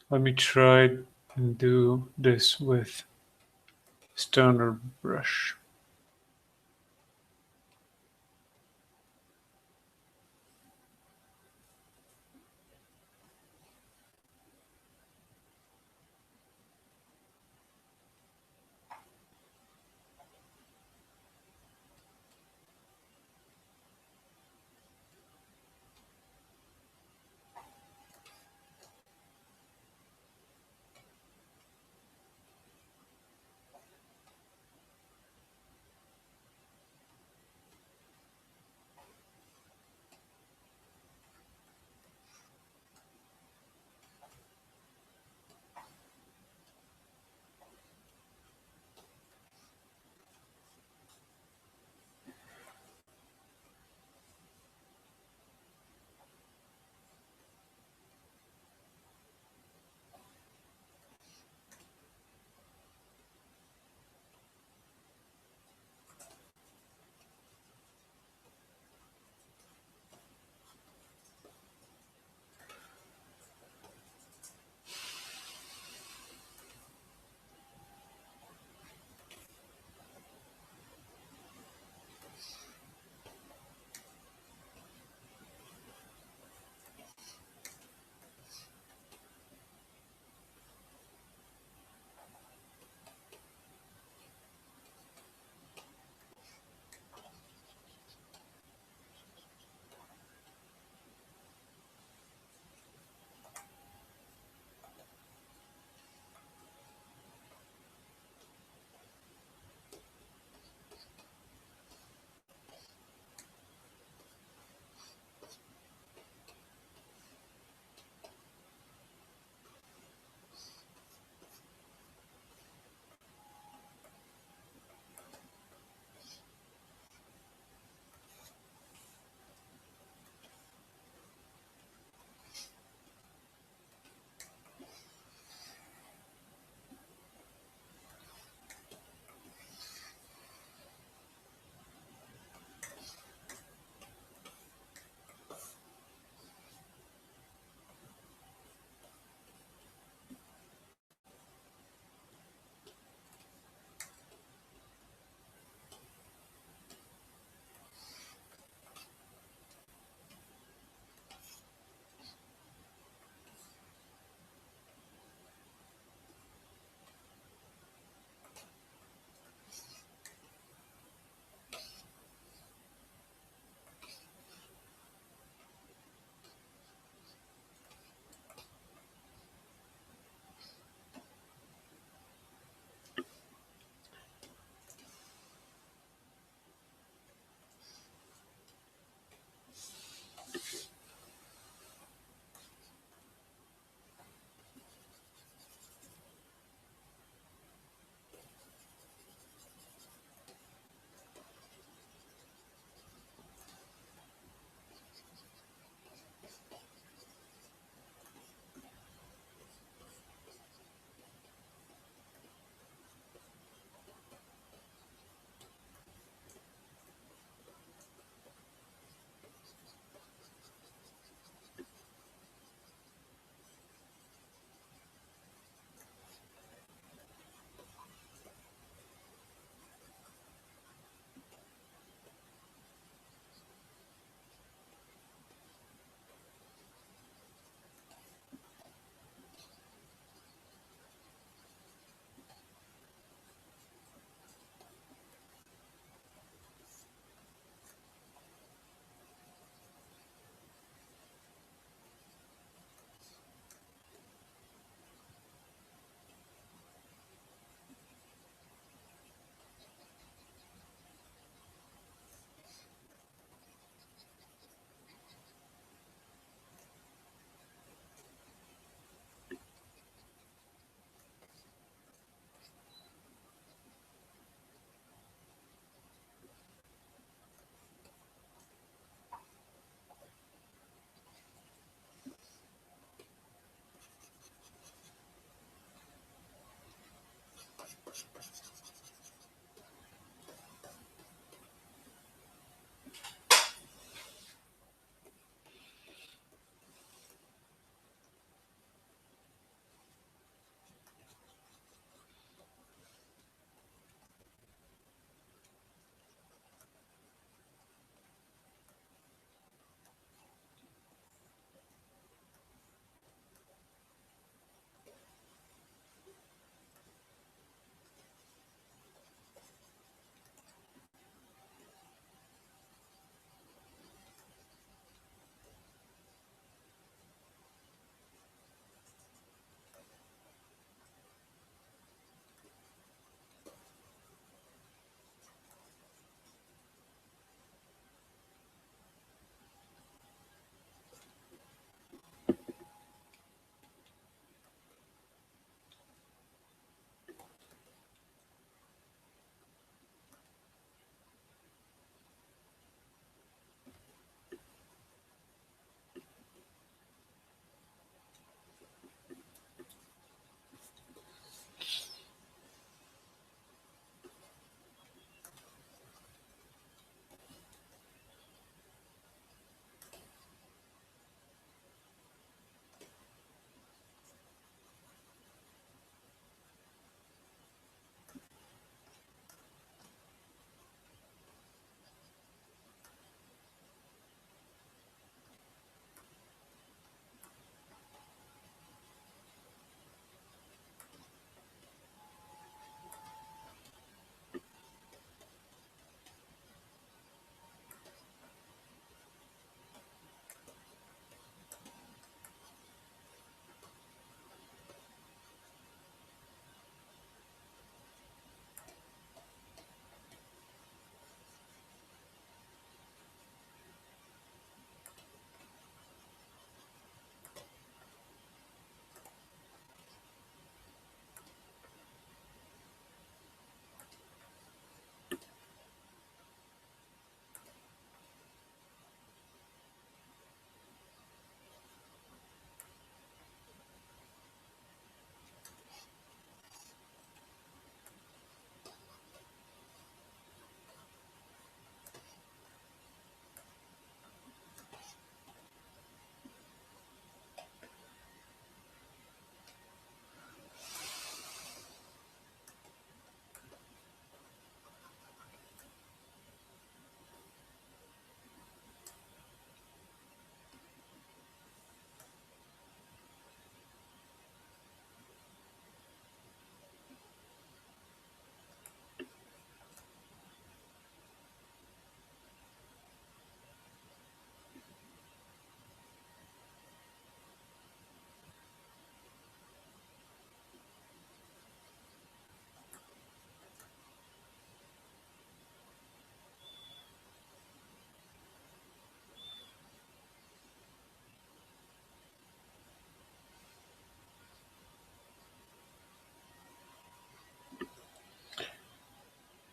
Let me try and do this with standard brush.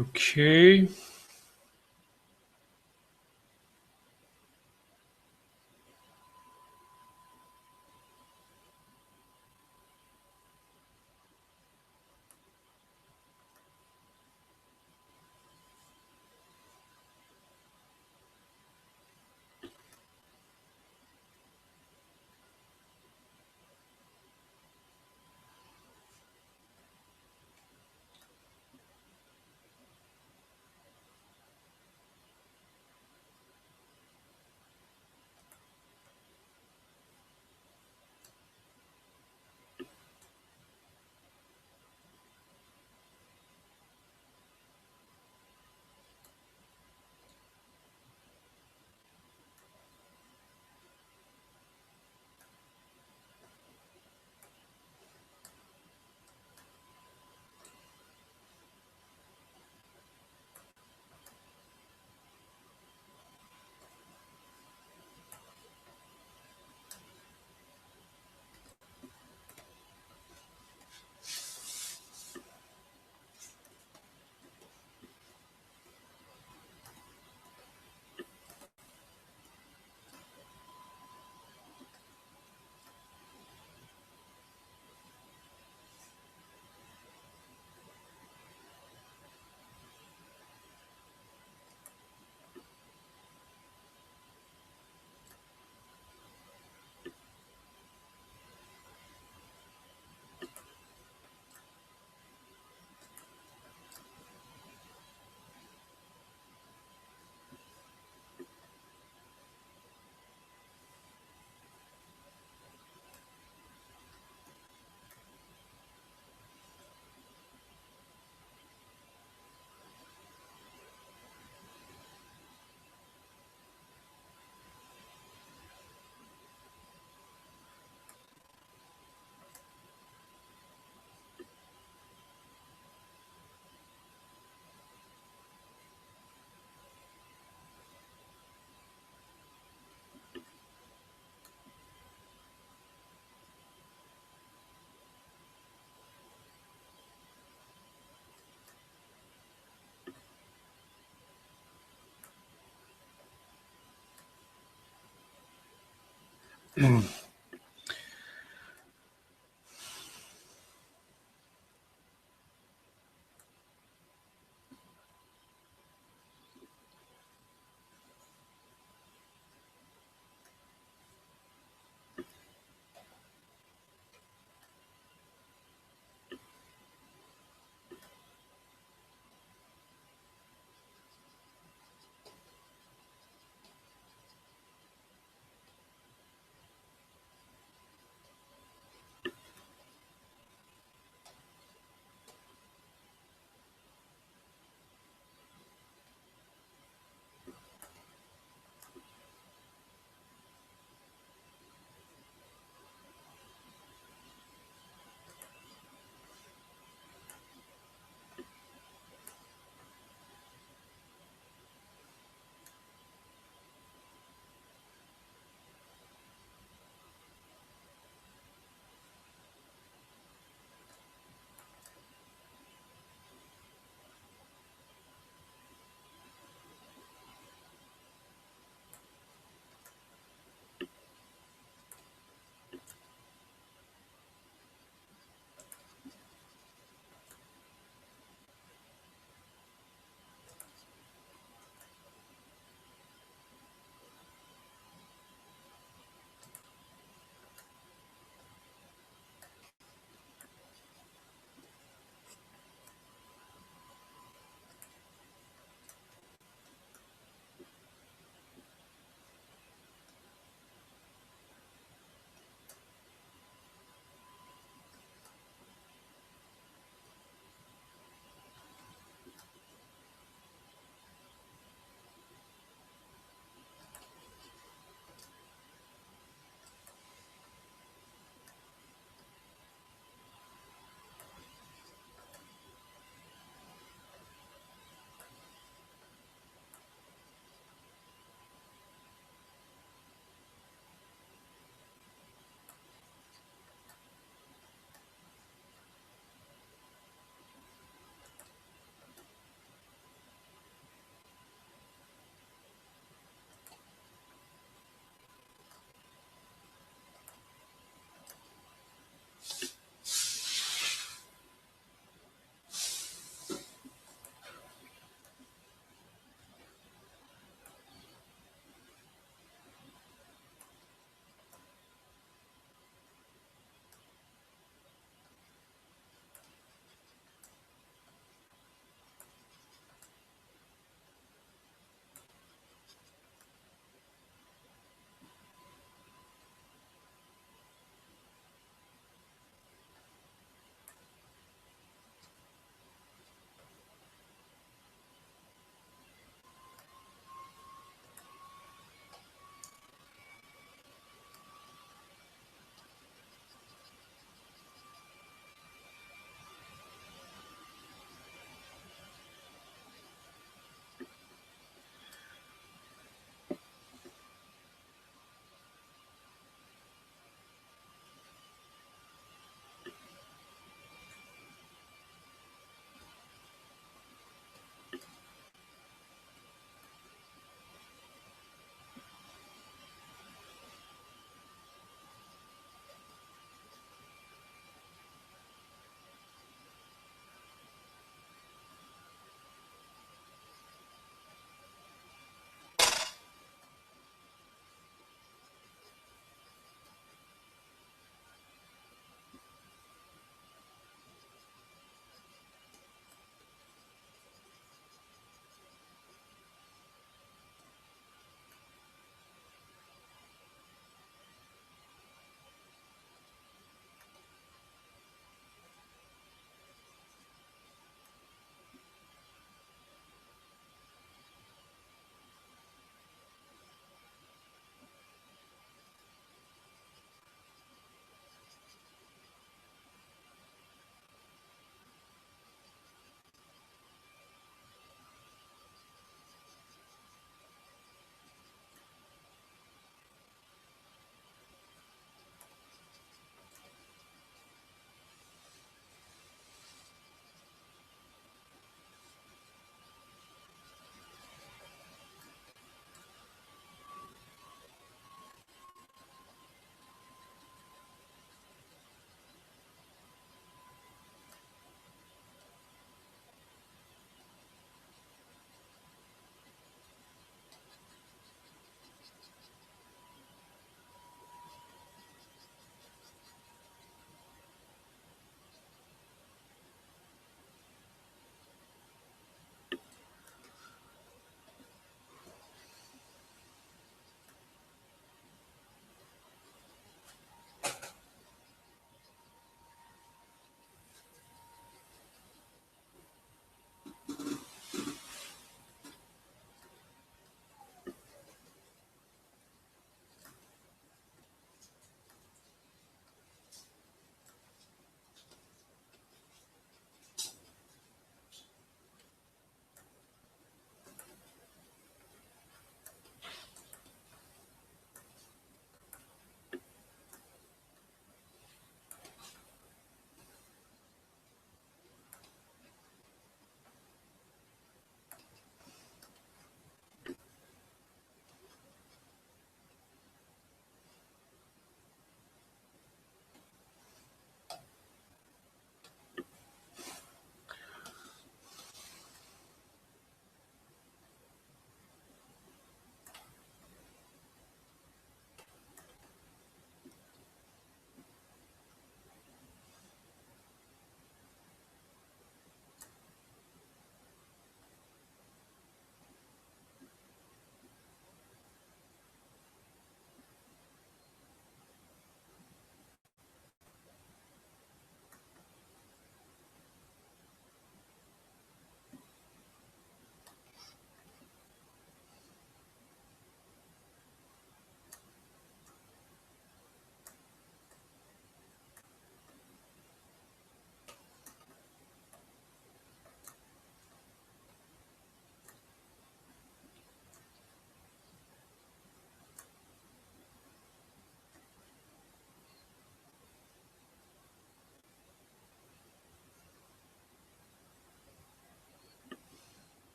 Okay.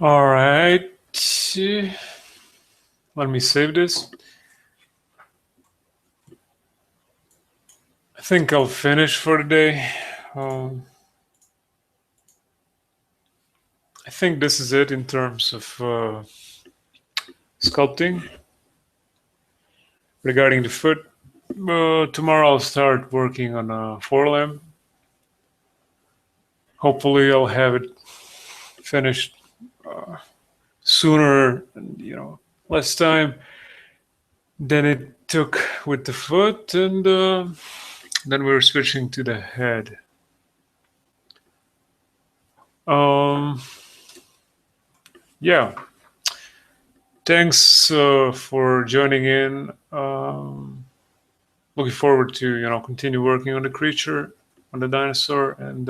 All right. Let me save this. I think I'll finish for the day. I think this is it in terms of sculpting. Regarding the foot, tomorrow I'll start working on a forelimb. Hopefully I'll have it finished sooner and less time than it took with the foot, and then we're switching to the head. Yeah, thanks for joining in. Looking forward to continue working on the creature, on the dinosaur, and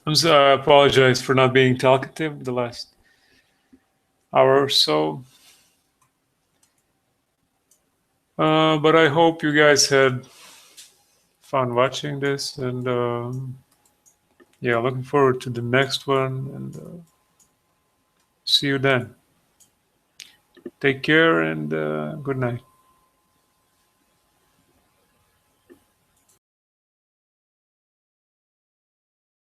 I apologize for not being talkative the last hour or so. But I hope you guys had fun watching this, and yeah, looking forward to the next one, and see you then. Take care, and good night.